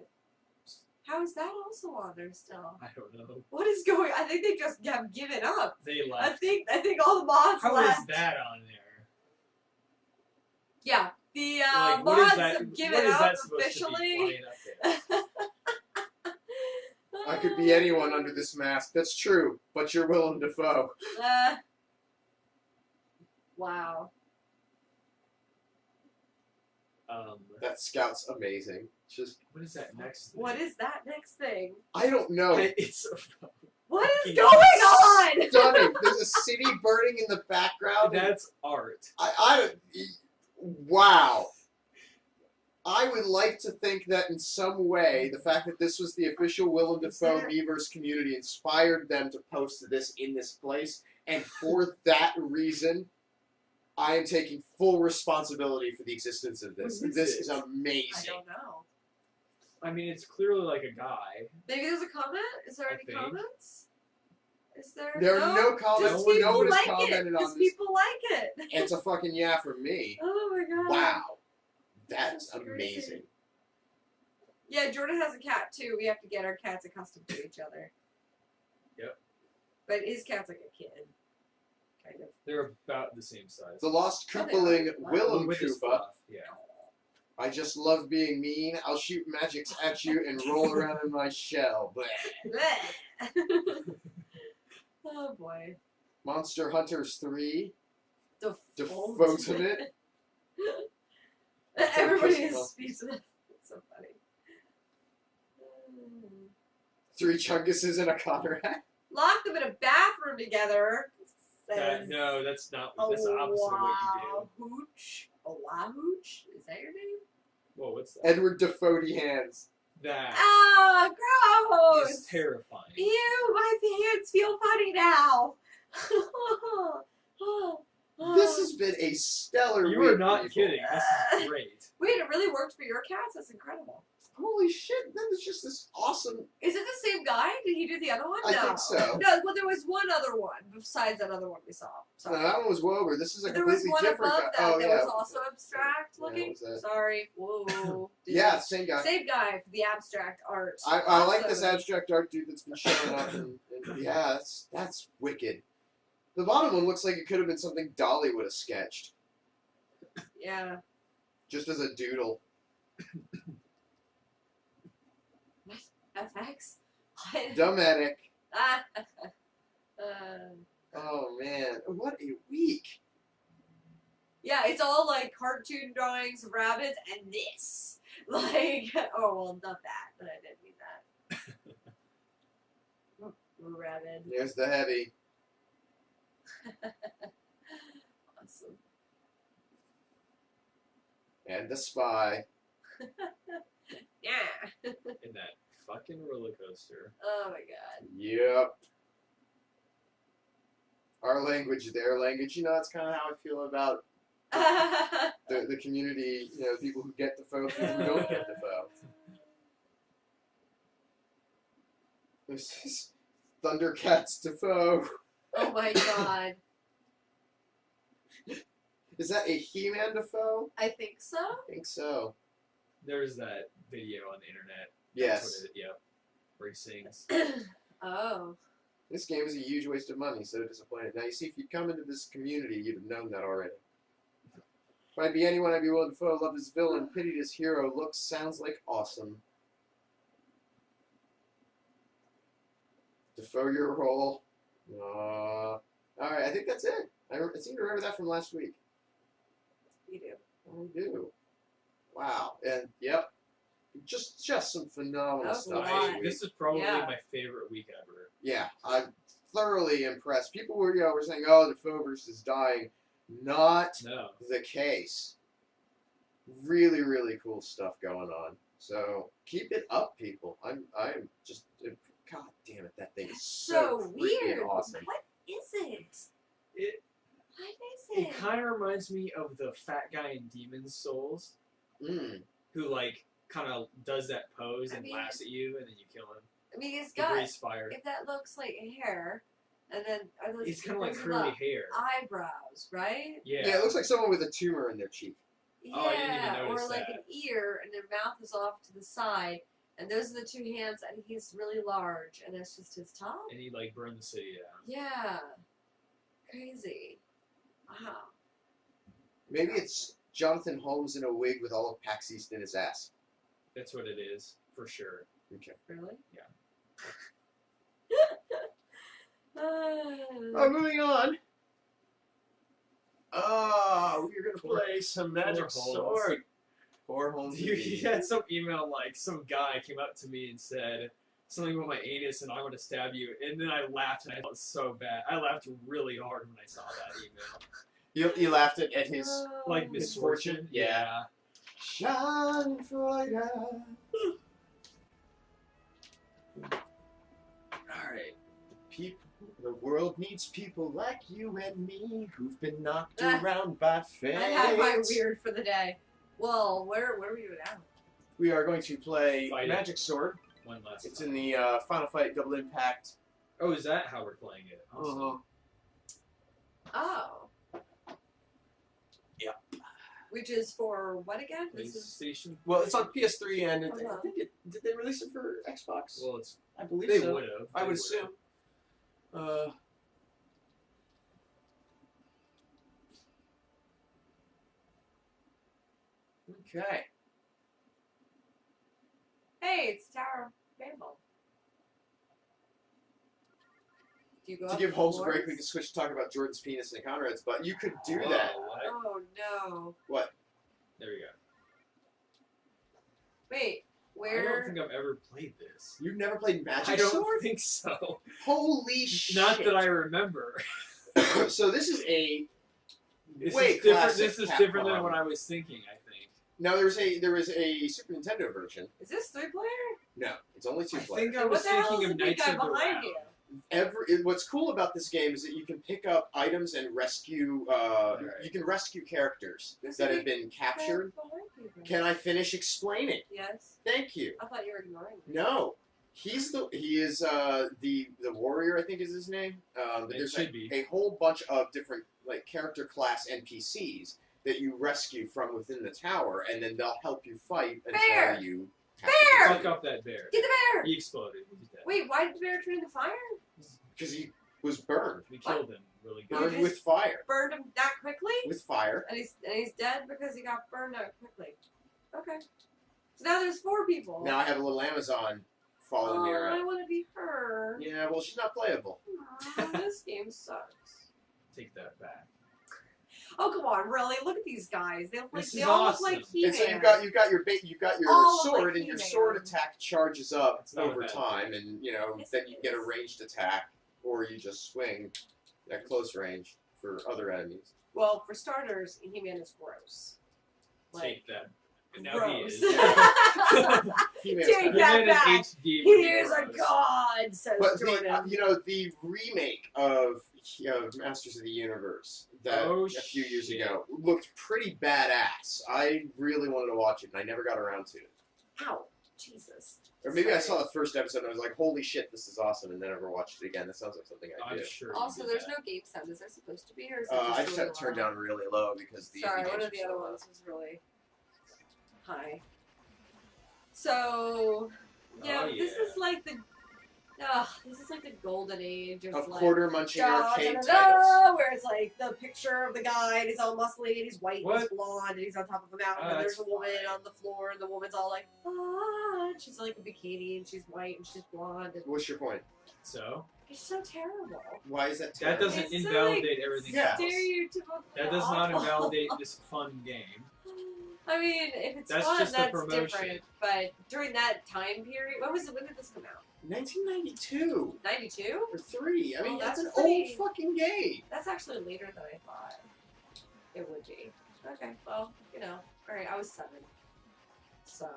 [SPEAKER 3] How is that also on there still?
[SPEAKER 2] I don't know.
[SPEAKER 3] What is going? I think they just have given up.
[SPEAKER 2] They
[SPEAKER 3] I
[SPEAKER 2] left.
[SPEAKER 3] think all the mods
[SPEAKER 2] How
[SPEAKER 3] left.
[SPEAKER 2] is that on there?
[SPEAKER 3] Yeah, the
[SPEAKER 2] Like, what is
[SPEAKER 3] mods
[SPEAKER 2] that?
[SPEAKER 3] have given
[SPEAKER 2] What is
[SPEAKER 3] up
[SPEAKER 2] that supposed
[SPEAKER 3] officially.
[SPEAKER 2] to be flying up there?
[SPEAKER 1] I could be anyone under this mask. That's true, but you're Willem Dafoe.
[SPEAKER 3] Wow.
[SPEAKER 1] That scout's amazing. Just
[SPEAKER 2] What is that next thing?
[SPEAKER 3] What is that next thing?
[SPEAKER 1] I don't know.
[SPEAKER 2] It's
[SPEAKER 3] What is
[SPEAKER 2] Fucking
[SPEAKER 3] going on?
[SPEAKER 1] Stunning. There's a city burning in the background.
[SPEAKER 2] that's art.
[SPEAKER 1] Wow. I would like to think that in some way, the fact that this was the official Willem Dafoe Miiverse community inspired them to post this in this place, and for that reason, I am taking full responsibility for the existence of this.
[SPEAKER 2] What is
[SPEAKER 1] This
[SPEAKER 2] it?
[SPEAKER 1] is
[SPEAKER 3] I
[SPEAKER 1] amazing.
[SPEAKER 3] don't know.
[SPEAKER 2] I mean, it's clearly like a guy.
[SPEAKER 3] Maybe there's a comment? Is there
[SPEAKER 2] I
[SPEAKER 3] any
[SPEAKER 2] think.
[SPEAKER 3] comments? Is there?
[SPEAKER 1] There are no comments.
[SPEAKER 3] Just
[SPEAKER 1] No
[SPEAKER 3] people
[SPEAKER 1] one has
[SPEAKER 3] like
[SPEAKER 1] commented
[SPEAKER 3] it.
[SPEAKER 1] on
[SPEAKER 3] Just
[SPEAKER 1] this.
[SPEAKER 3] people like it.
[SPEAKER 1] It's a fucking yeah from me.
[SPEAKER 3] Oh my god.
[SPEAKER 1] Wow. That's
[SPEAKER 3] That's crazy.
[SPEAKER 1] amazing.
[SPEAKER 3] Yeah, Jordan has a cat too. We have to get our cats accustomed to each other.
[SPEAKER 2] Yep.
[SPEAKER 3] But his cat's like a kid. Kind of.
[SPEAKER 2] They're about the same size.
[SPEAKER 1] The Lost
[SPEAKER 3] Oh, they
[SPEAKER 1] Koopaling
[SPEAKER 3] are. Wow.
[SPEAKER 1] Willem
[SPEAKER 2] With his
[SPEAKER 1] Koopa.
[SPEAKER 2] fluff, yeah.
[SPEAKER 1] I just love being mean. I'll shoot magics at you and roll around in my shell. Bleh.
[SPEAKER 3] Bleh. Oh boy.
[SPEAKER 1] Monster Hunters 3.
[SPEAKER 3] Default.
[SPEAKER 1] Defotement.
[SPEAKER 3] Everybody
[SPEAKER 1] Kiss
[SPEAKER 3] is
[SPEAKER 1] them.
[SPEAKER 3] speechless. It's so funny.
[SPEAKER 1] 3 Chunguses and a Conrad.
[SPEAKER 3] Lock them in a bathroom together. Says,
[SPEAKER 2] No, that's not. That's the opposite of what you do.
[SPEAKER 3] Hooch. Hooch? Is that your name?
[SPEAKER 2] Whoa, what's that?
[SPEAKER 1] Edward Defoe hands.
[SPEAKER 2] That
[SPEAKER 3] Ah, gross!
[SPEAKER 2] is terrifying.
[SPEAKER 3] Ew, my hands feel funny now.
[SPEAKER 1] This has been a stellar
[SPEAKER 2] You
[SPEAKER 1] week,
[SPEAKER 2] are not
[SPEAKER 1] people.
[SPEAKER 2] kidding. This is great.
[SPEAKER 3] Wait, it really worked for your cats? That's incredible.
[SPEAKER 1] Holy shit, that was just this awesome...
[SPEAKER 3] Is it the same guy? Did he do the other one?
[SPEAKER 1] I
[SPEAKER 3] No.
[SPEAKER 1] think so.
[SPEAKER 3] No, well, there was one other one besides that other one we saw.
[SPEAKER 1] No,
[SPEAKER 3] Sorry.
[SPEAKER 1] that one was Wober. This is a
[SPEAKER 3] There was
[SPEAKER 1] completely
[SPEAKER 3] one
[SPEAKER 1] different
[SPEAKER 3] above
[SPEAKER 1] guy.
[SPEAKER 3] that
[SPEAKER 1] Oh,
[SPEAKER 3] that
[SPEAKER 1] yeah.
[SPEAKER 3] was also abstract
[SPEAKER 1] Yeah, what
[SPEAKER 3] looking.
[SPEAKER 1] was that?
[SPEAKER 3] Sorry. Whoa.
[SPEAKER 1] Yeah, same guy.
[SPEAKER 3] Same guy for the abstract art.
[SPEAKER 1] I like this
[SPEAKER 3] Awesome.
[SPEAKER 1] abstract art dude that's been showing up. And yeah, that's wicked. The bottom one looks like it could have been something Dolly would have sketched.
[SPEAKER 3] Yeah.
[SPEAKER 1] Just as a doodle.
[SPEAKER 3] What? FX? What?
[SPEAKER 1] Dometic.
[SPEAKER 3] Uh,
[SPEAKER 1] Oh man, what a week!
[SPEAKER 3] yeah, it's all like cartoon drawings of rabbits and this. Like, oh well, not that, but I didn't mean that. Rabbit.
[SPEAKER 1] There's the heavy.
[SPEAKER 3] Awesome.
[SPEAKER 1] And the spy.
[SPEAKER 3] Yeah.
[SPEAKER 2] In that fucking roller coaster.
[SPEAKER 3] Oh my god.
[SPEAKER 1] Yep. Our language, their language. You know, that's kind of how I feel about the community. You know, people who get the foe, people who don't get the foe. This is Thundercats Defoe.
[SPEAKER 3] Oh my god.
[SPEAKER 1] Is that a He-Man Defoe?
[SPEAKER 3] I think so.
[SPEAKER 1] I think so.
[SPEAKER 2] There's that video on the internet.
[SPEAKER 1] Yes.
[SPEAKER 2] That's what it, yep. Where he sings.
[SPEAKER 3] Oh.
[SPEAKER 1] This game is a huge waste of money, so disappointed. Now, you see, if you'd come into this community, you'd have known that already. If I'd be anyone, I'd be willing to foe. Love this villain, pity this hero. Looks, sounds like awesome. Defoe your role. Alright, I think that's it. I seem to remember that from last week.
[SPEAKER 3] You do.
[SPEAKER 1] I do. Wow. And, yep. Just some phenomenal
[SPEAKER 3] That was a
[SPEAKER 1] stuff.
[SPEAKER 3] lot.
[SPEAKER 2] This is probably
[SPEAKER 3] Yeah.
[SPEAKER 2] my favorite week ever.
[SPEAKER 1] Yeah, I'm thoroughly impressed. People were, were saying, "Oh, Defoe versus dying." Not
[SPEAKER 2] No.
[SPEAKER 1] the case. Really, really cool stuff going on. So keep it up, people. I'm just, god damn it, that thing is so freaking
[SPEAKER 3] weird.
[SPEAKER 1] awesome.
[SPEAKER 3] What is it?
[SPEAKER 2] It
[SPEAKER 3] What is it?
[SPEAKER 2] it kind of reminds me of the fat guy in Demon's Souls,
[SPEAKER 1] Mm.
[SPEAKER 2] who like kind of does that pose and
[SPEAKER 3] I mean-
[SPEAKER 2] laughs at you, and then you kill him.
[SPEAKER 3] I mean, it's
[SPEAKER 2] He
[SPEAKER 3] got.
[SPEAKER 2] breathes fire.
[SPEAKER 3] If that looks like hair, and then are those,
[SPEAKER 2] It's kind of like
[SPEAKER 3] those
[SPEAKER 2] curly
[SPEAKER 3] the
[SPEAKER 2] hair.
[SPEAKER 3] eyebrows, right?
[SPEAKER 2] Yeah.
[SPEAKER 1] Yeah, it looks like someone with a tumor in their cheek.
[SPEAKER 2] Oh, I didn't even
[SPEAKER 3] or
[SPEAKER 2] notice
[SPEAKER 3] like
[SPEAKER 2] that.
[SPEAKER 3] an ear, and their mouth is off to the side, and those are the two hands, and he's really large, and that's just his top.
[SPEAKER 2] And he like burned the city down.
[SPEAKER 3] Yeah, crazy. Wow.
[SPEAKER 1] Maybe it's Jonathan Holmes in a wig with all of PAX East in his ass.
[SPEAKER 2] That's what it is, for sure.
[SPEAKER 1] Okay.
[SPEAKER 3] Really?
[SPEAKER 2] Yeah.
[SPEAKER 1] Moving on. Oh, we're gonna play some Magic
[SPEAKER 2] Poor Holmes.
[SPEAKER 1] Sword. Poor Holmes.
[SPEAKER 2] Dude, he had some email like some guy came up to me and said something about my anus and I want to stab you, and then I laughed and I felt so bad. I laughed really hard when I saw that email.
[SPEAKER 1] You laughed at his
[SPEAKER 2] Like misfortune. Yeah.
[SPEAKER 1] Schadenfreude.
[SPEAKER 2] Alright.
[SPEAKER 1] People, the world needs people like you and me who've been knocked
[SPEAKER 3] Ah.
[SPEAKER 1] around by fate.
[SPEAKER 3] I had my weird for the day. Well, where are we doing now?
[SPEAKER 1] We are going to play
[SPEAKER 2] Fight it.
[SPEAKER 1] Magic Sword.
[SPEAKER 2] One last
[SPEAKER 1] It's
[SPEAKER 2] time.
[SPEAKER 1] in the Final Fight Double Impact.
[SPEAKER 2] Oh, is that how we're playing it? Awesome.
[SPEAKER 3] Oh.
[SPEAKER 1] Yeah.
[SPEAKER 3] Which is for what again? This is
[SPEAKER 2] PlayStation?
[SPEAKER 1] Well, it's on PS3 and I
[SPEAKER 3] Uh-huh.
[SPEAKER 1] think did they release it for Xbox?
[SPEAKER 2] Well, it's
[SPEAKER 1] I believe
[SPEAKER 2] they
[SPEAKER 1] so.
[SPEAKER 2] would have.
[SPEAKER 1] I would assume. Okay.
[SPEAKER 3] hey, it's Tower of Babel. Do you go
[SPEAKER 1] To
[SPEAKER 3] up
[SPEAKER 1] give
[SPEAKER 3] the
[SPEAKER 1] Holmes a
[SPEAKER 3] floors?
[SPEAKER 1] break, we can switch to talk about Jordan's penis and Conrad's butt. You could do
[SPEAKER 2] Whoa,
[SPEAKER 1] that.
[SPEAKER 2] what?
[SPEAKER 3] Oh no!
[SPEAKER 1] What?
[SPEAKER 2] There we go.
[SPEAKER 3] Wait,
[SPEAKER 2] I
[SPEAKER 3] where?
[SPEAKER 2] don't think I've ever played this.
[SPEAKER 1] You've never played Magic
[SPEAKER 2] I don't
[SPEAKER 1] Sword?
[SPEAKER 2] think so.
[SPEAKER 1] Holy shit!
[SPEAKER 2] Not that I remember.
[SPEAKER 1] So this is a
[SPEAKER 2] This
[SPEAKER 1] way
[SPEAKER 2] is different.
[SPEAKER 1] classic
[SPEAKER 2] This is different than
[SPEAKER 1] Capcom.
[SPEAKER 2] what I was thinking. I think.
[SPEAKER 1] Now there was a Super Nintendo version.
[SPEAKER 3] Is this 3-player?
[SPEAKER 1] No, it's only two
[SPEAKER 2] I
[SPEAKER 1] player.
[SPEAKER 2] think I
[SPEAKER 3] What
[SPEAKER 2] was
[SPEAKER 3] the hell
[SPEAKER 2] thinking
[SPEAKER 3] is
[SPEAKER 2] of
[SPEAKER 3] the big
[SPEAKER 2] Knights
[SPEAKER 3] guy
[SPEAKER 2] of the
[SPEAKER 3] behind
[SPEAKER 2] Round.
[SPEAKER 3] you?
[SPEAKER 1] What's cool about this game is that you can pick up items and rescue. You can rescue characters
[SPEAKER 3] This
[SPEAKER 1] that
[SPEAKER 3] is
[SPEAKER 1] have been captured.
[SPEAKER 3] behind you, bro.
[SPEAKER 1] Can I finish explaining?
[SPEAKER 3] Yes.
[SPEAKER 1] Thank you.
[SPEAKER 3] I thought you were ignoring me.
[SPEAKER 1] No, he is the warrior, I think is his name. But
[SPEAKER 2] It
[SPEAKER 1] there's
[SPEAKER 2] should be.
[SPEAKER 1] a whole bunch of different like character class NPCs that you rescue from within the tower, and then they'll help you fight until
[SPEAKER 3] Bear!
[SPEAKER 1] you.
[SPEAKER 3] Bear!
[SPEAKER 2] Fuck up that bear.
[SPEAKER 3] Get the bear!
[SPEAKER 2] He exploded. He's dead.
[SPEAKER 3] Wait, why did the bear turn into fire?
[SPEAKER 1] Because he was burned.
[SPEAKER 2] We killed him really
[SPEAKER 3] You
[SPEAKER 2] good.
[SPEAKER 1] Burned
[SPEAKER 3] just-
[SPEAKER 1] with fire.
[SPEAKER 3] Burned him that quickly?
[SPEAKER 1] With fire.
[SPEAKER 3] And he's dead because he got burned out quickly. Okay. So now there's 4 people.
[SPEAKER 1] Now I have a little Amazon following me around.
[SPEAKER 3] I want to be her.
[SPEAKER 1] Yeah, well, she's not playable.
[SPEAKER 3] This game sucks.
[SPEAKER 2] Take that back.
[SPEAKER 3] Oh come on, really? Look at these guys. They look like
[SPEAKER 2] This
[SPEAKER 3] they all
[SPEAKER 2] is
[SPEAKER 3] look like
[SPEAKER 2] awesome.
[SPEAKER 3] He-Man.
[SPEAKER 1] And so you've got your
[SPEAKER 3] All
[SPEAKER 1] sword,
[SPEAKER 3] like
[SPEAKER 1] and your
[SPEAKER 3] He-Man.
[SPEAKER 1] sword attack charges up
[SPEAKER 2] It's not
[SPEAKER 1] over
[SPEAKER 2] bad.
[SPEAKER 1] time, and
[SPEAKER 3] Yes,
[SPEAKER 1] then
[SPEAKER 3] it
[SPEAKER 1] you get a
[SPEAKER 3] is.
[SPEAKER 1] ranged attack, or you just swing at close range for other enemies.
[SPEAKER 3] Well, for starters, He-Man is gross.
[SPEAKER 2] Take that. And now
[SPEAKER 3] gross.
[SPEAKER 2] he is.
[SPEAKER 1] He-Man's
[SPEAKER 3] Take
[SPEAKER 1] kinda-
[SPEAKER 3] that
[SPEAKER 2] He-Man in
[SPEAKER 3] back.
[SPEAKER 2] HD
[SPEAKER 3] He
[SPEAKER 2] would be
[SPEAKER 3] is a
[SPEAKER 2] gross.
[SPEAKER 3] god, says
[SPEAKER 1] But
[SPEAKER 3] Jordan.
[SPEAKER 1] the remake of Masters of the Universe that
[SPEAKER 2] Oh,
[SPEAKER 1] a few years
[SPEAKER 2] shit.
[SPEAKER 1] ago looked pretty badass. I really wanted to watch it, and I never got around to it.
[SPEAKER 3] Ow, Jesus.
[SPEAKER 1] Or maybe I
[SPEAKER 3] Sorry.
[SPEAKER 1] saw the first episode and I was like, holy shit, this is awesome, and then never watched it again. That sounds like something I
[SPEAKER 2] I'm
[SPEAKER 1] did.
[SPEAKER 2] sure.
[SPEAKER 3] Also,
[SPEAKER 2] you did
[SPEAKER 3] there's
[SPEAKER 2] that.
[SPEAKER 3] no game sound. Is there supposed to be, or is it
[SPEAKER 1] I just
[SPEAKER 3] really
[SPEAKER 1] had it turned
[SPEAKER 3] loud?
[SPEAKER 1] down really low because the
[SPEAKER 3] Sorry,
[SPEAKER 1] indie
[SPEAKER 3] one
[SPEAKER 1] games
[SPEAKER 3] of the
[SPEAKER 1] were so
[SPEAKER 3] other
[SPEAKER 1] loud.
[SPEAKER 3] ones was really high. So, yeah,
[SPEAKER 2] Oh,
[SPEAKER 3] this
[SPEAKER 2] yeah.
[SPEAKER 3] is like the golden age of
[SPEAKER 1] Of
[SPEAKER 3] like,
[SPEAKER 1] quarter munching arcade titles.
[SPEAKER 3] where it's like the picture of the guy and he's all muscly and he's white and he's
[SPEAKER 2] What?
[SPEAKER 3] blonde and he's on top of a mountain
[SPEAKER 2] Oh,
[SPEAKER 3] and there's
[SPEAKER 2] that's
[SPEAKER 3] a woman
[SPEAKER 2] fine.
[SPEAKER 3] on the floor and the woman's all like, ah, and she's like a bikini and she's white and she's blonde and
[SPEAKER 1] What's your point?
[SPEAKER 2] So
[SPEAKER 3] it's so terrible.
[SPEAKER 1] Why is that
[SPEAKER 2] that
[SPEAKER 1] terrible?
[SPEAKER 2] doesn't
[SPEAKER 3] It's
[SPEAKER 2] invalidate everything
[SPEAKER 1] Yeah.
[SPEAKER 2] else.
[SPEAKER 3] Stereotypical.
[SPEAKER 2] That does not
[SPEAKER 3] awful.
[SPEAKER 2] invalidate this fun game.
[SPEAKER 3] I mean, if it's
[SPEAKER 2] That's
[SPEAKER 3] fun,
[SPEAKER 2] just the
[SPEAKER 3] that's
[SPEAKER 2] promotion.
[SPEAKER 3] different. But during that time period, when did this come out?
[SPEAKER 1] 1992
[SPEAKER 3] 92?
[SPEAKER 1] or 3. I mean,
[SPEAKER 3] Oh,
[SPEAKER 1] that's
[SPEAKER 3] that's
[SPEAKER 1] an
[SPEAKER 3] pretty-
[SPEAKER 1] old fucking game.
[SPEAKER 3] That's actually later than I thought it would be. Okay, well, alright, I was 7. So,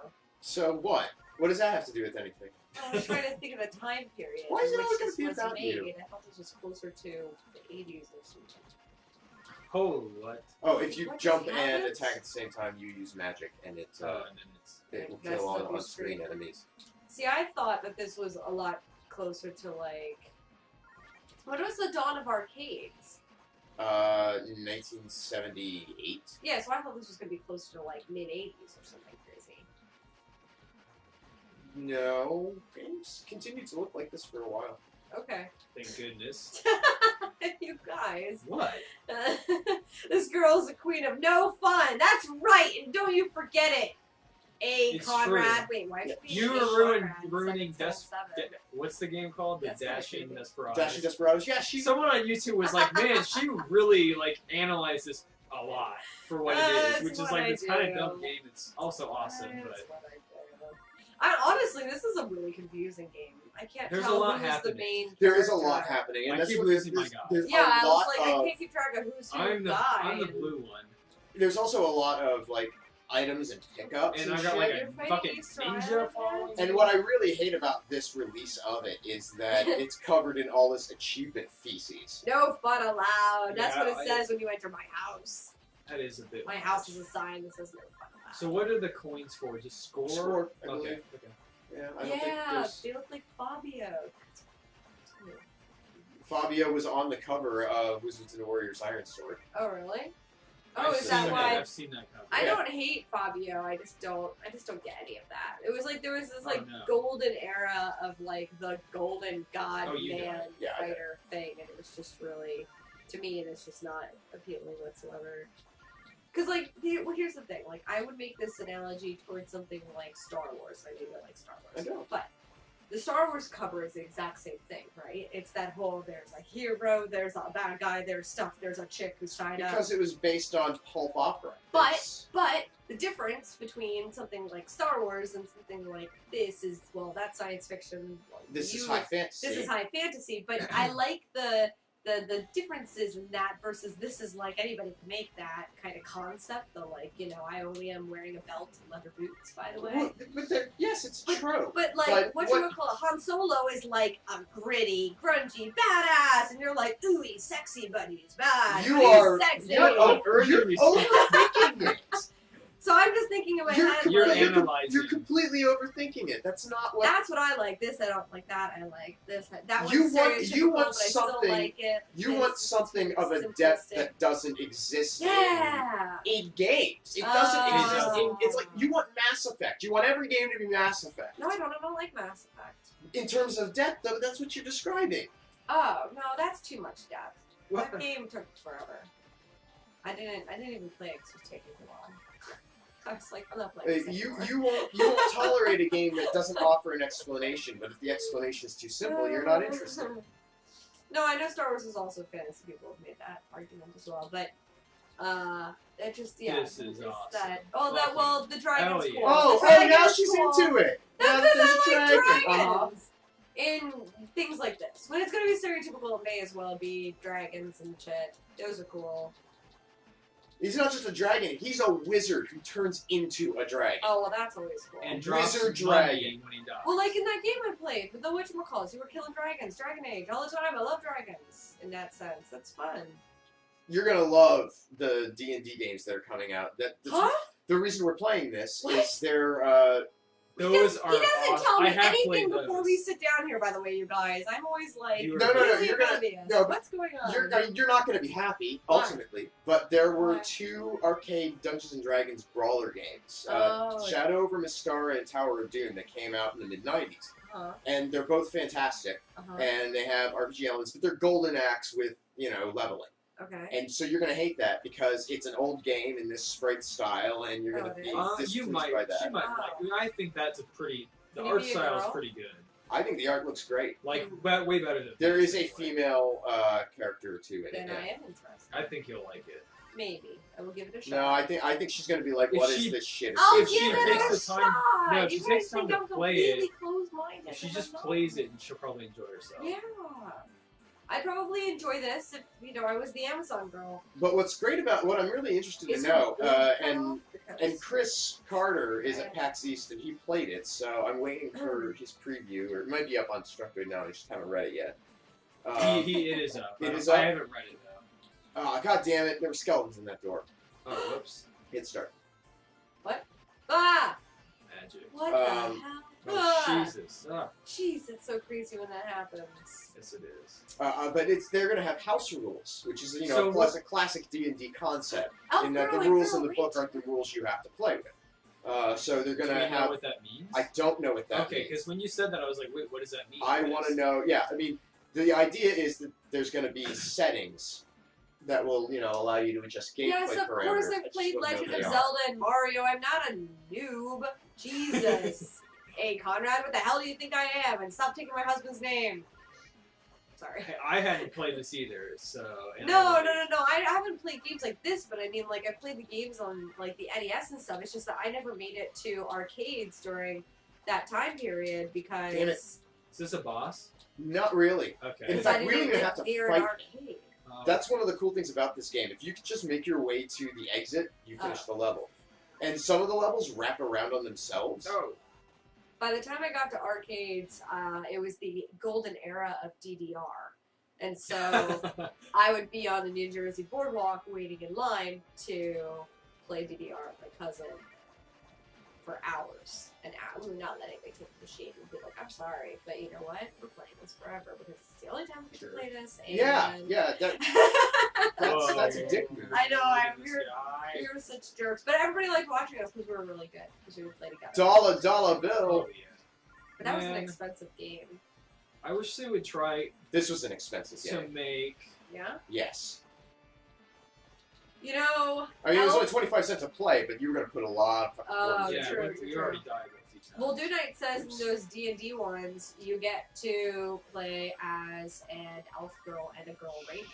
[SPEAKER 1] So what? What does that have to do with anything?
[SPEAKER 3] I was trying to think of a time period
[SPEAKER 1] Why is
[SPEAKER 3] in
[SPEAKER 1] it
[SPEAKER 3] which
[SPEAKER 1] always gonna
[SPEAKER 3] this
[SPEAKER 1] be
[SPEAKER 3] was
[SPEAKER 1] about
[SPEAKER 3] made.
[SPEAKER 1] you?
[SPEAKER 3] I thought this was closer to the 80s or something.
[SPEAKER 2] Holy what?
[SPEAKER 1] Oh, if you
[SPEAKER 3] What just
[SPEAKER 1] jump and
[SPEAKER 3] happened?
[SPEAKER 1] attack at the same time, you use magic, and it
[SPEAKER 2] And then it's
[SPEAKER 1] will
[SPEAKER 3] Messes
[SPEAKER 1] kill
[SPEAKER 3] up your
[SPEAKER 1] on-screen
[SPEAKER 3] screen.
[SPEAKER 1] enemies.
[SPEAKER 3] See, I thought that this was a lot closer to like. What was the dawn of arcades?
[SPEAKER 1] 1978.
[SPEAKER 3] Yeah, so I thought this was going to be closer to like mid 80s or something crazy.
[SPEAKER 1] No, games continued to look like this for a while.
[SPEAKER 3] Okay.
[SPEAKER 2] thank goodness.
[SPEAKER 3] You guys.
[SPEAKER 2] What?
[SPEAKER 3] This girl's the queen of no fun. That's right, and don't you forget it.
[SPEAKER 2] It's
[SPEAKER 3] Conrad.
[SPEAKER 2] true.
[SPEAKER 3] Wait, why should we
[SPEAKER 2] You
[SPEAKER 3] A.
[SPEAKER 2] were
[SPEAKER 3] Conrad
[SPEAKER 2] ruining
[SPEAKER 3] Seven Soul Seven?
[SPEAKER 2] what's the game called? The
[SPEAKER 3] That's kinda
[SPEAKER 2] Dashing
[SPEAKER 3] creepy.
[SPEAKER 2] Desperados.
[SPEAKER 1] Dashing Desperados. Yeah, she.
[SPEAKER 2] Someone on YouTube was like, man, she really like analyzed this a lot for what it
[SPEAKER 3] That's
[SPEAKER 2] is, which is
[SPEAKER 3] what
[SPEAKER 2] like
[SPEAKER 3] I
[SPEAKER 2] this kind of
[SPEAKER 3] do.
[SPEAKER 2] dumb game. It's also awesome,
[SPEAKER 3] That's
[SPEAKER 2] but
[SPEAKER 3] what I do. Honestly, this is a really confusing game. I can't
[SPEAKER 2] There's a
[SPEAKER 3] tell
[SPEAKER 2] lot
[SPEAKER 3] who's the
[SPEAKER 2] happening.
[SPEAKER 3] main
[SPEAKER 1] There is a lot
[SPEAKER 3] character.
[SPEAKER 1] happening, and
[SPEAKER 2] I
[SPEAKER 1] that's
[SPEAKER 2] keep
[SPEAKER 1] what
[SPEAKER 2] losing
[SPEAKER 1] there's,
[SPEAKER 2] my guy.
[SPEAKER 1] there's
[SPEAKER 3] Yeah, I
[SPEAKER 1] a
[SPEAKER 3] was
[SPEAKER 1] lot
[SPEAKER 3] like, I
[SPEAKER 1] of.
[SPEAKER 3] can't keep track of who's who
[SPEAKER 2] I'm the
[SPEAKER 3] guy.
[SPEAKER 2] blue one,
[SPEAKER 1] There's also a lot of like items and pickups
[SPEAKER 2] and
[SPEAKER 1] and
[SPEAKER 2] I got
[SPEAKER 1] shit.
[SPEAKER 2] like
[SPEAKER 3] You're
[SPEAKER 2] a
[SPEAKER 3] fighting
[SPEAKER 2] fucking
[SPEAKER 3] Easter
[SPEAKER 2] ninja
[SPEAKER 3] Island
[SPEAKER 2] following.
[SPEAKER 1] And
[SPEAKER 2] me.
[SPEAKER 1] what I really hate about this release of it is that it's covered in all this achievement feces.
[SPEAKER 3] No fun allowed. That's
[SPEAKER 2] Yeah,
[SPEAKER 3] what it says when you enter my house.
[SPEAKER 2] That is a bit.
[SPEAKER 3] My house is a sign that says no fun allowed.
[SPEAKER 2] So what are the coins for? Just score?
[SPEAKER 1] Score, I
[SPEAKER 2] Okay.
[SPEAKER 1] believe.
[SPEAKER 2] Okay.
[SPEAKER 1] Yeah, I don't think
[SPEAKER 3] Yeah,
[SPEAKER 1] there's.
[SPEAKER 3] they look like Fabio.
[SPEAKER 1] Fabio was on the cover of Wizards and Warriors Iron Sword.
[SPEAKER 3] Oh really? Oh,
[SPEAKER 2] I've
[SPEAKER 3] is
[SPEAKER 2] seen
[SPEAKER 3] that why?
[SPEAKER 2] I've seen that cover.
[SPEAKER 3] I
[SPEAKER 1] Yeah.
[SPEAKER 3] don't hate Fabio. I just don't get any of that. It was like there was this like
[SPEAKER 2] no.
[SPEAKER 3] golden era of like the golden god
[SPEAKER 2] Oh, you know
[SPEAKER 3] man
[SPEAKER 2] it.
[SPEAKER 1] Yeah, I know.
[SPEAKER 3] fighter thing, and it was just really, to me, it's just not appealing whatsoever. Because like, well, here's the thing. Like, I would make this analogy towards something like Star Wars. I know you like Star Wars,
[SPEAKER 1] I know.
[SPEAKER 3] but the Star Wars cover is the exact same thing, right? It's that whole there's a hero, there's a bad guy, there's stuff, there's a chick who's trying to.
[SPEAKER 1] Because it was based on pulp opera.
[SPEAKER 3] But
[SPEAKER 1] It's-
[SPEAKER 3] the difference between something like Star Wars and something like this is, well, that's science fiction. Well,
[SPEAKER 1] this is
[SPEAKER 3] you-
[SPEAKER 1] high fantasy.
[SPEAKER 3] This is high fantasy, but I like the differences in that versus this is like anybody can make that kind of concept. The like, I only am wearing a belt and leather boots, by the way.
[SPEAKER 1] Well, yes, it's true.
[SPEAKER 3] But like,
[SPEAKER 1] But
[SPEAKER 3] what
[SPEAKER 1] what-
[SPEAKER 3] you would call it, Han Solo is like a gritty, grungy, badass, and you're like, ooh, he's sexy, but he's bad.
[SPEAKER 1] You
[SPEAKER 3] but
[SPEAKER 1] are.
[SPEAKER 3] he's sexy.
[SPEAKER 1] You're overthinking it.
[SPEAKER 3] So I'm just thinking in my head,
[SPEAKER 2] You're
[SPEAKER 3] like,
[SPEAKER 2] analyzing.
[SPEAKER 1] You're completely overthinking it. That's not what.
[SPEAKER 3] that's what I like. This I don't like. That I like. This that one's
[SPEAKER 1] You want
[SPEAKER 3] stereotypical, but I
[SPEAKER 1] something-
[SPEAKER 3] still like it.
[SPEAKER 1] You
[SPEAKER 3] This
[SPEAKER 1] want
[SPEAKER 3] is
[SPEAKER 1] something of a
[SPEAKER 3] simplistic.
[SPEAKER 1] depth that doesn't exist
[SPEAKER 3] Yeah.
[SPEAKER 1] in games. It doesn't
[SPEAKER 3] Oh.
[SPEAKER 1] exist in. It's like you want Mass Effect. You want every game to be Mass Effect.
[SPEAKER 3] No, I don't. I don't like Mass Effect.
[SPEAKER 1] In terms of depth, though, that's what you're describing.
[SPEAKER 3] Oh no, that's too much depth.
[SPEAKER 1] What?
[SPEAKER 3] That game took forever. I didn't even play it 'cause it was taking too long. I was like, I'm not playing this anymore.
[SPEAKER 1] You won't tolerate a game that doesn't offer an explanation, but if the explanation is too simple, you're not interested.
[SPEAKER 3] No, I know Star Wars is also fantasy. People have made that argument as well, but it just
[SPEAKER 2] This is awesome.
[SPEAKER 3] That. Oh, that well, the dragon's cool.
[SPEAKER 1] Oh, now she's into it.
[SPEAKER 3] That's
[SPEAKER 1] Now
[SPEAKER 3] because I like
[SPEAKER 1] dragon.
[SPEAKER 3] dragons. In things like this, when it's gonna be stereotypical, it may as well be dragons and shit. Those are cool.
[SPEAKER 1] He's not just a dragon, he's a wizard who turns into a dragon.
[SPEAKER 3] Oh, well, that's always cool.
[SPEAKER 2] And drops
[SPEAKER 1] Wizard
[SPEAKER 2] dragon when he dies.
[SPEAKER 3] Well, like in that game I played with the whatchamacalls, you were killing dragons, Dragon Age, all the time. I love dragons in that sense. That's fun.
[SPEAKER 1] You're gonna love the D&D games that are coming out.
[SPEAKER 3] Huh?
[SPEAKER 1] The reason we're playing this
[SPEAKER 3] What?
[SPEAKER 1] is they're,
[SPEAKER 2] Those are
[SPEAKER 3] he doesn't
[SPEAKER 2] awesome.
[SPEAKER 3] tell me
[SPEAKER 2] I have
[SPEAKER 3] anything
[SPEAKER 2] played
[SPEAKER 3] before
[SPEAKER 2] those.
[SPEAKER 3] we sit down here, by the way, you guys. I'm always like,
[SPEAKER 2] You were-
[SPEAKER 1] No,
[SPEAKER 3] really
[SPEAKER 1] you're gonna-
[SPEAKER 3] oblivious.
[SPEAKER 1] no,
[SPEAKER 3] What's going on?
[SPEAKER 1] you're not gonna be happy,
[SPEAKER 3] Why?
[SPEAKER 1] ultimately. But there were
[SPEAKER 3] Why?
[SPEAKER 1] 2 arcade Dungeons & Dragons brawler games.
[SPEAKER 3] Oh.
[SPEAKER 1] Shadow over Mystara and Tower of Doom that came out in the mid-90s.
[SPEAKER 3] Uh-huh.
[SPEAKER 1] And they're both fantastic.
[SPEAKER 3] Uh-huh.
[SPEAKER 1] And they have RPG elements, but they're golden axe with, leveling.
[SPEAKER 3] Okay.
[SPEAKER 1] And so you're going to hate that because it's an old game in this sprite style, and you're going to be displeased by that.
[SPEAKER 2] She might like. I think that's a pretty. The
[SPEAKER 3] Can you
[SPEAKER 2] art
[SPEAKER 3] be a
[SPEAKER 2] style is
[SPEAKER 3] girl?
[SPEAKER 2] pretty good.
[SPEAKER 1] I think the art looks great.
[SPEAKER 2] Like way better than.
[SPEAKER 1] There is a
[SPEAKER 2] like.
[SPEAKER 1] female character or two in it.
[SPEAKER 3] Then
[SPEAKER 1] Yeah.
[SPEAKER 3] I am interested.
[SPEAKER 2] I think you'll like it.
[SPEAKER 3] Maybe. I will give it a shot.
[SPEAKER 1] No, I think she's going to be like,
[SPEAKER 2] If
[SPEAKER 1] what is
[SPEAKER 2] she-
[SPEAKER 1] this shit?
[SPEAKER 3] I'll
[SPEAKER 2] If
[SPEAKER 3] give
[SPEAKER 2] she
[SPEAKER 3] it
[SPEAKER 2] takes
[SPEAKER 3] a
[SPEAKER 2] the time-
[SPEAKER 3] shot.
[SPEAKER 2] no, if
[SPEAKER 3] You
[SPEAKER 2] she
[SPEAKER 3] guys
[SPEAKER 2] takes
[SPEAKER 3] think
[SPEAKER 2] time to
[SPEAKER 3] I'm
[SPEAKER 2] play
[SPEAKER 3] completely
[SPEAKER 2] it,
[SPEAKER 3] closed-minded.
[SPEAKER 2] If she
[SPEAKER 3] but
[SPEAKER 2] just
[SPEAKER 3] I'm not.
[SPEAKER 2] plays it, she'll probably enjoy herself.
[SPEAKER 3] Yeah. I'd probably enjoy this if, I was the Amazon girl.
[SPEAKER 1] But what's great about what I'm really interested to
[SPEAKER 3] Is
[SPEAKER 1] know,
[SPEAKER 3] it good
[SPEAKER 1] and
[SPEAKER 3] though? Because-
[SPEAKER 1] Chris Carter is at PAX East, and he played it, so I'm waiting for his preview, or it might be up on Dtoid now, I just haven't read it yet.
[SPEAKER 2] It is up.
[SPEAKER 1] It is
[SPEAKER 2] I
[SPEAKER 1] up?
[SPEAKER 2] haven't read it though.
[SPEAKER 1] Oh, god damn it, there were skeletons in that door.
[SPEAKER 2] Oh, whoops.
[SPEAKER 1] Hit start.
[SPEAKER 3] Ah!
[SPEAKER 2] Magic.
[SPEAKER 3] What the hell?
[SPEAKER 2] Oh,
[SPEAKER 3] Ah!
[SPEAKER 2] Jesus. Ah,
[SPEAKER 3] Jeez, it's so crazy when that happens.
[SPEAKER 2] yes, it is.
[SPEAKER 1] But they're going to have house rules, which is
[SPEAKER 2] So
[SPEAKER 1] a classic D&D concept.
[SPEAKER 3] Oh,
[SPEAKER 1] in that the
[SPEAKER 3] girl,
[SPEAKER 1] rules
[SPEAKER 3] girl,
[SPEAKER 1] in the book
[SPEAKER 3] reach.
[SPEAKER 1] aren't the rules you have to play with. So they're
[SPEAKER 2] Do
[SPEAKER 1] going
[SPEAKER 2] you
[SPEAKER 1] to
[SPEAKER 2] know
[SPEAKER 1] have.
[SPEAKER 2] what that means?
[SPEAKER 1] I don't know what that
[SPEAKER 2] Okay,
[SPEAKER 1] means.
[SPEAKER 2] because when you said that, I was like, wait, what does that mean?
[SPEAKER 1] I want to know. Yeah, I mean, the idea is that there's going to be settings that will, allow you to adjust gameplay
[SPEAKER 3] Yes, of
[SPEAKER 1] parameters.
[SPEAKER 3] course
[SPEAKER 1] I
[SPEAKER 3] I've
[SPEAKER 1] just
[SPEAKER 3] played
[SPEAKER 1] don't know
[SPEAKER 3] Legend
[SPEAKER 1] what
[SPEAKER 3] of
[SPEAKER 1] they are.
[SPEAKER 3] Zelda and Mario. I'm not a noob. Jesus. Hey, Conrad, what the hell do you think I am? And stop taking my husband's name. Sorry.
[SPEAKER 2] I hadn't played this either, so. and
[SPEAKER 3] No.
[SPEAKER 2] I
[SPEAKER 3] I haven't played games like this, but I mean, like, I've played the games on, like, the NES and stuff. It's just that I never made it to arcades during that time period because...
[SPEAKER 1] Damn it.
[SPEAKER 2] Is this a boss?
[SPEAKER 1] Not really.
[SPEAKER 2] Okay.
[SPEAKER 1] In
[SPEAKER 3] Because
[SPEAKER 1] fact,
[SPEAKER 3] I
[SPEAKER 1] we
[SPEAKER 3] didn't
[SPEAKER 1] don't even
[SPEAKER 3] live
[SPEAKER 1] have to
[SPEAKER 3] near
[SPEAKER 1] fight.
[SPEAKER 3] an arcade.
[SPEAKER 1] That's one of the cool things about this game. If you could just make your way to the exit, you finish the level. And some of the levels wrap around on themselves.
[SPEAKER 2] Oh.
[SPEAKER 3] By the time I got to arcades, it was the golden era of DDR. And so I would be on the New Jersey boardwalk waiting in line to play DDR with my cousin for hours and hours. We were not letting me take the machine and be like, I'm sorry, but you know what? We're playing this forever because it's the only time we can play this. And
[SPEAKER 1] Yeah, that's
[SPEAKER 2] Whoa.
[SPEAKER 1] a dick move.
[SPEAKER 3] I know,
[SPEAKER 2] This
[SPEAKER 3] we
[SPEAKER 2] guy.
[SPEAKER 3] were such jerks. But everybody liked watching us because we were really good. Because we would play together.
[SPEAKER 1] Dollar bill.
[SPEAKER 2] Oh, yeah.
[SPEAKER 3] But that was an
[SPEAKER 2] Man.
[SPEAKER 3] expensive game.
[SPEAKER 2] I wish they would try
[SPEAKER 1] This was an expensive
[SPEAKER 2] to
[SPEAKER 1] game.
[SPEAKER 2] make.
[SPEAKER 3] Yeah?
[SPEAKER 1] Yes.
[SPEAKER 3] You know...
[SPEAKER 1] I mean, it was only
[SPEAKER 3] Elf-
[SPEAKER 1] 25 cents a play, but you were going to put a lot of
[SPEAKER 3] Oh,
[SPEAKER 1] work
[SPEAKER 2] yeah,
[SPEAKER 1] into
[SPEAKER 3] true,
[SPEAKER 1] it.
[SPEAKER 2] we
[SPEAKER 3] true.
[SPEAKER 2] already died a few times.
[SPEAKER 3] Well, Do Night says
[SPEAKER 1] Oops.
[SPEAKER 3] in those D&D ones, you get to play as an elf girl and a girl ranger.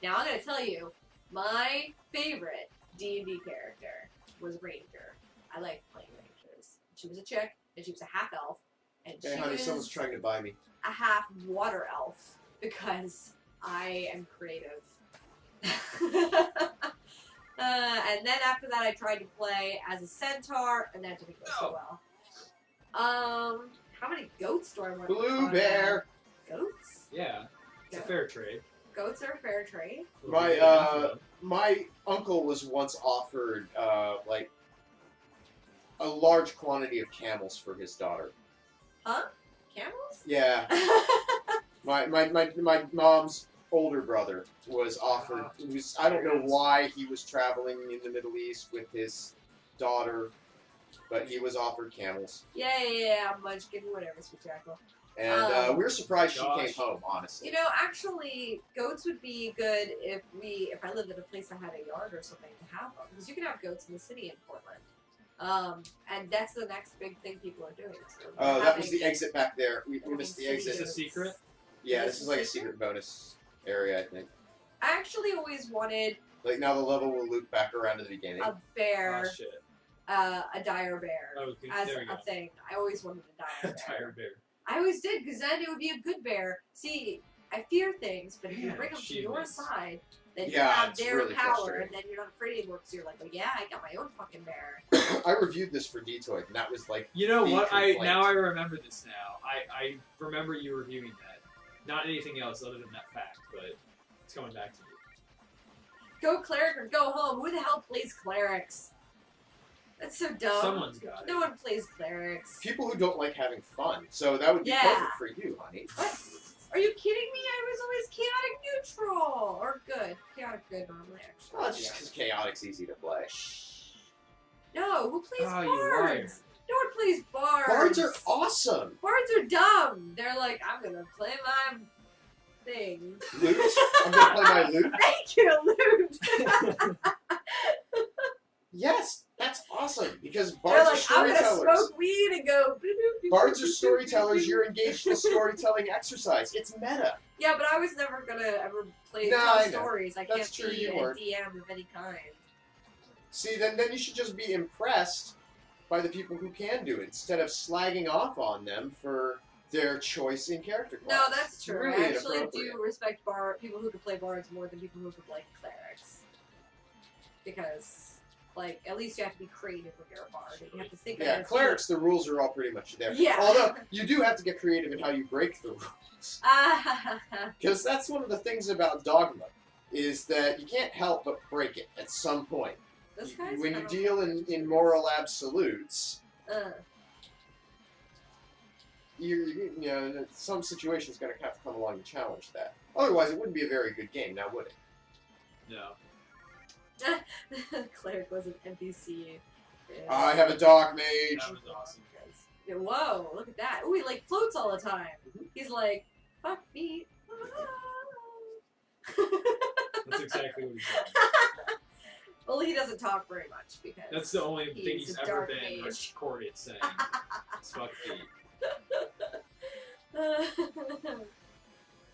[SPEAKER 3] Now, I'm going to tell you, my favorite D&D character was Ranger. I like playing Rangers. She was a chick, and she was a half-elf, and
[SPEAKER 1] Hey,
[SPEAKER 3] she
[SPEAKER 1] honey,
[SPEAKER 3] was
[SPEAKER 1] someone's trying to buy me.
[SPEAKER 3] a half-water elf, because I am creative. And then after that, I tried to play as a centaur, and that didn't go so well. How many goats do I want?
[SPEAKER 1] Blue bear.
[SPEAKER 3] Goats?
[SPEAKER 2] Yeah, it's a
[SPEAKER 3] Yeah.
[SPEAKER 2] fair trade.
[SPEAKER 3] Goats are fair trade.
[SPEAKER 1] My uncle was once offered, like, a large quantity of camels for his daughter.
[SPEAKER 3] Huh? Camels?
[SPEAKER 1] Yeah. My mom's older brother was offered. I don't know why he was traveling in the Middle East with his daughter, but he was offered camels,
[SPEAKER 3] Yeah, munchkin, whatever, sweet jackal.
[SPEAKER 1] and we were surprised she
[SPEAKER 2] Gosh.
[SPEAKER 1] came home. Honestly,
[SPEAKER 3] You know, actually, goats would be good if I lived at a place that had a yard or something to have them. Because you can have goats in the city in Portland. And that's the next big thing people are doing. So
[SPEAKER 1] Oh, that was the exit back there. We missed the
[SPEAKER 2] Is
[SPEAKER 1] exit.
[SPEAKER 2] this a secret?
[SPEAKER 1] Yeah, this is like a secret bonus area, I think.
[SPEAKER 3] I actually always wanted
[SPEAKER 1] Like now the level will loop back around to the beginning.
[SPEAKER 3] a bear,
[SPEAKER 2] Oh shit.
[SPEAKER 3] a dire bear,
[SPEAKER 2] Oh, okay.
[SPEAKER 3] as
[SPEAKER 2] There we go.
[SPEAKER 3] a thing. I always wanted a dire bear.
[SPEAKER 2] Tire bear.
[SPEAKER 3] I always did, because then it would be a good bear. See, I fear things, but if you
[SPEAKER 2] Man,
[SPEAKER 3] bring them to your
[SPEAKER 2] achievements.
[SPEAKER 3] side, then you
[SPEAKER 1] Yeah,
[SPEAKER 3] have
[SPEAKER 1] it's
[SPEAKER 3] their
[SPEAKER 1] really
[SPEAKER 3] power,
[SPEAKER 1] frustrating.
[SPEAKER 3] and then you're not afraid anymore, because you're like, well, yeah, I got my own fucking bear.
[SPEAKER 1] I reviewed this for Dtoid, and that was like.
[SPEAKER 2] You know
[SPEAKER 1] the
[SPEAKER 2] what?
[SPEAKER 1] complaint.
[SPEAKER 2] Now I remember this now. I remember you reviewing that. Not anything else other than that fact, but it's coming back to me.
[SPEAKER 3] Go cleric or go home. Who the hell plays clerics? That's so dumb.
[SPEAKER 2] Someone's got it.
[SPEAKER 3] No one plays clerics.
[SPEAKER 1] People who don't like having fun, so that would be
[SPEAKER 3] Yeah.
[SPEAKER 1] perfect for you, honey.
[SPEAKER 3] What? Are you kidding me? I was always chaotic neutral. Or good. Chaotic good normally, actually.
[SPEAKER 1] Well, it's just because chaotic's easy to play.
[SPEAKER 3] No, who plays
[SPEAKER 2] Oh, you liar.
[SPEAKER 3] bards? No one plays bards.
[SPEAKER 1] Bards are awesome.
[SPEAKER 3] Bards are dumb. They're like, I'm gonna play my thing.
[SPEAKER 1] Loot. I'm gonna play my loot.
[SPEAKER 3] Thank you, loot.
[SPEAKER 1] Yes, that's awesome because
[SPEAKER 3] They're
[SPEAKER 1] bards are
[SPEAKER 3] like, I'm gonna
[SPEAKER 1] storytellers.
[SPEAKER 3] smoke weed and go.
[SPEAKER 1] Bards are storytellers. You're engaged in a storytelling exercise. It's meta.
[SPEAKER 3] Yeah, but I was never gonna ever play
[SPEAKER 1] No,
[SPEAKER 3] tell
[SPEAKER 1] I know.
[SPEAKER 3] stories. I
[SPEAKER 1] That's
[SPEAKER 3] can't
[SPEAKER 1] true,
[SPEAKER 3] be
[SPEAKER 1] you
[SPEAKER 3] a
[SPEAKER 1] weren't.
[SPEAKER 3] DM of any kind.
[SPEAKER 1] See, then you should just be impressed by the people who can do it instead of slagging off on them for their choice in character class.
[SPEAKER 3] No, that's true.
[SPEAKER 1] Really
[SPEAKER 3] I actually
[SPEAKER 1] inappropriate.
[SPEAKER 3] do respect people who can play bards more than people who can play clerics. Because, like, at least you have to be creative when you're a bard. You have to think
[SPEAKER 1] Yeah,
[SPEAKER 3] of
[SPEAKER 1] clerics, the rules are all pretty much there.
[SPEAKER 3] Yeah.
[SPEAKER 1] Although, you do have to get creative in how you break the rules.
[SPEAKER 3] Ah,
[SPEAKER 1] Because that's one of the things about Dogma, is that you can't help but break it at some point.
[SPEAKER 3] this guy's
[SPEAKER 1] When you
[SPEAKER 3] kinda
[SPEAKER 1] deal in moral absolutes, you know, in some situations going to have to come along and challenge that. Otherwise, it wouldn't be a very good game, now would it?
[SPEAKER 2] No.
[SPEAKER 3] Cleric was an NPC. Yeah.
[SPEAKER 1] I have a dog mage.
[SPEAKER 2] That was awesome.
[SPEAKER 3] Yeah, whoa, look at that. Ooh, he like floats all the time. He's like, fuck feet.
[SPEAKER 2] That's exactly what he's doing.
[SPEAKER 3] Well, he doesn't talk very much because
[SPEAKER 2] That's the only thing he's
[SPEAKER 3] a
[SPEAKER 2] ever
[SPEAKER 3] dark
[SPEAKER 2] been
[SPEAKER 3] mage.
[SPEAKER 2] recorded saying. It's fuck feet.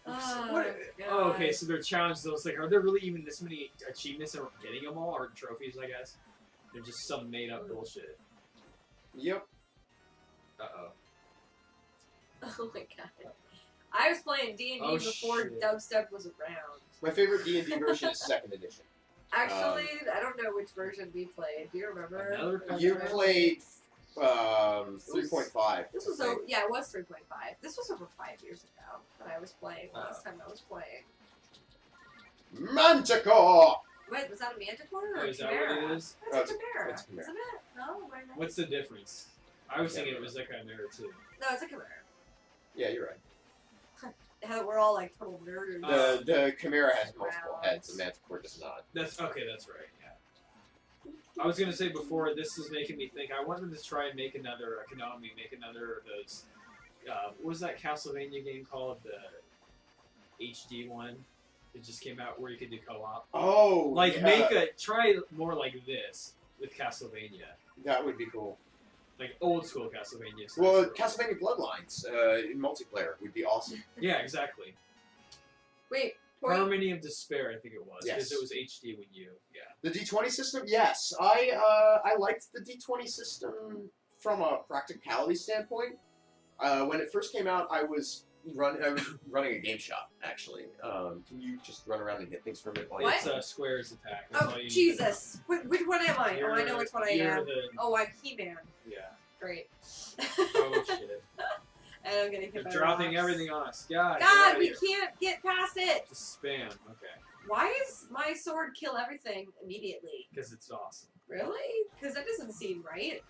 [SPEAKER 3] Oh,
[SPEAKER 2] Oh, okay, so they're challenged. Those like, are there really even this many achievements and we're getting them all, or trophies? I guess they're just some made up bullshit.
[SPEAKER 1] Yep.
[SPEAKER 2] Uh-oh.
[SPEAKER 3] Oh my god. I was playing D&D
[SPEAKER 2] Oh,
[SPEAKER 3] before
[SPEAKER 2] shit.
[SPEAKER 3] dubstep was around.
[SPEAKER 1] My favorite D&D version is 2nd edition.
[SPEAKER 3] Actually, I don't know which version we played. Do you remember?
[SPEAKER 2] Another
[SPEAKER 1] You played 3.5.
[SPEAKER 3] This was over, yeah, it was 3.5. This was over 5 years ago that I was playing. Last time I was playing.
[SPEAKER 1] Manticore!
[SPEAKER 3] Wait, was that a Manticore or
[SPEAKER 2] Oh,
[SPEAKER 3] a
[SPEAKER 2] is that
[SPEAKER 3] Chimera?
[SPEAKER 2] what it is?
[SPEAKER 3] That's a Chimera.
[SPEAKER 1] it's a Chimera.
[SPEAKER 3] Isn't it? No, am I right?
[SPEAKER 2] What's the difference? I was thinking it was like a mirror too.
[SPEAKER 3] No, it's a Chimera.
[SPEAKER 1] Yeah, you're right.
[SPEAKER 3] We're all like total nerds.
[SPEAKER 1] The Chimera has multiple heads, the Manticore does not.
[SPEAKER 2] That's okay. That's right. Yeah. I was gonna say before, this is making me think. I wanted to try and make another Konami, make another of those. What was that Castlevania game called? The HD one. It just came out where you could do co-op.
[SPEAKER 1] Oh,
[SPEAKER 2] Like
[SPEAKER 1] yeah.
[SPEAKER 2] try more like this with Castlevania,
[SPEAKER 1] That would be cool.
[SPEAKER 2] like old school Castlevania. So
[SPEAKER 1] Well,
[SPEAKER 2] it's-
[SPEAKER 1] Castlevania Bloodlines in multiplayer would be awesome.
[SPEAKER 2] Yeah, exactly.
[SPEAKER 3] Wait, point.
[SPEAKER 2] Harmony of Despair, I think it was, because
[SPEAKER 1] Yes.
[SPEAKER 2] it was HD when you. Yeah.
[SPEAKER 1] The D20 system, yes. I liked the D20 system from a practicality standpoint. When it first came out, I was running a game shop, actually. You just run around and hit things from it. While
[SPEAKER 3] What?
[SPEAKER 2] It's Square's attack. That's all
[SPEAKER 3] Oh,
[SPEAKER 2] you need to
[SPEAKER 3] Jesus. Which one am I?
[SPEAKER 2] know.
[SPEAKER 3] Oh, I know which one I
[SPEAKER 2] You're
[SPEAKER 3] am.
[SPEAKER 2] the-
[SPEAKER 3] Oh, I'm He-Man.
[SPEAKER 2] yeah.
[SPEAKER 3] Great.
[SPEAKER 2] Oh shit.
[SPEAKER 3] And I'm getting hit
[SPEAKER 2] They're
[SPEAKER 3] by
[SPEAKER 2] dropping
[SPEAKER 3] rocks.
[SPEAKER 2] everything on us. God. get
[SPEAKER 3] God,
[SPEAKER 2] outta
[SPEAKER 3] we
[SPEAKER 2] here.
[SPEAKER 3] can't get past it.
[SPEAKER 2] Just spam. Okay.
[SPEAKER 3] Why is my sword kill everything immediately?
[SPEAKER 2] Because it's awesome.
[SPEAKER 3] Really? Because that doesn't seem right.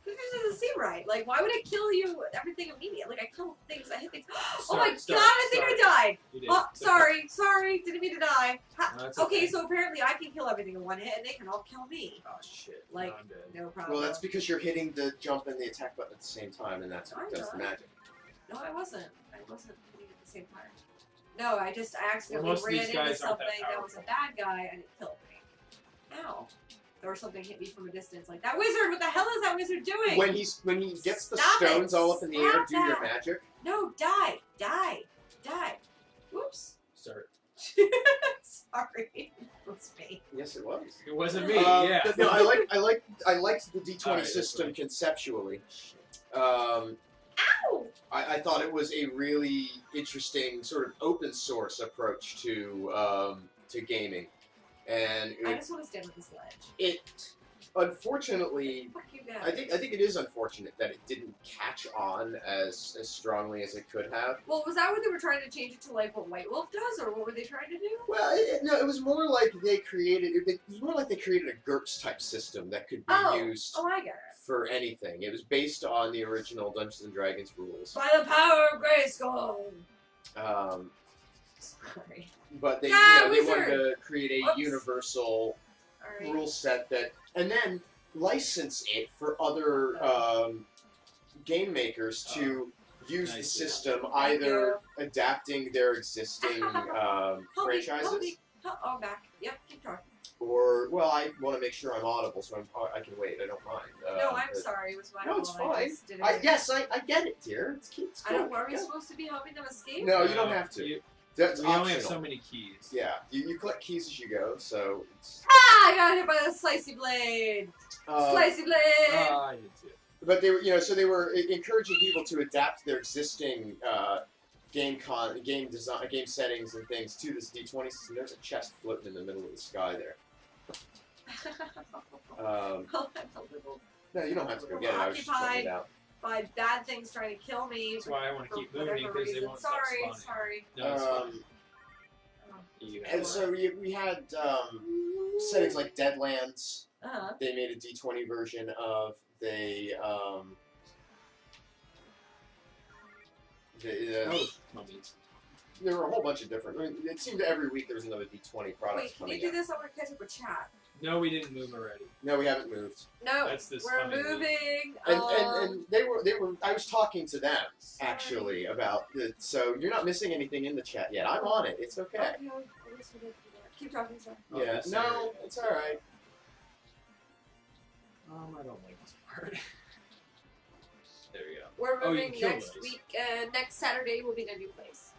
[SPEAKER 3] That doesn't seem right. Like, why would it kill you everything immediately? Like, I kill things, I hit things. Oh my
[SPEAKER 2] Start,
[SPEAKER 3] god, I think I died.
[SPEAKER 2] You did.
[SPEAKER 3] Oh, sorry, didn't mean to die.
[SPEAKER 2] No, it's
[SPEAKER 3] Okay,
[SPEAKER 2] okay.
[SPEAKER 3] so apparently I can kill everything in one hit, and they can all kill me.
[SPEAKER 2] Oh shit.
[SPEAKER 3] Like,
[SPEAKER 2] No, I'm dead.
[SPEAKER 3] No problem.
[SPEAKER 1] Well, that's because you're hitting the jump and the attack button at the same time, and that's what
[SPEAKER 3] I'm
[SPEAKER 1] does the
[SPEAKER 3] not.
[SPEAKER 1] magic.
[SPEAKER 3] No, I wasn't. I wasn't hitting at the same time. No, I accidentally
[SPEAKER 2] most of
[SPEAKER 3] ran
[SPEAKER 2] these
[SPEAKER 3] into
[SPEAKER 2] guys aren't
[SPEAKER 3] something
[SPEAKER 2] that
[SPEAKER 3] that was a bad guy, and it killed me. Ow. or something hit me from a distance. Like, that wizard, what the hell is that wizard doing?
[SPEAKER 1] When he gets the
[SPEAKER 3] Stop
[SPEAKER 1] stones
[SPEAKER 3] it.
[SPEAKER 1] all up in the air,
[SPEAKER 3] Stop
[SPEAKER 1] do your
[SPEAKER 3] that.
[SPEAKER 1] magic.
[SPEAKER 3] No, die. Whoops.
[SPEAKER 2] Start.
[SPEAKER 3] Sorry. It was me.
[SPEAKER 1] Yes, it was.
[SPEAKER 2] It wasn't me. Yeah.
[SPEAKER 1] But no, I liked the D20
[SPEAKER 2] Alright,
[SPEAKER 1] system
[SPEAKER 2] that's
[SPEAKER 1] conceptually.
[SPEAKER 3] Ow!
[SPEAKER 1] I thought it was a really interesting sort of open source approach to gaming, and
[SPEAKER 3] I just want to stand on this ledge.
[SPEAKER 1] it unfortunately.
[SPEAKER 3] Fuck you guys.
[SPEAKER 1] I think it is unfortunate that it didn't catch on as strongly as it could have.
[SPEAKER 3] Well, was that what they were trying to change it to, like what White Wolf does, or what were they trying to do?
[SPEAKER 1] Well, no, it was more like they created. It was more like they created a GURPS type system that could be used
[SPEAKER 3] Oh, I get it.
[SPEAKER 1] for anything. It was based on the original Dungeons and Dragons rules.
[SPEAKER 3] By the power of Grayskull. Sorry.
[SPEAKER 1] But they,
[SPEAKER 3] Ah,
[SPEAKER 1] they
[SPEAKER 3] wizard!
[SPEAKER 1] wanted to create a
[SPEAKER 3] Whoops.
[SPEAKER 1] universal
[SPEAKER 3] Alright.
[SPEAKER 1] rule set that, and then license it for other game makers to use the
[SPEAKER 2] Nice.
[SPEAKER 1] system, either adapting their existing franchises,
[SPEAKER 3] Oh, back. Yep, keep talking.
[SPEAKER 1] or, well, I want to make sure I'm audible, so I can wait. I don't mind.
[SPEAKER 3] No, I'm
[SPEAKER 1] but-
[SPEAKER 3] sorry. It was my
[SPEAKER 1] No, it's
[SPEAKER 3] fault.
[SPEAKER 1] fine.
[SPEAKER 3] I just didn't.
[SPEAKER 1] Yes, I get it, dear. It's cute.
[SPEAKER 3] I don't. Are we supposed to be helping them escape?
[SPEAKER 1] No, you don't have to. That's
[SPEAKER 2] We
[SPEAKER 1] optional.
[SPEAKER 2] only have so many keys.
[SPEAKER 1] Yeah, you collect keys as you go, so it's...
[SPEAKER 3] Ah! I got hit by the slicey blade. Slicey blade.
[SPEAKER 2] I did too.
[SPEAKER 1] But they were, so they were encouraging people to adapt their existing game settings and things to this D20 system. There's a chest floating in the middle of the sky there.
[SPEAKER 3] Well, I'm a little
[SPEAKER 1] No, you don't have to go get it. I was just pointing it out.
[SPEAKER 3] by bad things trying to kill me.
[SPEAKER 2] That's why I want to
[SPEAKER 3] for
[SPEAKER 2] keep moving
[SPEAKER 3] whatever
[SPEAKER 2] because they
[SPEAKER 3] reason.
[SPEAKER 2] won't stop spawning.
[SPEAKER 3] Sorry.
[SPEAKER 2] No, it's fine. You
[SPEAKER 1] And so we had settings like Deadlands.
[SPEAKER 3] Uh-huh.
[SPEAKER 1] They made a D20 version of. They
[SPEAKER 2] mummies.
[SPEAKER 1] there were a whole bunch of different. I mean, it seemed every week there was another D20 product
[SPEAKER 3] Wait, can
[SPEAKER 1] coming
[SPEAKER 3] you do
[SPEAKER 1] out.
[SPEAKER 3] this? I want to catch up with chat.
[SPEAKER 2] No, we didn't move already.
[SPEAKER 1] No, we haven't moved.
[SPEAKER 3] No,
[SPEAKER 2] That's this
[SPEAKER 3] we're
[SPEAKER 2] coming week.
[SPEAKER 3] moving.
[SPEAKER 1] And they were. I was talking to them actually about it. So you're not missing anything in the chat yet. I'm on it. It's okay.
[SPEAKER 3] Okay, I guess we did do that. Keep talking, sir.
[SPEAKER 2] Oh,
[SPEAKER 1] Yeah.
[SPEAKER 2] this
[SPEAKER 1] No,
[SPEAKER 2] area.
[SPEAKER 1] it's all right.
[SPEAKER 2] I don't like this part. There we go.
[SPEAKER 3] We're
[SPEAKER 2] Oh, you
[SPEAKER 3] moving
[SPEAKER 2] can kill
[SPEAKER 3] next
[SPEAKER 2] those.
[SPEAKER 3] week. Next Saturday will be in a new place.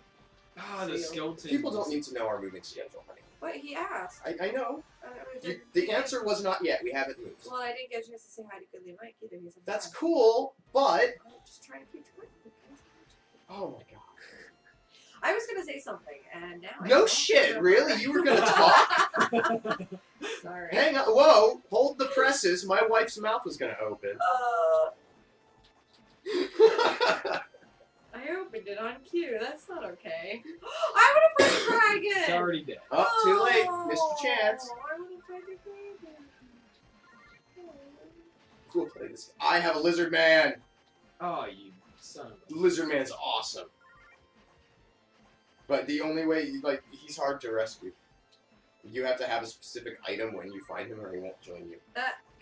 [SPEAKER 2] Ah, the skeleton.
[SPEAKER 1] People don't need to know our moving schedule, honey.
[SPEAKER 3] But he asked.
[SPEAKER 1] I know.
[SPEAKER 3] The
[SPEAKER 1] The answer was not yet. We haven't moved.
[SPEAKER 3] Well, I didn't get a chance to say hi to Goodly Mike either. He's
[SPEAKER 1] That's cool, but
[SPEAKER 3] I'm just trying to keep track.
[SPEAKER 1] oh my god.
[SPEAKER 3] I was gonna say something, and now I
[SPEAKER 1] No
[SPEAKER 3] don't
[SPEAKER 1] shit,
[SPEAKER 3] remember.
[SPEAKER 1] really? You were gonna talk?
[SPEAKER 3] Sorry.
[SPEAKER 1] Hang on. Whoa! Hold the presses. My wife's mouth was gonna open.
[SPEAKER 3] I opened it on cue. That's not okay. I want to fight a dragon.
[SPEAKER 2] It's already dead.
[SPEAKER 1] Oh, too late. Missed your chance.
[SPEAKER 3] I want to fight a dragon.
[SPEAKER 1] Cool play this. I have a lizard man.
[SPEAKER 2] Oh, you son of a...
[SPEAKER 1] Lizard man's awesome. But the only way, like, he's hard to rescue. You have to have a specific item when you find him, or he won't join you.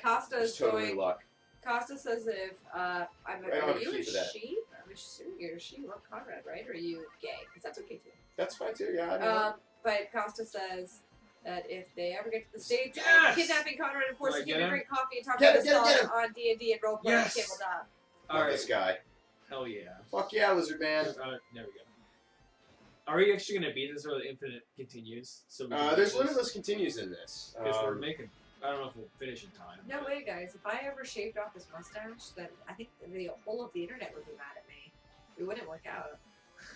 [SPEAKER 3] Costa
[SPEAKER 1] It's
[SPEAKER 3] is
[SPEAKER 1] totally
[SPEAKER 3] going.
[SPEAKER 1] luck.
[SPEAKER 3] Costa says if I'm
[SPEAKER 1] I don't have
[SPEAKER 3] are
[SPEAKER 1] a
[SPEAKER 3] you
[SPEAKER 1] key
[SPEAKER 3] a
[SPEAKER 1] for that.
[SPEAKER 3] she? I'm assuming you're a she. We're Conrad, right? Or are you gay? Because that's okay too.
[SPEAKER 1] That's fine too. Yeah. I mean,
[SPEAKER 3] But Costa says that if they ever get to the States,
[SPEAKER 2] Yes!
[SPEAKER 3] kidnapping Conrad and forcing
[SPEAKER 2] Do I
[SPEAKER 3] him
[SPEAKER 2] get
[SPEAKER 3] to
[SPEAKER 2] him?
[SPEAKER 3] drink coffee and talk
[SPEAKER 1] Get
[SPEAKER 3] about
[SPEAKER 1] him,
[SPEAKER 3] his
[SPEAKER 1] get him,
[SPEAKER 3] thoughts on D&D and roleplay
[SPEAKER 2] Yes!
[SPEAKER 3] and tabletop.
[SPEAKER 1] not
[SPEAKER 2] Alright.
[SPEAKER 1] this guy.
[SPEAKER 2] Hell yeah.
[SPEAKER 1] Fuck yeah, lizard man.
[SPEAKER 2] There we go. Are we actually going to beat this or the infinite continues? So
[SPEAKER 1] There's limitless continues in this.
[SPEAKER 2] Because we're making... I don't know if we'll finish in time.
[SPEAKER 3] No way, guys. If I ever shaved off this mustache, then I think the whole of the internet would be mad at me. It wouldn't work out.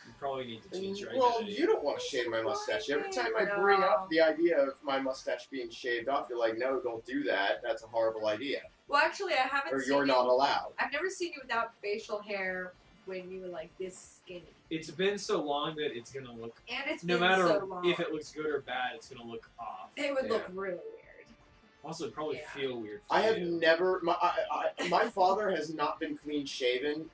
[SPEAKER 2] You probably need to change your
[SPEAKER 1] Well,
[SPEAKER 2] identity.
[SPEAKER 1] you don't want to shave my mustache. Every time I bring up the idea of my mustache being shaved off, you're like, no, don't do that. That's a horrible idea.
[SPEAKER 3] Well, actually, I haven't
[SPEAKER 1] Or
[SPEAKER 3] seen
[SPEAKER 1] you're
[SPEAKER 3] you.
[SPEAKER 1] not allowed.
[SPEAKER 3] I've never seen you without facial hair when you were like this skinny.
[SPEAKER 2] It's been so long that it's going to look...
[SPEAKER 3] And it's
[SPEAKER 2] No
[SPEAKER 3] been
[SPEAKER 2] matter
[SPEAKER 3] so long.
[SPEAKER 2] if it looks good or bad, it's going to look off.
[SPEAKER 3] It would
[SPEAKER 1] Yeah.
[SPEAKER 3] look really weird.
[SPEAKER 2] Also, it'd probably
[SPEAKER 3] Yeah.
[SPEAKER 2] feel weird for
[SPEAKER 1] I have
[SPEAKER 2] you.
[SPEAKER 1] never. My father has not been clean shaven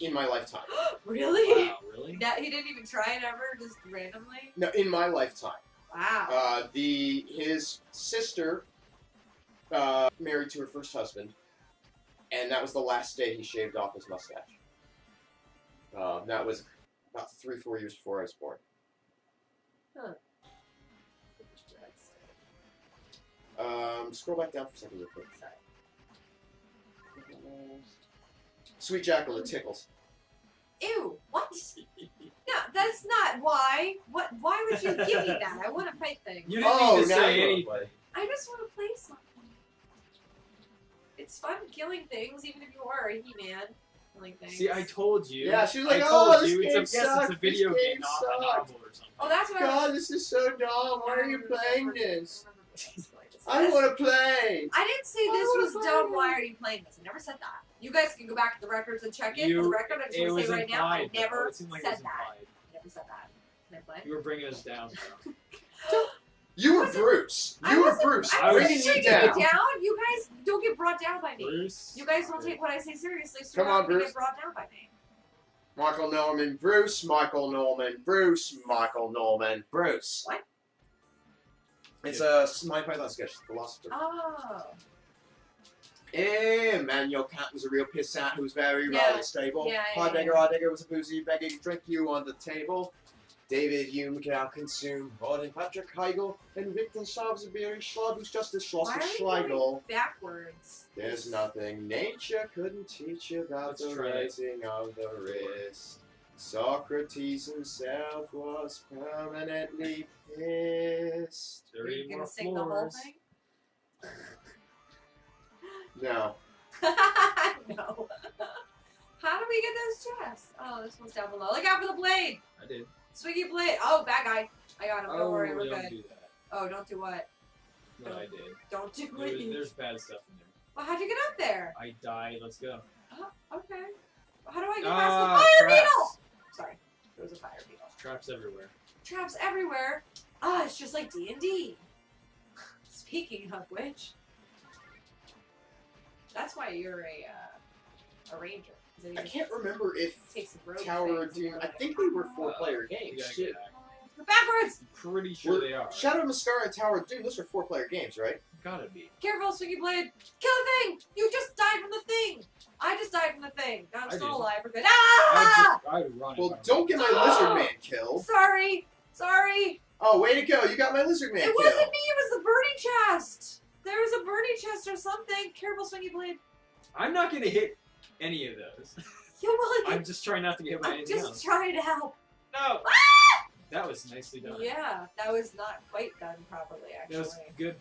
[SPEAKER 1] in my lifetime.
[SPEAKER 3] Really?
[SPEAKER 2] Wow, really?
[SPEAKER 3] That he didn't even try it ever, just randomly.
[SPEAKER 1] No, in my lifetime.
[SPEAKER 3] Wow.
[SPEAKER 1] His sister married to her first husband, and that was the last day he shaved off his mustache. That was about 3-4 years before I was born. Scroll back down for a second real quick.
[SPEAKER 3] Sorry.
[SPEAKER 1] Sweet Jackal, it tickles.
[SPEAKER 3] Ew, what? No, that's not why. What? Why would you give me that? I want to fight things.
[SPEAKER 2] You didn't need to
[SPEAKER 1] now
[SPEAKER 2] say
[SPEAKER 1] you
[SPEAKER 2] anything.
[SPEAKER 1] wanna play.
[SPEAKER 3] I just want to play something. It's fun killing things, even if you are a He-Man. Killing things.
[SPEAKER 2] See, I told you.
[SPEAKER 1] Yeah, she was like,
[SPEAKER 2] I
[SPEAKER 1] "Oh,
[SPEAKER 2] told
[SPEAKER 1] this
[SPEAKER 2] you.
[SPEAKER 1] game
[SPEAKER 2] It's a, yes,
[SPEAKER 1] sucks.
[SPEAKER 2] it's a video
[SPEAKER 1] This
[SPEAKER 2] game,
[SPEAKER 1] game
[SPEAKER 2] not a
[SPEAKER 1] sucks."
[SPEAKER 2] novel or something.
[SPEAKER 3] Oh, that's what I was.
[SPEAKER 1] God, this is so dumb. Why are you playing this? I
[SPEAKER 3] This-
[SPEAKER 1] want to play.
[SPEAKER 3] I didn't say
[SPEAKER 1] I
[SPEAKER 3] this
[SPEAKER 1] wanna
[SPEAKER 3] was
[SPEAKER 1] play
[SPEAKER 3] dumb.
[SPEAKER 1] this.
[SPEAKER 3] Why are you playing this? I never said that. You guys can go back to the records and check it. For the
[SPEAKER 2] You-
[SPEAKER 3] record, I just
[SPEAKER 2] It
[SPEAKER 3] want to
[SPEAKER 2] was
[SPEAKER 3] say right now, I
[SPEAKER 2] implied, though.
[SPEAKER 3] never
[SPEAKER 2] It seemed like it
[SPEAKER 3] said
[SPEAKER 2] was
[SPEAKER 3] that.
[SPEAKER 2] implied.
[SPEAKER 3] Never said that. Can I play?
[SPEAKER 2] You were bringing us down.
[SPEAKER 1] You were Bruce.
[SPEAKER 3] I
[SPEAKER 1] You were
[SPEAKER 3] wasn't-
[SPEAKER 1] Bruce.
[SPEAKER 3] I wasn't
[SPEAKER 1] Bringing you
[SPEAKER 3] bringing
[SPEAKER 1] down.
[SPEAKER 3] you down. You guys don't get brought down by me.
[SPEAKER 2] Bruce.
[SPEAKER 3] You guys don't take what I say seriously, so
[SPEAKER 1] Come
[SPEAKER 3] you're
[SPEAKER 1] on,
[SPEAKER 3] not gonna
[SPEAKER 1] Bruce.
[SPEAKER 3] get brought down by me.
[SPEAKER 1] Michael Norman, Bruce. Michael Norman, Bruce. Michael Norman, Bruce.
[SPEAKER 3] What?
[SPEAKER 1] It's a Monty Python sketch, Philosopher.
[SPEAKER 3] Oh.
[SPEAKER 1] Emmanuel Kant was a real pissant who was very
[SPEAKER 3] Yeah.
[SPEAKER 1] rather stable.
[SPEAKER 3] Yeah,
[SPEAKER 1] Heidegger was a boozy begging drink you on the table. David Hume can outconsume. Gordon Patrick Heigl and Wittgenstein was a very Schwab who's just as Schloss
[SPEAKER 3] Why
[SPEAKER 1] as
[SPEAKER 3] are you
[SPEAKER 1] Schlegel.
[SPEAKER 3] going backwards?
[SPEAKER 1] There's nothing nature couldn't teach you about
[SPEAKER 2] Let's
[SPEAKER 1] the
[SPEAKER 2] try it.
[SPEAKER 1] raising of the wrist. Socrates himself was permanently pissed.
[SPEAKER 3] Are
[SPEAKER 2] 3
[SPEAKER 3] you
[SPEAKER 2] more
[SPEAKER 3] gonna sing the whole
[SPEAKER 2] floors.
[SPEAKER 3] thing?
[SPEAKER 1] No.
[SPEAKER 3] No. How do we get those chests? Oh, this one's down below. Look out for the blade!
[SPEAKER 2] I did.
[SPEAKER 3] Swiggy blade! Oh, bad guy. I got him. Don't worry, we're
[SPEAKER 2] don't
[SPEAKER 3] good.
[SPEAKER 2] do that.
[SPEAKER 3] Oh, don't do what?
[SPEAKER 2] No, I did.
[SPEAKER 3] Don't do what you...
[SPEAKER 2] There's bad stuff in there.
[SPEAKER 3] Well, how'd you get up there?
[SPEAKER 2] I died. Let's go.
[SPEAKER 3] Oh, okay. How do I get past the fire
[SPEAKER 2] traps.
[SPEAKER 3] beetle? Sorry, there was a fire beetle.
[SPEAKER 2] Traps everywhere.
[SPEAKER 3] Traps everywhere. Ah, it's just like D&D. Speaking of which, that's why you're a ranger. 'Cause then you
[SPEAKER 1] I
[SPEAKER 3] just
[SPEAKER 1] can't remember if
[SPEAKER 3] take some rogue
[SPEAKER 1] Tower of
[SPEAKER 3] things and
[SPEAKER 1] Doom.
[SPEAKER 3] go
[SPEAKER 1] I
[SPEAKER 3] like,
[SPEAKER 1] think they were
[SPEAKER 3] "Ah."
[SPEAKER 1] 4-player
[SPEAKER 2] You
[SPEAKER 1] games
[SPEAKER 2] gotta
[SPEAKER 1] too.
[SPEAKER 2] get back.
[SPEAKER 3] Go backwards!
[SPEAKER 2] I'm pretty sure they are.
[SPEAKER 1] Shadow of Mascara and Tower of Doom. Those are 4-player games, right?
[SPEAKER 2] Gotta be.
[SPEAKER 3] Careful, Swiggy Blade! Kill the thing! You just died from the thing! I just died from the thing. Now I'm
[SPEAKER 2] I
[SPEAKER 3] still
[SPEAKER 2] didn't.
[SPEAKER 3] alive. We're good. Ah!
[SPEAKER 2] I'd run.
[SPEAKER 1] Well,
[SPEAKER 2] if I
[SPEAKER 1] don't get my Lizard Man killed.
[SPEAKER 3] Sorry! Sorry!
[SPEAKER 1] Oh, way to go! You got my Lizard Man
[SPEAKER 3] It
[SPEAKER 1] killed.
[SPEAKER 3] wasn't me, it was the birdie chest! There was a birdie chest or something. Careful, Swiggy Blade.
[SPEAKER 2] I'm not gonna hit any of those.
[SPEAKER 3] You will
[SPEAKER 2] I'm just trying not to get hit by
[SPEAKER 3] I'm
[SPEAKER 2] anything
[SPEAKER 3] just
[SPEAKER 2] else.
[SPEAKER 3] trying to help.
[SPEAKER 2] No! That was nicely done.
[SPEAKER 3] Yeah, that was not quite done properly,
[SPEAKER 2] That was
[SPEAKER 3] actually.
[SPEAKER 2] good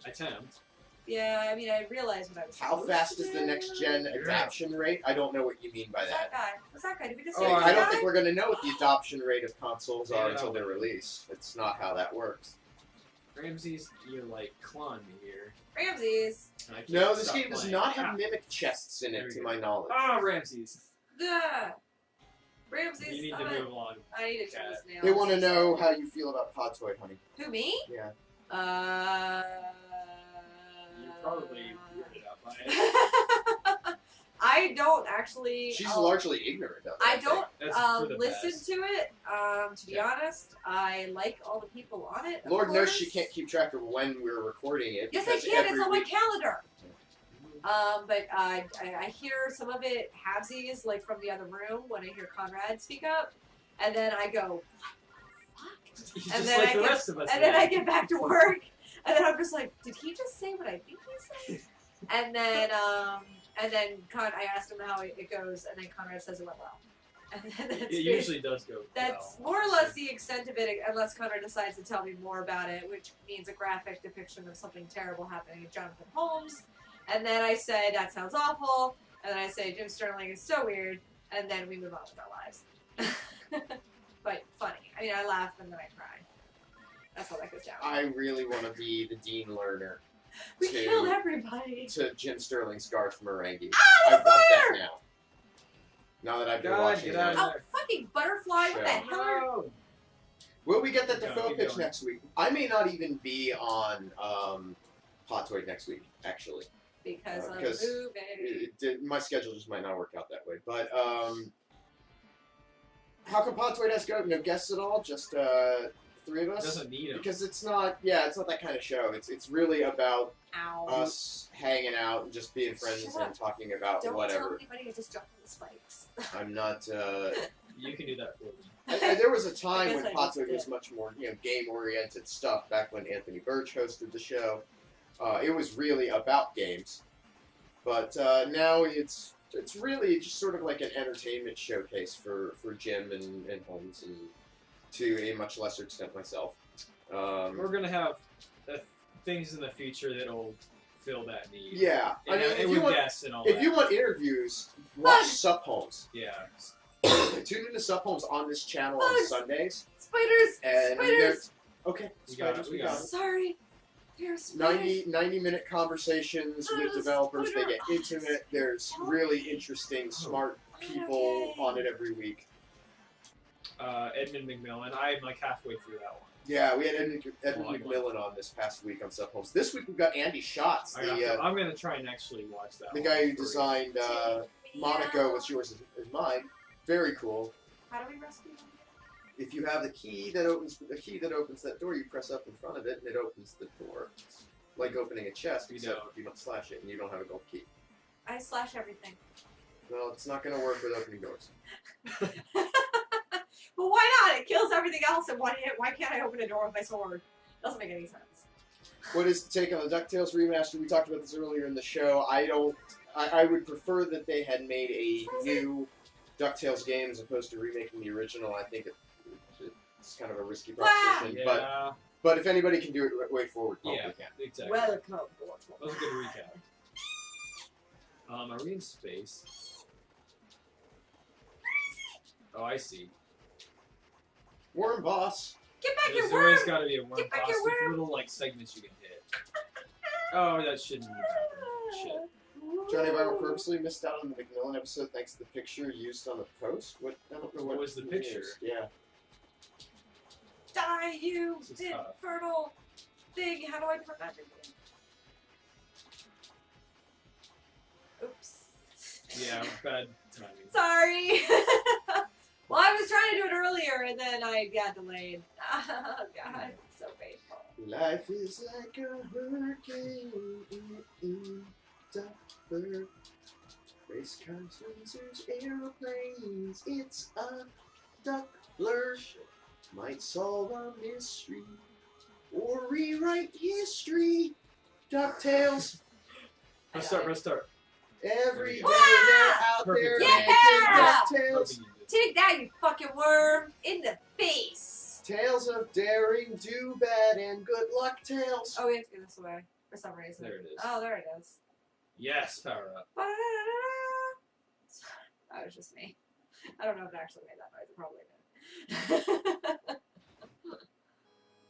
[SPEAKER 2] attempt.
[SPEAKER 3] Yeah, I mean, I realized what I was
[SPEAKER 1] How
[SPEAKER 3] supposed
[SPEAKER 1] fast
[SPEAKER 3] to
[SPEAKER 1] is the
[SPEAKER 3] do.
[SPEAKER 1] next gen adoption rate? I don't know what you mean by
[SPEAKER 3] What's
[SPEAKER 1] that.
[SPEAKER 3] that guy? What's that guy? Did we just
[SPEAKER 2] Oh,
[SPEAKER 3] see
[SPEAKER 2] I
[SPEAKER 3] this
[SPEAKER 1] I don't
[SPEAKER 3] guy?
[SPEAKER 1] think we're going to know what the adoption rate of consoles are
[SPEAKER 2] Yeah.
[SPEAKER 1] until they're released. It's not how that works.
[SPEAKER 2] Ramses, you're like clawing me here.
[SPEAKER 3] Ramses.
[SPEAKER 2] And I can't
[SPEAKER 1] No, this
[SPEAKER 2] stop
[SPEAKER 1] game does
[SPEAKER 2] playing.
[SPEAKER 1] not have
[SPEAKER 2] Ah.
[SPEAKER 1] mimic chests in
[SPEAKER 2] There
[SPEAKER 1] it,
[SPEAKER 2] we
[SPEAKER 1] to
[SPEAKER 2] go.
[SPEAKER 1] my knowledge.
[SPEAKER 2] Ah, Ramses.
[SPEAKER 3] Ugh. Ramses.
[SPEAKER 2] You need to
[SPEAKER 3] stop it.
[SPEAKER 2] move along.
[SPEAKER 3] I need to
[SPEAKER 2] Cat.
[SPEAKER 3] turn this nail.
[SPEAKER 1] They want to know how you feel about Podtoid, honey.
[SPEAKER 3] Who, me?
[SPEAKER 1] Yeah.
[SPEAKER 2] You're probably weirded out by it.
[SPEAKER 3] I don't actually.
[SPEAKER 1] She's largely ignorant of it.
[SPEAKER 3] I
[SPEAKER 1] think.
[SPEAKER 3] don't
[SPEAKER 2] That's for the
[SPEAKER 3] listen
[SPEAKER 2] best.
[SPEAKER 3] to it. To be
[SPEAKER 2] Yeah.
[SPEAKER 3] honest, I like all the people on it. of
[SPEAKER 1] Lord knows
[SPEAKER 3] course.
[SPEAKER 1] she can't keep track of when we're recording it.
[SPEAKER 3] Yes, I
[SPEAKER 1] because
[SPEAKER 3] can. It's
[SPEAKER 1] every
[SPEAKER 3] on my
[SPEAKER 1] week-
[SPEAKER 3] calendar. But I hear some of it halvesies, like from the other room when I hear Conrad speak up, and then I go,
[SPEAKER 2] He's
[SPEAKER 3] And
[SPEAKER 2] just
[SPEAKER 3] then
[SPEAKER 2] like
[SPEAKER 3] I
[SPEAKER 2] the
[SPEAKER 3] get-
[SPEAKER 2] rest of us.
[SPEAKER 3] and then
[SPEAKER 2] now.
[SPEAKER 3] I get back to work, and then I'm just like, did he just say what I think he said? And then I asked him how it goes, and then Conrad says it went well. And then that's
[SPEAKER 2] It usually does go
[SPEAKER 3] That's
[SPEAKER 2] well,
[SPEAKER 3] more or less the extent of it, unless Conrad decides to tell me more about it, which means a graphic depiction of something terrible happening to Jonathan Holmes. And then I say, that sounds awful. And then I say, Jim Sterling is so weird. And then we move on with our lives. But funny. I mean, I laugh and then I cry. That's how that goes down.
[SPEAKER 1] I really want to be the Dean Lerner
[SPEAKER 3] We
[SPEAKER 1] to-
[SPEAKER 3] killed everybody.
[SPEAKER 1] to Jim Sterling's Garth Marenghi.
[SPEAKER 3] Ah,
[SPEAKER 1] I
[SPEAKER 3] the
[SPEAKER 1] want that
[SPEAKER 3] fire!
[SPEAKER 1] now. Now that I've been
[SPEAKER 2] God,
[SPEAKER 1] watching
[SPEAKER 2] get out
[SPEAKER 1] it.
[SPEAKER 2] of
[SPEAKER 3] Oh, fucking butterfly. What the
[SPEAKER 1] Show.
[SPEAKER 3] hell are
[SPEAKER 2] No.
[SPEAKER 1] Will we get that
[SPEAKER 2] Keep
[SPEAKER 1] Defoe
[SPEAKER 2] going, keep
[SPEAKER 1] pitch
[SPEAKER 2] going.
[SPEAKER 1] next week? I may not even be on Podtoid next week, actually.
[SPEAKER 3] because of
[SPEAKER 1] because
[SPEAKER 3] moving.
[SPEAKER 1] My schedule just might not work out that way. But how come Podtoid has no guests at all? Just three of
[SPEAKER 2] It
[SPEAKER 1] us?
[SPEAKER 2] doesn't need him.
[SPEAKER 1] Because it's not that kind of show. It's really about
[SPEAKER 3] Ow.
[SPEAKER 1] us hanging out and just being friends
[SPEAKER 3] Shut
[SPEAKER 1] and
[SPEAKER 3] up.
[SPEAKER 1] talking about
[SPEAKER 3] Don't tell
[SPEAKER 1] whatever.
[SPEAKER 3] anybody I just jumped on the spikes.
[SPEAKER 1] I'm not.
[SPEAKER 2] You can do that for me.
[SPEAKER 1] There was a
[SPEAKER 3] I
[SPEAKER 1] time
[SPEAKER 3] guess
[SPEAKER 1] when
[SPEAKER 3] I just
[SPEAKER 1] Podtoid was
[SPEAKER 3] did.
[SPEAKER 1] much more game-oriented stuff. Back when Anthony Birch hosted the show. It was really about games, but now it's really just sort of like an entertainment showcase for Jim and Holmes, and to a much lesser extent myself.
[SPEAKER 2] We're gonna have things in the future that'll fill that need.
[SPEAKER 1] Yeah,
[SPEAKER 2] I mean, if you want interviews, watch Sup Holmes.
[SPEAKER 1] Yeah. Tune into Sup Holmes on this channel
[SPEAKER 3] Bugs.
[SPEAKER 1] on Sundays.
[SPEAKER 3] Spiders!
[SPEAKER 1] And
[SPEAKER 3] Spiders!
[SPEAKER 1] Okay,
[SPEAKER 2] we got it.
[SPEAKER 3] Sorry. There's spiders.
[SPEAKER 1] 90-minute conversations with developers. They get intimate. There's really interesting, smart people on it every week.
[SPEAKER 2] Edmund McMillan. I'm like halfway through that one.
[SPEAKER 1] Yeah, we had Edmund McMillan on this past week on Sup Holmes. This week we've got Andy Schatz.
[SPEAKER 2] I'm going to try and actually watch that
[SPEAKER 1] The guy who designed Monaco, What's Yours Is Mine. Very cool.
[SPEAKER 3] How do we rescue them?
[SPEAKER 1] If you have the key that opens that door, you press up in front of it and it opens the door. It's like opening a chest, except you don't slash it and you don't have a gold key.
[SPEAKER 3] I slash everything.
[SPEAKER 1] Well, it's not going to work with opening doors.
[SPEAKER 3] Well, why not? It kills everything else in one hit. Why can't I open a door with my sword? Doesn't make any sense.
[SPEAKER 1] What is the take on the DuckTales remaster? We talked about this earlier in the show. I would prefer that they had made a new DuckTales game as opposed to remaking the original. I think it's kind of a risky proposition.
[SPEAKER 2] Yeah.
[SPEAKER 1] But if anybody can do it way forward, probably can.
[SPEAKER 2] Exactly.
[SPEAKER 3] Welcome.
[SPEAKER 2] That was a good recap. Are we in space? Oh, I see.
[SPEAKER 1] Worm boss.
[SPEAKER 3] Get back your
[SPEAKER 2] There's
[SPEAKER 3] worm!
[SPEAKER 2] always got to be a worm
[SPEAKER 3] Get back
[SPEAKER 2] boss
[SPEAKER 3] your
[SPEAKER 2] with
[SPEAKER 3] worm!
[SPEAKER 2] little like segments you can hit. Oh, that shouldn't have happened. Shit.
[SPEAKER 1] Johnny Viral purposely missed out on the McMillan episode thanks to the picture used on the post. What? I don't know
[SPEAKER 2] what was the picture.
[SPEAKER 1] Is. Yeah.
[SPEAKER 3] Die, you infertile thing! How do I prevent it? Oops.
[SPEAKER 2] Yeah, bad timing.
[SPEAKER 3] Sorry. Well, I was trying to do it earlier, and then I got delayed. Oh, God. It's so painful.
[SPEAKER 1] Life is like a hurricane. Doppler. Race cars, lasers, aeroplanes. It's a Doppler. Might solve a mystery or rewrite history. DuckTales.
[SPEAKER 2] Restart.
[SPEAKER 1] Every day they're out there making DuckTales.
[SPEAKER 3] Take that, you fucking worm! In the face!
[SPEAKER 1] Tales of daring, do bad, and good luck tales.
[SPEAKER 3] Oh, we have to go this way. For some reason.
[SPEAKER 2] There it is.
[SPEAKER 3] Oh, there it is.
[SPEAKER 2] Yes, power up.
[SPEAKER 3] That was just me. I don't know if it actually made that noise. It probably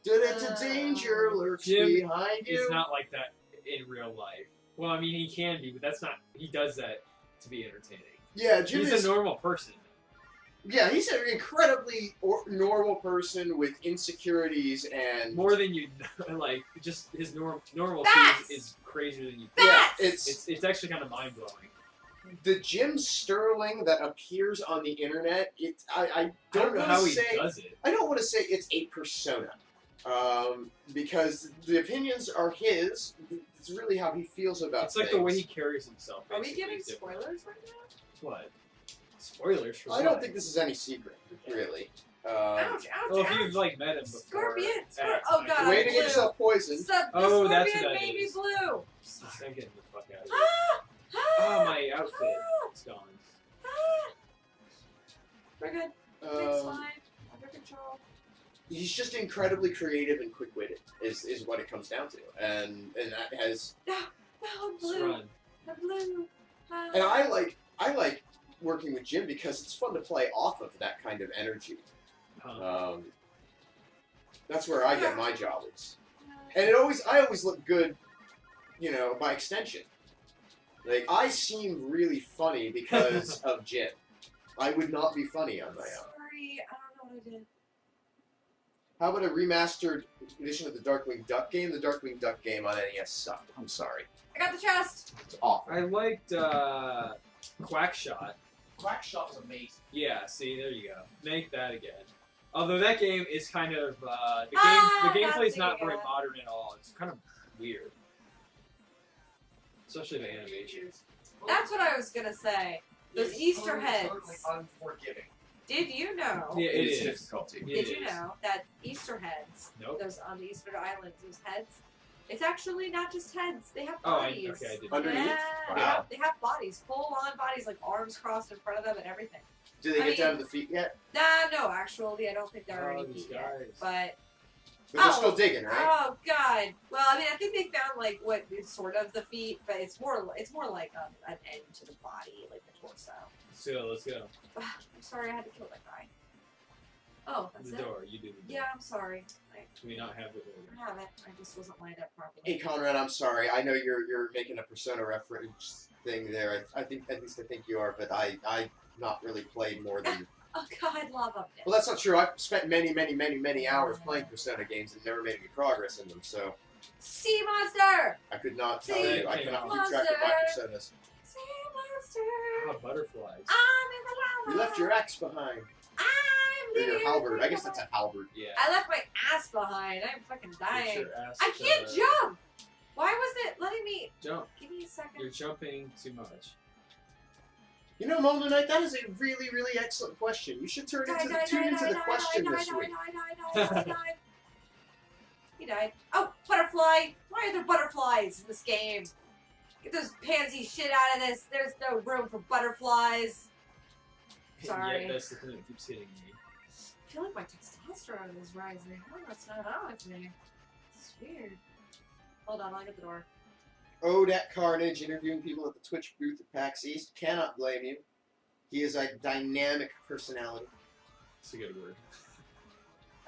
[SPEAKER 3] did.
[SPEAKER 1] A danger lurks
[SPEAKER 2] Jim
[SPEAKER 1] behind you.
[SPEAKER 2] He's not like that in real life. Well, I mean, he can be, but that's not. He does that to be entertaining.
[SPEAKER 1] Yeah, Jim
[SPEAKER 2] He's a normal person.
[SPEAKER 1] Yeah, he's an incredibly normal person with insecurities and
[SPEAKER 2] more than you like. Just his normal is crazier than you think.
[SPEAKER 1] Yeah,
[SPEAKER 2] it's actually kind of mind blowing.
[SPEAKER 1] The Jim Sterling that appears on the internet, I don't know
[SPEAKER 2] how he does it.
[SPEAKER 1] I don't want to say it's a persona, because the opinions are his. It's really how he feels about.
[SPEAKER 2] It's like the way he carries himself.
[SPEAKER 3] Are we giving spoilers right now?
[SPEAKER 2] What? Spoilers for
[SPEAKER 1] I don't think this is any secret, really.
[SPEAKER 3] Ouch,
[SPEAKER 2] well, if you've like met him before.
[SPEAKER 3] Scorpion! Oh god,
[SPEAKER 1] way to get yourself poisoned.
[SPEAKER 3] Oh, that's what that made me blue.
[SPEAKER 2] I'm getting the fuck out of here. Oh, my outfit is gone.
[SPEAKER 3] We're good. It's fine. Under control.
[SPEAKER 1] He's just incredibly creative and quick-witted, is what it comes down to, and that has.
[SPEAKER 3] No, I'm blue. I'm blue.
[SPEAKER 1] And I like working with Jim because it's fun to play off of that kind of energy. That's where I get my jollies. And I always look good, by extension. Like, I seem really funny because of Jim. I would not be funny on my own.
[SPEAKER 3] Sorry, I don't know what I did.
[SPEAKER 1] How about a remastered edition of the Darkwing Duck game? The Darkwing Duck game on NES sucked. I'm sorry.
[SPEAKER 3] I got the chest!
[SPEAKER 1] It's awful.
[SPEAKER 2] I liked Quackshot.
[SPEAKER 1] Quackshot was amazing.
[SPEAKER 2] Yeah, see, there you go. Make that again. Although that game is kind of the gameplay is not very modern at all. It's kind of weird, especially the animations.
[SPEAKER 3] That's what I was gonna say. Those Easter heads.
[SPEAKER 1] Totally unforgiving.
[SPEAKER 3] Did you know?
[SPEAKER 2] Yeah, it is
[SPEAKER 1] difficulty.
[SPEAKER 3] Did you know that Easter heads?
[SPEAKER 2] Nope.
[SPEAKER 3] Those on the Easter Islands, those heads, It's actually not just heads. They have
[SPEAKER 2] Oh,
[SPEAKER 3] bodies.
[SPEAKER 2] okay, I didn't.
[SPEAKER 1] Underneath?
[SPEAKER 3] Yeah,
[SPEAKER 1] Wow.
[SPEAKER 3] they have bodies, full-on bodies, like arms crossed in front of them and everything.
[SPEAKER 1] Do they
[SPEAKER 3] I
[SPEAKER 1] get down
[SPEAKER 3] mean-
[SPEAKER 1] to the feet yet?
[SPEAKER 3] Nah, no, actually, I don't think there are any
[SPEAKER 2] these
[SPEAKER 3] feet yet.
[SPEAKER 2] guys.
[SPEAKER 3] But
[SPEAKER 1] But they're still digging, right?
[SPEAKER 3] oh god. Well, I mean, I think they found like what is sort of the feet, but it's more like an end to the body, like the torso.
[SPEAKER 2] So let's go.
[SPEAKER 3] I'm sorry, I had to kill that guy. Oh, that's
[SPEAKER 2] The
[SPEAKER 3] it.
[SPEAKER 2] door. You do the door.
[SPEAKER 3] Yeah, I'm sorry.
[SPEAKER 2] Do we not have the door?
[SPEAKER 3] I have it. I just wasn't lined up properly.
[SPEAKER 1] Hey, Conrad, I'm sorry. I know you're making a Persona reference thing there. I think at least I think you are, but I not really played more than.
[SPEAKER 3] Oh god, lava pit.
[SPEAKER 1] Well, that's not true. I've spent many hours playing Persona games and never made any progress in them, so
[SPEAKER 3] Sea monster!
[SPEAKER 1] I could not tell
[SPEAKER 3] Sea
[SPEAKER 1] you. I cannot keep
[SPEAKER 3] monster!
[SPEAKER 1] track of my Personas.
[SPEAKER 3] Sea monster!
[SPEAKER 2] Ah, butterflies.
[SPEAKER 3] I'm in the lava!
[SPEAKER 1] You left your axe behind.
[SPEAKER 3] I'm
[SPEAKER 1] Or your
[SPEAKER 3] leaving
[SPEAKER 1] halberd.
[SPEAKER 3] the
[SPEAKER 1] I guess that's
[SPEAKER 3] lava.
[SPEAKER 1] a halberd.
[SPEAKER 2] Yeah.
[SPEAKER 3] I left my ass behind. I'm fucking
[SPEAKER 2] Get
[SPEAKER 3] dying.
[SPEAKER 2] your ass
[SPEAKER 3] I can't
[SPEAKER 2] to
[SPEAKER 3] jump! Why was it letting me...
[SPEAKER 2] Jump.
[SPEAKER 3] Give me a second.
[SPEAKER 2] You're jumping too much.
[SPEAKER 1] You know, Mona Knight, that is a really, really excellent question. You should tune into the question this week.
[SPEAKER 3] Die. He died. Oh, butterfly! Why are there butterflies in this game? Get those pansy shit out of this. There's no room for butterflies. Sorry.
[SPEAKER 2] Yeah, that's the thing that keeps hitting me.
[SPEAKER 3] I feel like my testosterone is rising. Oh, that's not on with me. It's weird. Hold on, I'll get the door.
[SPEAKER 1] Ode at Carnage, interviewing people at the Twitch booth at PAX East. Cannot blame you. He is a dynamic personality.
[SPEAKER 2] It's a good word.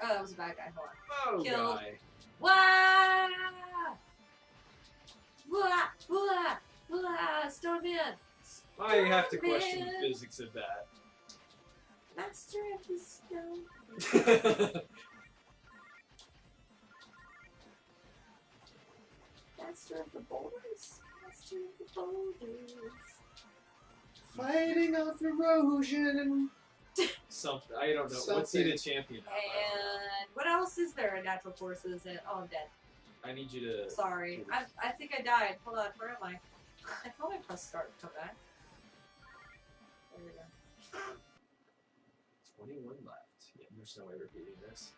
[SPEAKER 3] Oh, that was a bad guy. Hold on.
[SPEAKER 2] Oh,
[SPEAKER 3] Killed.
[SPEAKER 2] guy.
[SPEAKER 3] Wah! Wah! Wah! Wah! Stoneman!
[SPEAKER 2] I have to question the physics of that.
[SPEAKER 3] Master of the stone. Master of the boulders. Master of the boulders.
[SPEAKER 1] Fighting off erosion.
[SPEAKER 2] Something. I don't know. What's he the champion of?
[SPEAKER 3] And what else is there in natural forces? And oh, I'm dead.
[SPEAKER 2] I need you to.
[SPEAKER 3] Sorry. I think I died. Hold on. Where am I? I thought I pressed start to come back. There we go.
[SPEAKER 2] 21 left. Yeah, there's no way repeating this.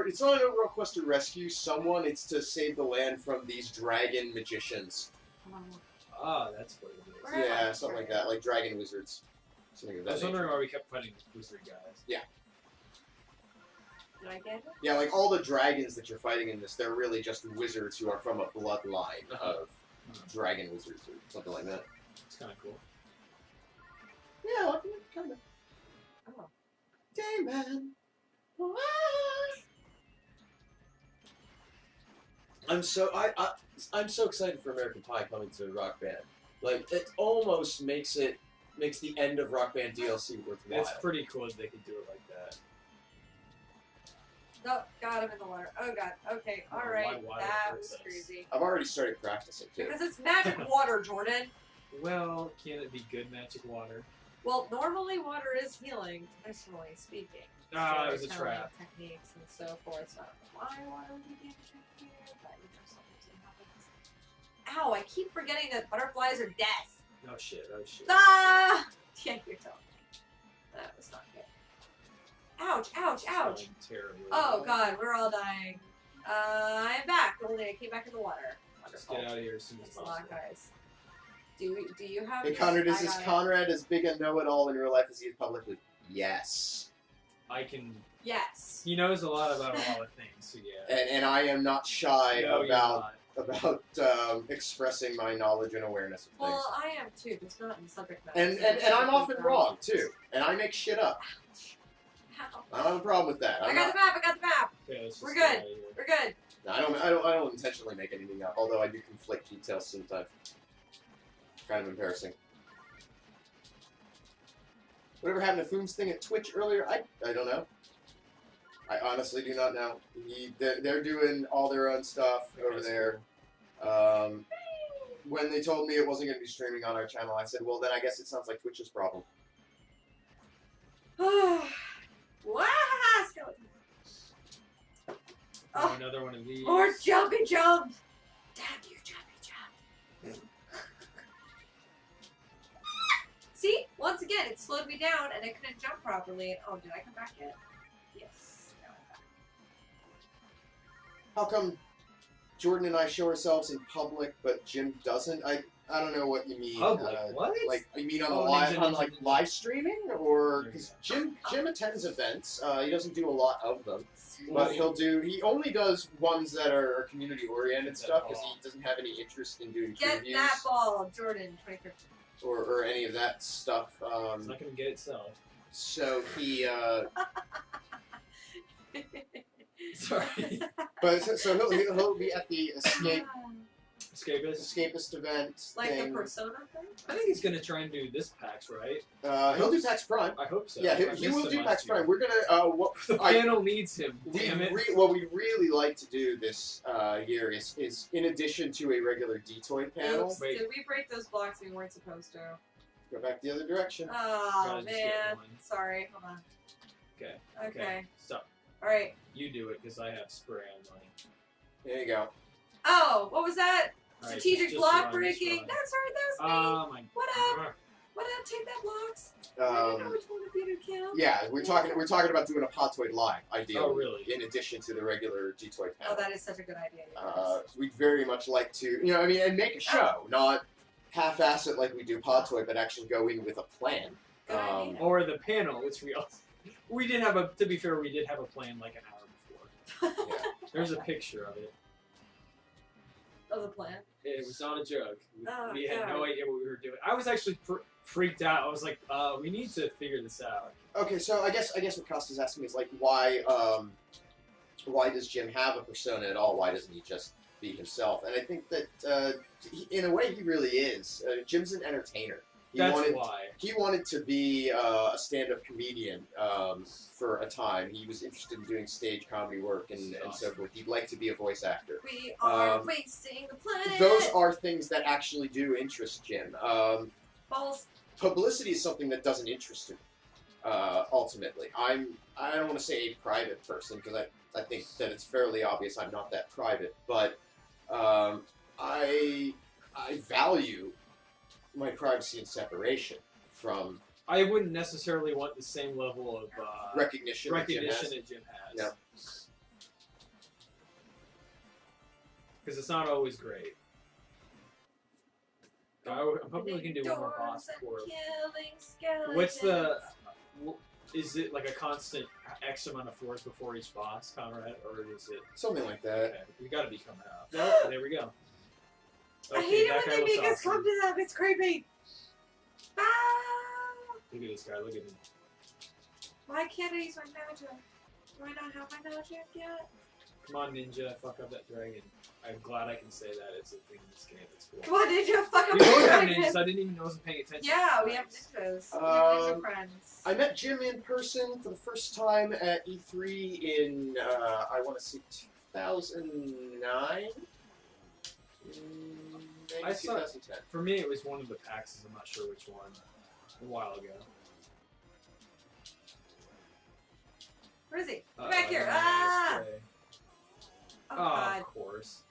[SPEAKER 1] It's not an overall quest to rescue someone, it's to save the land from these dragon magicians.
[SPEAKER 2] Ah, that's what it is.
[SPEAKER 3] Where am
[SPEAKER 1] Yeah,
[SPEAKER 3] I?
[SPEAKER 1] something like that, like dragon wizards. Something of
[SPEAKER 2] I
[SPEAKER 1] that
[SPEAKER 2] was
[SPEAKER 1] nature.
[SPEAKER 2] wondering why we kept fighting the wizard guys.
[SPEAKER 3] Did I get it?
[SPEAKER 1] Yeah, like all the dragons that you're fighting in this, they're really just wizards who are from a bloodline of dragon wizards or something like that.
[SPEAKER 2] It's kind of cool.
[SPEAKER 1] Yeah, like, kind of.
[SPEAKER 3] Oh.
[SPEAKER 1] Damon. I'm so excited for American Pie coming to Rock Band. Like it almost makes the end of Rock Band DLC worthwhile.
[SPEAKER 2] It's pretty cool that they could do it like that.
[SPEAKER 3] Oh, God, I'm in the water. Oh, God. Okay, alright.
[SPEAKER 2] Why
[SPEAKER 3] That
[SPEAKER 2] hurt
[SPEAKER 3] was
[SPEAKER 2] us?
[SPEAKER 3] crazy.
[SPEAKER 1] I've already started practicing too.
[SPEAKER 3] Because it's magic water, Jordan.
[SPEAKER 2] Well, can it be good magic water?
[SPEAKER 3] Well, normally water is healing, traditionally speaking.
[SPEAKER 2] Ah, it was a
[SPEAKER 3] Storytelling
[SPEAKER 2] trap.
[SPEAKER 3] Techniques and so forth. So I don't know why water would be damaging here, but you know, sometimes it happens. Ow, I keep forgetting that butterflies are death.
[SPEAKER 2] Oh shit, oh shit.
[SPEAKER 3] Ah! Yeah, you're telling me. That was not good. Ouch, ouch,
[SPEAKER 2] It's
[SPEAKER 3] ouch.
[SPEAKER 2] going terribly.
[SPEAKER 3] Oh, God, we're all dying. I'm back. Only I came back in the water.
[SPEAKER 2] Let's
[SPEAKER 3] Wonderful.
[SPEAKER 2] get out of here as soon as
[SPEAKER 3] Thanks a lot,
[SPEAKER 2] possible.
[SPEAKER 3] guys. Do you have...
[SPEAKER 1] Hey, Conrad, is
[SPEAKER 3] I
[SPEAKER 1] this
[SPEAKER 3] got it.
[SPEAKER 1] Conrad as big a know-it-all in real life as he is publicly? Yes.
[SPEAKER 2] I can.
[SPEAKER 3] Yes.
[SPEAKER 2] He knows a lot about a lot of things, so yeah.
[SPEAKER 1] And I am not shy
[SPEAKER 2] No, you're
[SPEAKER 1] about
[SPEAKER 2] not.
[SPEAKER 1] expressing my knowledge and awareness of things.
[SPEAKER 3] Well, I am too, but it's not in the subject matter.
[SPEAKER 1] And I'm often wrong too, and I make shit up.
[SPEAKER 3] Ow.
[SPEAKER 1] I don't have a problem with that.
[SPEAKER 3] I
[SPEAKER 1] I'm
[SPEAKER 3] got
[SPEAKER 1] not,
[SPEAKER 3] the map. I got the map.
[SPEAKER 2] Okay, let's just
[SPEAKER 3] We're
[SPEAKER 2] get
[SPEAKER 3] good.
[SPEAKER 2] out of here.
[SPEAKER 3] We're good.
[SPEAKER 1] I don't intentionally make anything up. Although I do conflict details sometimes. Kind of embarrassing. Whatever happened to Foom's thing at Twitch earlier? I don't know. I honestly do not know. They're doing all their own stuff over
[SPEAKER 2] That's
[SPEAKER 1] there. When they told me it wasn't going to be streaming on our channel, I said, well, then I guess it sounds like Twitch's problem.
[SPEAKER 3] Wow, skeleton.
[SPEAKER 2] Oh, another one of these.
[SPEAKER 3] More jumpy jump. Damn you, jumpy jump. See? Once again, it slowed me down and I couldn't jump properly. And, oh, did I come back yet? Yes. Now I'm back.
[SPEAKER 1] How come Jordan and I show ourselves in public, but Jim doesn't? I don't know what you mean.
[SPEAKER 2] Public? What?
[SPEAKER 1] Like you mean on the
[SPEAKER 2] Ninja.
[SPEAKER 1] live streaming, or because Jim attends events. He doesn't do a lot of them, but he only does ones that are community oriented stuff because he doesn't have any interest in doing
[SPEAKER 3] Get
[SPEAKER 1] reviews
[SPEAKER 3] that ball, Jordan. 2015.
[SPEAKER 1] or any of that stuff.
[SPEAKER 2] It's not gonna get itself.
[SPEAKER 1] So he.
[SPEAKER 2] Sorry.
[SPEAKER 1] But so he'll be at the
[SPEAKER 2] Escapist?
[SPEAKER 1] escapist event.
[SPEAKER 3] Like
[SPEAKER 1] thing.
[SPEAKER 3] the Persona thing?
[SPEAKER 2] I think he's gonna try and do this PAX, right?
[SPEAKER 1] He'll do PAX Prime.
[SPEAKER 2] I hope so.
[SPEAKER 1] Yeah, he will do PAX Prime. We're gonna.
[SPEAKER 2] The panel needs him. Damn it.
[SPEAKER 1] What we really like to do this year is in addition to a regular Dtoid panel.
[SPEAKER 3] Oops, did we break those blocks we weren't supposed to?
[SPEAKER 1] Go back the other direction.
[SPEAKER 3] Oh,
[SPEAKER 2] Gotta just get
[SPEAKER 3] man.
[SPEAKER 2] one.
[SPEAKER 3] Sorry, hold on. Okay.
[SPEAKER 2] Stop.
[SPEAKER 3] Alright.
[SPEAKER 2] You do it, because I have spray on mine.
[SPEAKER 1] There you go.
[SPEAKER 3] Oh, what was that?
[SPEAKER 2] Alright,
[SPEAKER 3] Strategic
[SPEAKER 2] just
[SPEAKER 3] block
[SPEAKER 2] run,
[SPEAKER 3] breaking.
[SPEAKER 2] just
[SPEAKER 3] That's right, that was me.
[SPEAKER 2] run. Oh my
[SPEAKER 3] What
[SPEAKER 2] god.
[SPEAKER 3] up? What up? Take that blocks. I don't know which one of you to kill.
[SPEAKER 1] Yeah, we're talking about doing a Podtoid live, ideally.
[SPEAKER 2] Oh, really?
[SPEAKER 1] In addition to the regular Dtoid panel.
[SPEAKER 3] Oh, that is such a good idea.
[SPEAKER 1] We'd very much like to, and make a show, not half-ass it like we do Podtoid, but actually go in with a plan.
[SPEAKER 3] Good idea.
[SPEAKER 2] Or the panel, which we did have to be fair, we did have a plan like an hour before.
[SPEAKER 1] Yeah.
[SPEAKER 2] There's a picture of it.
[SPEAKER 3] Of the plan.
[SPEAKER 2] It was not a joke. We
[SPEAKER 3] Oh,
[SPEAKER 2] had no
[SPEAKER 3] God.
[SPEAKER 2] idea what we were doing. I was actually freaked out. I was like, we need to figure this out.
[SPEAKER 1] Okay, so I guess what Costa's asking is like why does Jim have a persona at all? Why doesn't he just be himself? And I think that in a way he really is. Jim's an entertainer.
[SPEAKER 2] That's why.
[SPEAKER 1] He wanted to be a stand-up comedian for a time. He was interested in doing stage comedy work and so forth. He'd like to be a voice actor.
[SPEAKER 3] We are wasting the planet.
[SPEAKER 1] Those are things that actually do interest Jim.
[SPEAKER 3] Balls.
[SPEAKER 1] Publicity is something that doesn't interest him. Ultimately, I don't want to say a private person because I think that it's fairly obvious I'm not that private. But I value my privacy and separation from.
[SPEAKER 2] I wouldn't necessarily want the same level of
[SPEAKER 1] recognition
[SPEAKER 2] that Jim has.
[SPEAKER 1] No.
[SPEAKER 2] Because it's not always great. I'm hoping we can do one more boss before. What's the? Is it like a constant X amount of floors before each boss, Conrad, or is it
[SPEAKER 1] something like that?
[SPEAKER 2] Okay, we got to be coming up. Oh, there we go.
[SPEAKER 3] Okay, I hate it when they make us come to them. It's creepy. Ah!
[SPEAKER 2] Look at this guy. Look at him.
[SPEAKER 3] Why can't I use my magic? Do I not have my magic yet?
[SPEAKER 2] Come on, ninja, fuck up that dragon. I'm glad I can say that. It's a thing in this game. It's cool.
[SPEAKER 3] Come on, ninja, fuck up
[SPEAKER 2] We
[SPEAKER 3] the
[SPEAKER 2] both have
[SPEAKER 3] dragon.
[SPEAKER 2] ninjas. I didn't even know I wasn't paying attention.
[SPEAKER 3] Yeah, we have ninjas. We have ninja friends.
[SPEAKER 1] I met Jim in person for the first time at E3 in, I want to say 2009?
[SPEAKER 2] I saw
[SPEAKER 1] 2010.
[SPEAKER 2] For me, it was one of the PAXs. I'm not sure which one. A while ago.
[SPEAKER 3] Where is he? Come back here. Ah! Oh, God.
[SPEAKER 2] Of course.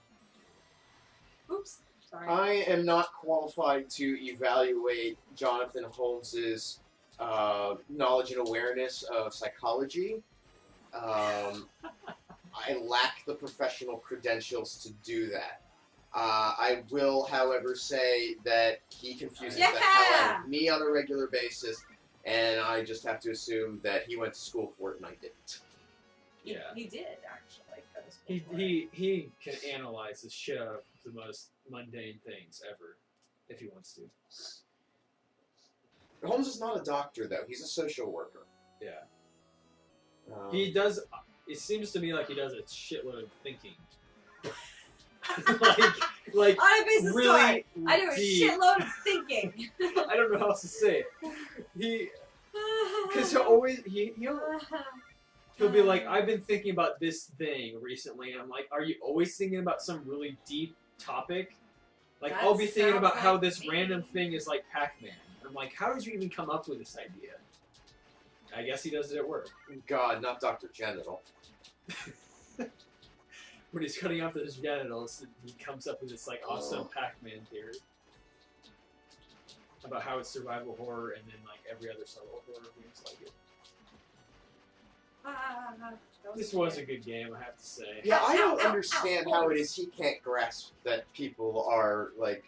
[SPEAKER 3] Oops. Sorry.
[SPEAKER 1] I am not qualified to evaluate Jonathan Holmes's knowledge and awareness of psychology. I lack the professional credentials to do that. I will, however, say that he confuses the hell out of me on a regular basis, and I just have to assume that he went to school for it and I didn't.
[SPEAKER 2] Yeah.
[SPEAKER 3] He did, actually.
[SPEAKER 2] He can analyze the shit out of the most mundane things ever, if he wants to.
[SPEAKER 1] Holmes is not a doctor, though. He's a social worker.
[SPEAKER 2] Yeah. He does. It seems to me like he does a shitload of thinking. like
[SPEAKER 3] on a business
[SPEAKER 2] really
[SPEAKER 3] card, I do a
[SPEAKER 2] deep.
[SPEAKER 3] shitload of thinking.
[SPEAKER 2] I don't know how else to say it. Because he'll be like, I've been thinking about this thing recently, and I'm like, are you always thinking about some really deep topic? Like,
[SPEAKER 3] That
[SPEAKER 2] I'll be thinking about
[SPEAKER 3] sounds
[SPEAKER 2] how
[SPEAKER 3] like
[SPEAKER 2] this
[SPEAKER 3] me.
[SPEAKER 2] random thing is like Pac-Man. I'm like, how did you even come up with this idea? I guess he does it at work.
[SPEAKER 1] God, not Dr. Genital.
[SPEAKER 2] When he's cutting off his genitals, he comes up with this like awesome Pac-Man theory. about how it's survival horror, and then like every other survival horror games like it. This was a good game, I have to say.
[SPEAKER 1] Yeah, I don't understand how it is he can't grasp that people are, like...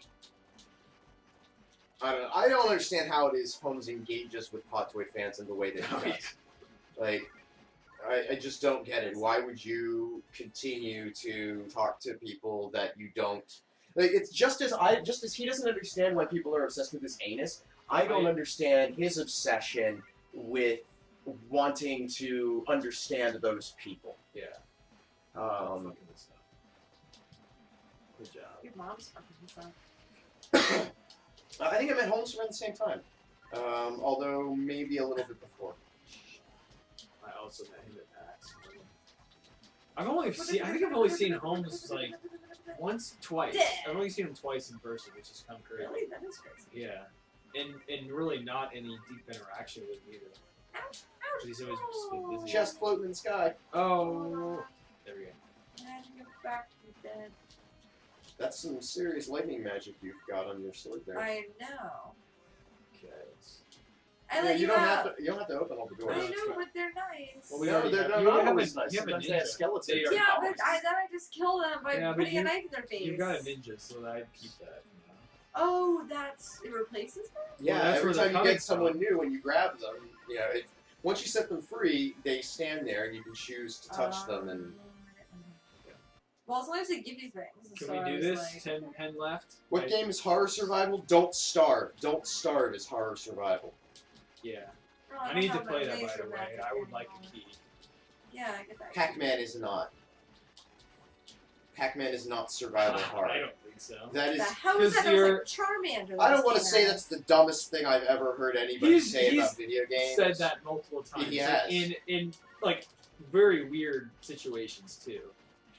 [SPEAKER 1] I don't know. I don't understand how it is Holmes engages with Podtoid fans in the way that he does. Like, I just don't get it. Why would you continue to talk to people that you don't... Like, it's just as he doesn't understand why people are obsessed with his anus, I don't understand his obsession with wanting to understand those people.
[SPEAKER 2] Yeah.
[SPEAKER 1] Good
[SPEAKER 2] job.
[SPEAKER 3] Your mom's fucking this up.
[SPEAKER 1] I think I met Holmes around the same time. Although maybe a little bit before.
[SPEAKER 2] I also met him at PAX. I think I've only seen Holmes like twice. I've only seen him twice in person, which is kind of crazy.
[SPEAKER 3] Really? That is crazy.
[SPEAKER 2] Yeah. And really not any deep interaction with me either.
[SPEAKER 3] Ouch,
[SPEAKER 2] He's always just been busy.
[SPEAKER 1] Chest floating in the sky.
[SPEAKER 2] Oh. There we go.
[SPEAKER 3] And you're back from dead.
[SPEAKER 1] That's some serious lightning magic you've got on your sword there.
[SPEAKER 3] I know.
[SPEAKER 2] Okay.
[SPEAKER 3] I let
[SPEAKER 1] you
[SPEAKER 3] you
[SPEAKER 1] don't
[SPEAKER 3] out.
[SPEAKER 1] have to. You don't have to open all the doors.
[SPEAKER 3] I know, but they're nice.
[SPEAKER 2] Well, we
[SPEAKER 1] No,
[SPEAKER 2] already
[SPEAKER 1] they're
[SPEAKER 2] have-
[SPEAKER 1] not
[SPEAKER 2] you
[SPEAKER 1] always
[SPEAKER 2] have a-
[SPEAKER 1] nice.
[SPEAKER 2] you have a
[SPEAKER 1] Sometimes they have
[SPEAKER 2] ninja.
[SPEAKER 1] skeletons.
[SPEAKER 2] They are
[SPEAKER 3] Yeah, but
[SPEAKER 2] powers.
[SPEAKER 3] then I just kill them by
[SPEAKER 2] Yeah, but
[SPEAKER 3] putting
[SPEAKER 2] you-
[SPEAKER 3] a knife in their face.
[SPEAKER 2] You've got a ninja, so I'd keep that.
[SPEAKER 3] Oh, it replaces them?
[SPEAKER 1] Yeah,
[SPEAKER 2] Well, that's
[SPEAKER 1] every
[SPEAKER 2] where the
[SPEAKER 1] time you
[SPEAKER 2] comics
[SPEAKER 1] get someone new and you grab them, once you set them free, they stand there and you can choose to touch them. And
[SPEAKER 3] Well, as long as they give you things.
[SPEAKER 2] Can
[SPEAKER 3] so
[SPEAKER 2] we
[SPEAKER 3] I
[SPEAKER 2] do
[SPEAKER 3] was
[SPEAKER 2] this?
[SPEAKER 3] like-
[SPEAKER 2] 10 left?
[SPEAKER 1] what game is horror survival? Don't starve. Don't starve is horror survival.
[SPEAKER 2] Yeah.
[SPEAKER 3] Oh,
[SPEAKER 2] I
[SPEAKER 3] don't
[SPEAKER 2] need to
[SPEAKER 3] have my
[SPEAKER 2] play that, by
[SPEAKER 3] laser
[SPEAKER 2] the way.
[SPEAKER 3] magic
[SPEAKER 2] I would like
[SPEAKER 3] anymore.
[SPEAKER 2] a key.
[SPEAKER 3] Yeah, I get that.
[SPEAKER 1] Pac-Man is not. Pac-Man is not survival horror.
[SPEAKER 2] I don't think so.
[SPEAKER 1] That is.
[SPEAKER 3] The hell is that? That was like Charmander.
[SPEAKER 1] I don't
[SPEAKER 3] want to
[SPEAKER 1] say that's the dumbest thing I've ever heard anybody say
[SPEAKER 2] He's
[SPEAKER 1] about video games.
[SPEAKER 2] said that multiple times.
[SPEAKER 1] He
[SPEAKER 2] like,
[SPEAKER 1] has.
[SPEAKER 2] in like very weird situations too.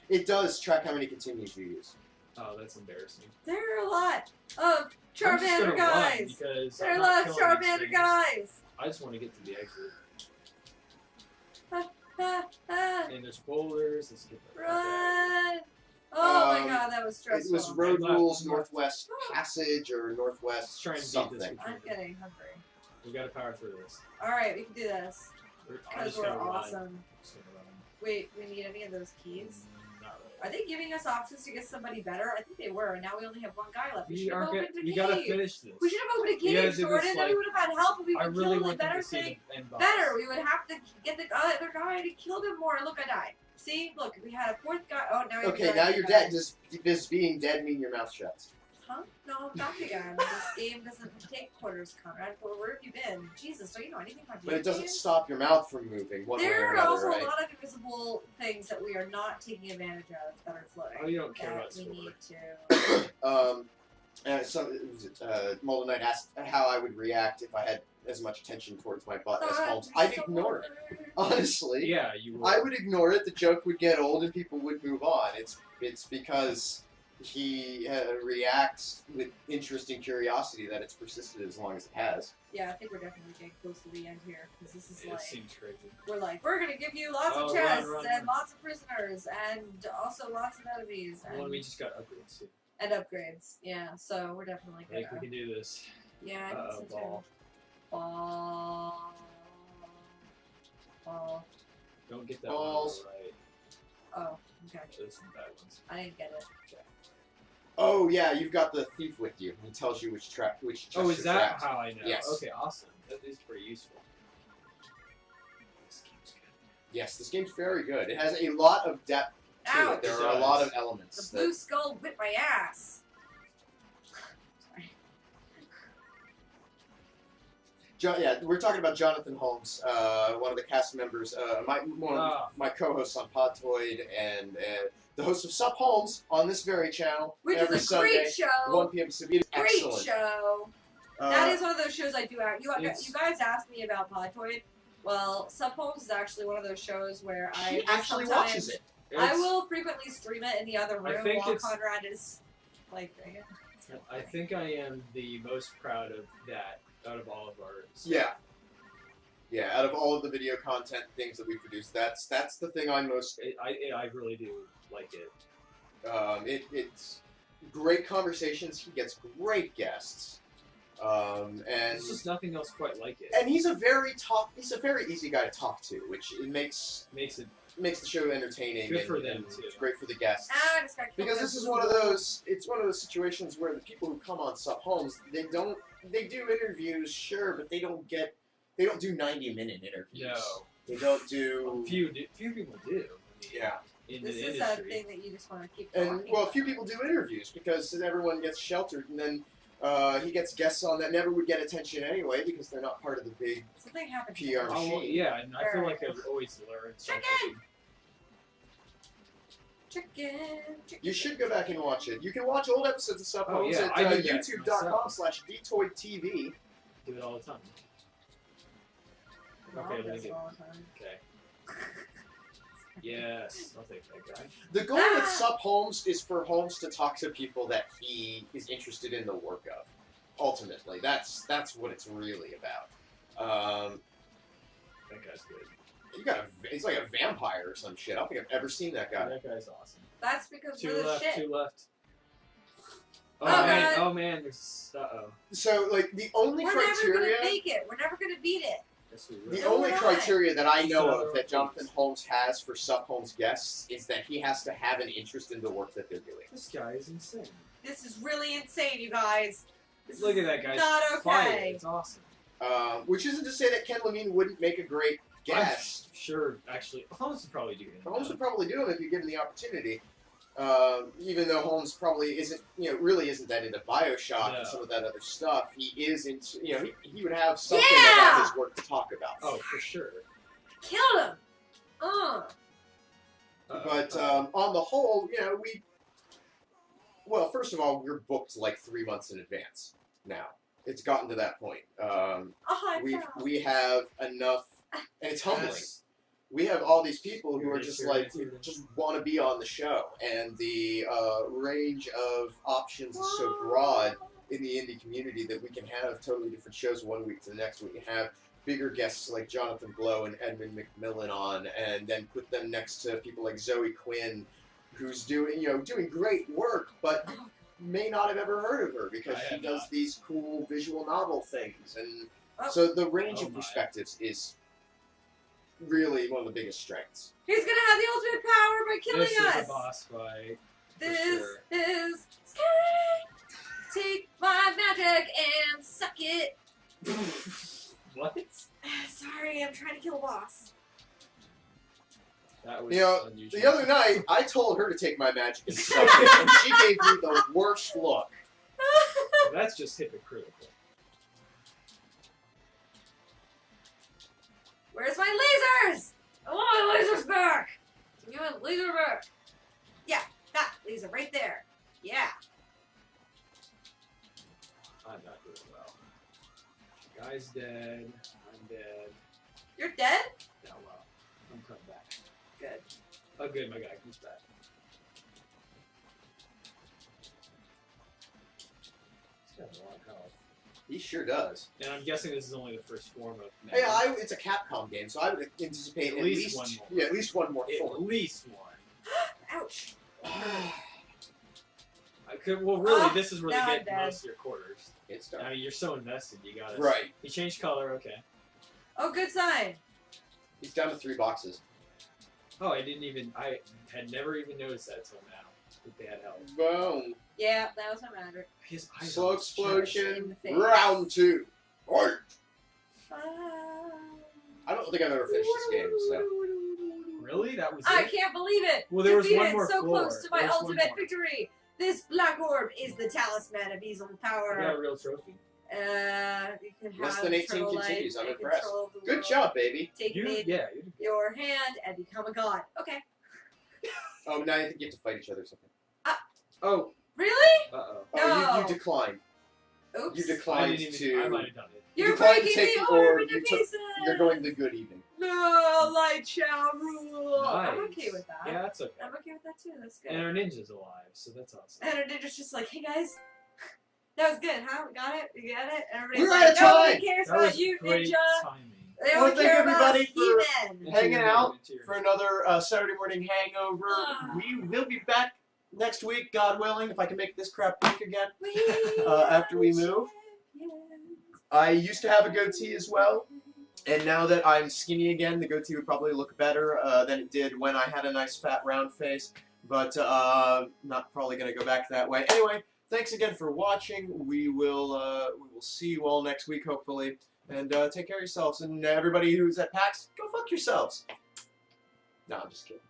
[SPEAKER 1] It does track how many continues you use.
[SPEAKER 2] Oh, that's embarrassing.
[SPEAKER 3] There are a lot of
[SPEAKER 2] I'm just
[SPEAKER 3] Charmander
[SPEAKER 2] gonna
[SPEAKER 3] guys.
[SPEAKER 2] run because
[SPEAKER 3] There are
[SPEAKER 2] I'm
[SPEAKER 3] a
[SPEAKER 2] not
[SPEAKER 3] lot of
[SPEAKER 2] killing these
[SPEAKER 3] Charmander
[SPEAKER 2] things.
[SPEAKER 3] guys.
[SPEAKER 2] I just want to get to the exit.
[SPEAKER 3] Ah,
[SPEAKER 2] And there's boulders. Let's get the fuck out.
[SPEAKER 3] run! Oh my god, that was
[SPEAKER 1] It
[SPEAKER 3] stressful.
[SPEAKER 1] was Road
[SPEAKER 2] Left,
[SPEAKER 1] Rules
[SPEAKER 2] left.
[SPEAKER 1] Northwest Passage or Northwest
[SPEAKER 2] Let's try and beat this
[SPEAKER 1] something.
[SPEAKER 2] with
[SPEAKER 3] I'm
[SPEAKER 2] you.
[SPEAKER 3] getting hungry.
[SPEAKER 2] We gotta power through this.
[SPEAKER 3] Alright, we can do this.
[SPEAKER 2] I'm
[SPEAKER 3] Because
[SPEAKER 2] just
[SPEAKER 3] we're
[SPEAKER 2] gonna run.
[SPEAKER 3] awesome.
[SPEAKER 2] Just gonna run.
[SPEAKER 3] Wait, we need any of those keys?
[SPEAKER 2] Not
[SPEAKER 3] Are they giving us options to get somebody better? I think they were, and now we only have one guy left. We
[SPEAKER 2] really.
[SPEAKER 3] should have opened a
[SPEAKER 2] We gotta
[SPEAKER 3] cave.
[SPEAKER 2] finish this.
[SPEAKER 3] We should have opened a
[SPEAKER 2] We gotta
[SPEAKER 3] cave,
[SPEAKER 2] do
[SPEAKER 3] Jordan,
[SPEAKER 2] this,
[SPEAKER 3] then we
[SPEAKER 2] like-
[SPEAKER 3] would have had help, and we
[SPEAKER 2] I
[SPEAKER 3] would
[SPEAKER 2] really
[SPEAKER 3] kill the
[SPEAKER 2] want them
[SPEAKER 3] better
[SPEAKER 2] to see
[SPEAKER 3] thing.
[SPEAKER 2] the end boss.
[SPEAKER 3] Better, we would have to get the other guy to kill them more. Look, I died. See? Look, we had a fourth guy. Oh, now we
[SPEAKER 1] Okay, now you're dead. Does being dead mean your mouth shuts?
[SPEAKER 3] Huh? No, I'm back again. This game doesn't take quarters, Conrad. Where have you been? Jesus, don't you know anything about
[SPEAKER 1] But it doesn't
[SPEAKER 3] games?
[SPEAKER 1] stop your mouth from moving one way or
[SPEAKER 3] There are
[SPEAKER 1] another,
[SPEAKER 3] also
[SPEAKER 1] right?
[SPEAKER 3] a lot of invisible things that we are not taking advantage of that are floating.
[SPEAKER 2] Oh, you don't care
[SPEAKER 3] that
[SPEAKER 2] about
[SPEAKER 3] we
[SPEAKER 2] story.
[SPEAKER 3] need to.
[SPEAKER 1] Molden Knight asked how I would react if I had as much attention towards my butt as Holmes.
[SPEAKER 3] I'm
[SPEAKER 1] I'd
[SPEAKER 3] so
[SPEAKER 1] ignore it.
[SPEAKER 3] bored.
[SPEAKER 1] Honestly,
[SPEAKER 2] Yeah, you will.
[SPEAKER 1] I would ignore it. The joke would get old and people would move on. It's because he reacts with interest and curiosity that it's persisted as long as it has.
[SPEAKER 3] Yeah, I think we're definitely getting close to the end here because this is
[SPEAKER 2] It
[SPEAKER 3] like
[SPEAKER 2] seems crazy.
[SPEAKER 3] we're gonna give you lots of
[SPEAKER 2] Oh,
[SPEAKER 3] chests
[SPEAKER 2] run,
[SPEAKER 3] and
[SPEAKER 2] run.
[SPEAKER 3] lots of prisoners and also lots of enemies and,
[SPEAKER 2] Well, we just got upgrades too.
[SPEAKER 3] and upgrades. Yeah, so we're definitely
[SPEAKER 2] I think we
[SPEAKER 3] gonna.
[SPEAKER 2] can do this.
[SPEAKER 3] Yeah, I think so
[SPEAKER 2] Ball.
[SPEAKER 3] too. Ball.
[SPEAKER 2] Don't get that
[SPEAKER 1] Balls.
[SPEAKER 2] one right.
[SPEAKER 3] Oh, okay.
[SPEAKER 2] Those are the bad ones.
[SPEAKER 3] I didn't get it.
[SPEAKER 1] Oh yeah, you've got the thief with you. He tells you which chest
[SPEAKER 2] Oh, is
[SPEAKER 1] you're
[SPEAKER 2] that
[SPEAKER 1] trapped.
[SPEAKER 2] how I know?
[SPEAKER 1] Yes.
[SPEAKER 2] Okay, awesome. That is pretty useful. This game's good.
[SPEAKER 1] Yes, this game's very good. It has a lot of depth to
[SPEAKER 3] Ouch!
[SPEAKER 1] it. There
[SPEAKER 2] It
[SPEAKER 1] are a
[SPEAKER 2] does.
[SPEAKER 1] lot of elements.
[SPEAKER 3] The blue skull whipped my ass. Sorry.
[SPEAKER 1] Yeah, we're talking about Jonathan Holmes, one of the cast members, one of my co-hosts on Podtoid, and the host of Sup Holmes on this very channel
[SPEAKER 3] Which
[SPEAKER 1] every
[SPEAKER 3] is a
[SPEAKER 1] Sunday,
[SPEAKER 3] great show.
[SPEAKER 1] 1 p.m. Pacific.
[SPEAKER 3] Great
[SPEAKER 1] Excellent.
[SPEAKER 3] show. That is one of those shows I do out. You
[SPEAKER 2] It's-
[SPEAKER 3] guys asked me about Podtoid. Well, Sub Homes is actually one of those shows where
[SPEAKER 1] She actually
[SPEAKER 3] sometimes-
[SPEAKER 1] watches it.
[SPEAKER 3] I
[SPEAKER 2] It's-
[SPEAKER 3] will frequently stream it in the other
[SPEAKER 2] I
[SPEAKER 3] room
[SPEAKER 2] think
[SPEAKER 3] while
[SPEAKER 2] it's-
[SPEAKER 3] Conrad is like doing it.
[SPEAKER 2] I think I am the most proud of that out of all of our stuff.
[SPEAKER 1] Yeah. Yeah, out of all of the video content things that we produce, that's the thing I'm most...
[SPEAKER 2] I really do like it.
[SPEAKER 1] It's great conversations. He gets great guests. And
[SPEAKER 2] there's just nothing else quite like it.
[SPEAKER 1] And he's a very easy guy to talk to, which it makes the show entertaining.
[SPEAKER 2] Good for
[SPEAKER 1] and
[SPEAKER 2] them too.
[SPEAKER 1] It's great for the guests.
[SPEAKER 3] I just got killed
[SPEAKER 1] Because this is one of those situations where the people who come on Sub Holmes, they do interviews, sure, but they don't do 90-minute interviews.
[SPEAKER 2] No.
[SPEAKER 1] They don't do.
[SPEAKER 2] Few people do.
[SPEAKER 1] Yeah.
[SPEAKER 2] In
[SPEAKER 3] this
[SPEAKER 2] the
[SPEAKER 3] is
[SPEAKER 2] industry.
[SPEAKER 3] a thing that you just want to keep
[SPEAKER 1] And
[SPEAKER 3] talking
[SPEAKER 1] well,
[SPEAKER 3] about.
[SPEAKER 1] few people do interviews because everyone gets sheltered, and then he gets guests on that never would get attention anyway because they're not part of the big
[SPEAKER 3] Something happened.
[SPEAKER 1] PR
[SPEAKER 2] Oh,
[SPEAKER 1] machine.
[SPEAKER 2] yeah, and I feel like I've always learned something.
[SPEAKER 3] Chicken.
[SPEAKER 1] You should go back and watch it. You can watch old episodes of Sub
[SPEAKER 2] Oh,
[SPEAKER 1] Holmes
[SPEAKER 2] yeah,
[SPEAKER 1] at
[SPEAKER 2] I do that
[SPEAKER 1] youtube.com/dtoidtv.
[SPEAKER 2] Do it all the time.
[SPEAKER 3] Mom
[SPEAKER 2] Okay,
[SPEAKER 3] does
[SPEAKER 2] let me
[SPEAKER 3] it
[SPEAKER 2] get.
[SPEAKER 3] all the time.
[SPEAKER 2] Okay. Yes, I'll take that guy.
[SPEAKER 1] The goal with Sub Holmes is for Holmes to talk to people that he is interested in the work of. Ultimately, that's what it's really about.
[SPEAKER 2] That guy's good.
[SPEAKER 1] He's like a vampire or some shit. I don't think I've ever seen that guy.
[SPEAKER 2] That guy's awesome.
[SPEAKER 3] That's because
[SPEAKER 2] Two
[SPEAKER 3] we're the
[SPEAKER 2] left.
[SPEAKER 3] shit.
[SPEAKER 2] Two left. Oh,
[SPEAKER 3] Oh,
[SPEAKER 2] man!
[SPEAKER 3] God.
[SPEAKER 2] Oh man! There's
[SPEAKER 1] So, like, the only
[SPEAKER 3] We're never
[SPEAKER 1] criteria,
[SPEAKER 3] gonna make it. We're never gonna beat it.
[SPEAKER 1] the
[SPEAKER 3] No,
[SPEAKER 1] only
[SPEAKER 3] we're not.
[SPEAKER 1] criteria that I know
[SPEAKER 2] So-
[SPEAKER 1] of that Jonathan Holmes has for Sub Holmes guests is that he has to have an interest in the work that they're doing.
[SPEAKER 2] This guy is insane.
[SPEAKER 3] This is really insane, you guys. This
[SPEAKER 2] Look
[SPEAKER 3] is
[SPEAKER 2] at that guy.
[SPEAKER 3] Not okay.
[SPEAKER 2] It's awesome.
[SPEAKER 1] Which isn't to say that Ken Levine wouldn't make a great guest.
[SPEAKER 2] I'm sure, actually, Holmes would probably do it.
[SPEAKER 1] Holmes would probably do him if you give him the opportunity. Even though Holmes probably isn't, really isn't that into Bioshock and some of that other stuff, he is into, he would have something about his work to talk about.
[SPEAKER 2] Oh, for sure.
[SPEAKER 3] Killed him.
[SPEAKER 1] But on the whole, well, first of all, we're booked like 3 months in advance now. It's gotten to that point. We have enough, and it's humbling.
[SPEAKER 2] Yes.
[SPEAKER 1] We have all these people who are
[SPEAKER 2] Really
[SPEAKER 1] just
[SPEAKER 2] serious.
[SPEAKER 1] just want to be on the show, and the range of options is so broad in the indie community that we can have totally different shows one week to the next. We can have bigger guests like Jonathan Blow and Edmund McMillan on, and then put them next to people like Zoe Quinn, who's doing great work, but may not have ever heard of her because she does these cool visual novel things, and so the range of perspectives is really one of the biggest strengths.
[SPEAKER 3] He's gonna have the ultimate power by killing
[SPEAKER 2] This
[SPEAKER 3] us.
[SPEAKER 2] is a boss fight.
[SPEAKER 3] This
[SPEAKER 2] sure.
[SPEAKER 3] is scary. Take my magic and suck it.
[SPEAKER 2] What?
[SPEAKER 3] Sorry, I'm trying to kill a boss.
[SPEAKER 2] That was unusual.
[SPEAKER 1] The other night, I told her to take my magic and suck it, and she gave me the worst look.
[SPEAKER 2] Well, that's just hypocritical.
[SPEAKER 3] Where's my lasers? I want my lasers back. Give me my laser back. Yeah, that laser right there. Yeah.
[SPEAKER 2] I'm not doing well. Guy's dead. I'm dead.
[SPEAKER 3] You're dead?
[SPEAKER 2] Now, well, I'm coming back.
[SPEAKER 3] Good.
[SPEAKER 2] Oh, good. My guy comes back. He's got a lot of health.
[SPEAKER 1] He sure does.
[SPEAKER 2] And I'm guessing this is only the first form of.
[SPEAKER 1] Yeah, it's a Capcom game, so I would anticipate at least
[SPEAKER 2] one more.
[SPEAKER 1] Yeah, at least one more form.
[SPEAKER 2] At least one.
[SPEAKER 3] Ouch.
[SPEAKER 2] I could. Well, really, this is where
[SPEAKER 3] now
[SPEAKER 2] they
[SPEAKER 3] I'm
[SPEAKER 2] get
[SPEAKER 3] dead.
[SPEAKER 2] most of your quarters.
[SPEAKER 1] It's done.
[SPEAKER 2] I mean, you're so invested. You got it.
[SPEAKER 1] Right.
[SPEAKER 2] He changed color. Okay.
[SPEAKER 3] Oh, good sign.
[SPEAKER 1] He's down to 3 boxes.
[SPEAKER 2] Oh, I didn't even. I had never even noticed that till now. That they had health.
[SPEAKER 1] Boom.
[SPEAKER 3] Yeah, that was my magic.
[SPEAKER 2] His eyes
[SPEAKER 1] Slow
[SPEAKER 2] on his chest.
[SPEAKER 3] In
[SPEAKER 1] explosion.
[SPEAKER 3] the face.
[SPEAKER 1] Round 2. Right.
[SPEAKER 3] Ah.
[SPEAKER 1] I don't think I've ever finished this game, so.
[SPEAKER 2] Really? That was
[SPEAKER 3] I
[SPEAKER 2] it?
[SPEAKER 3] can't believe it.
[SPEAKER 2] Well, there was
[SPEAKER 3] Defeated
[SPEAKER 2] one more
[SPEAKER 3] so
[SPEAKER 2] floor.
[SPEAKER 3] close to my
[SPEAKER 2] There was one
[SPEAKER 3] ultimate
[SPEAKER 2] more.
[SPEAKER 3] victory. This black orb is the talisman of evil
[SPEAKER 2] I got a
[SPEAKER 3] power.
[SPEAKER 2] real trophy.
[SPEAKER 3] You can have
[SPEAKER 1] Less than 18
[SPEAKER 3] eternal life
[SPEAKER 1] continues. I'm
[SPEAKER 3] and
[SPEAKER 1] impressed.
[SPEAKER 3] control of the
[SPEAKER 1] Good
[SPEAKER 3] world.
[SPEAKER 1] job, baby.
[SPEAKER 3] Take
[SPEAKER 2] You?
[SPEAKER 3] me
[SPEAKER 2] Yeah. You did.
[SPEAKER 3] your hand and become a god. Okay.
[SPEAKER 1] Oh, now you get to fight each other or something.
[SPEAKER 2] Oh.
[SPEAKER 3] Really?
[SPEAKER 2] Uh-oh.
[SPEAKER 1] Oh,
[SPEAKER 3] No.
[SPEAKER 1] you declined.
[SPEAKER 3] Oops.
[SPEAKER 1] You
[SPEAKER 2] I
[SPEAKER 1] declined
[SPEAKER 2] didn't even. I
[SPEAKER 1] to.
[SPEAKER 2] might have done it.
[SPEAKER 3] You're
[SPEAKER 1] declined to
[SPEAKER 3] breaking
[SPEAKER 1] take
[SPEAKER 3] the
[SPEAKER 1] the
[SPEAKER 3] orb
[SPEAKER 1] orb,
[SPEAKER 3] into
[SPEAKER 1] you took-
[SPEAKER 3] pieces.
[SPEAKER 1] You're going the good evening.
[SPEAKER 3] No, light shall rule.
[SPEAKER 2] Nice.
[SPEAKER 3] I'm okay with that.
[SPEAKER 2] Yeah, that's okay.
[SPEAKER 3] I'm okay with that too. That's good.
[SPEAKER 2] And our ninja's alive, so that's awesome.
[SPEAKER 3] And our ninja's just like, hey guys, that was good, huh? We got it? We got it? And everybody's
[SPEAKER 1] We're
[SPEAKER 3] like,
[SPEAKER 1] out of time.
[SPEAKER 3] nobody cares
[SPEAKER 2] That
[SPEAKER 3] about
[SPEAKER 2] was
[SPEAKER 3] you,
[SPEAKER 2] great
[SPEAKER 3] ninja.
[SPEAKER 2] timing.
[SPEAKER 3] They
[SPEAKER 1] Well,
[SPEAKER 3] only
[SPEAKER 1] thank
[SPEAKER 3] care about
[SPEAKER 1] everybody for
[SPEAKER 3] He-Man.
[SPEAKER 1] hanging out
[SPEAKER 2] Interior.
[SPEAKER 1] for another Saturday morning hangover. We will be back next week, God willing, if I can make this crap work again. After we move. I used to have a goatee as well, and now that I'm skinny again, the goatee would probably look better than it did when I had a nice fat round face, but not probably going to go back that way. Anyway, thanks again for watching. We will see you all next week, hopefully, and take care of yourselves. And everybody who's at PAX, go fuck yourselves. No, I'm just kidding.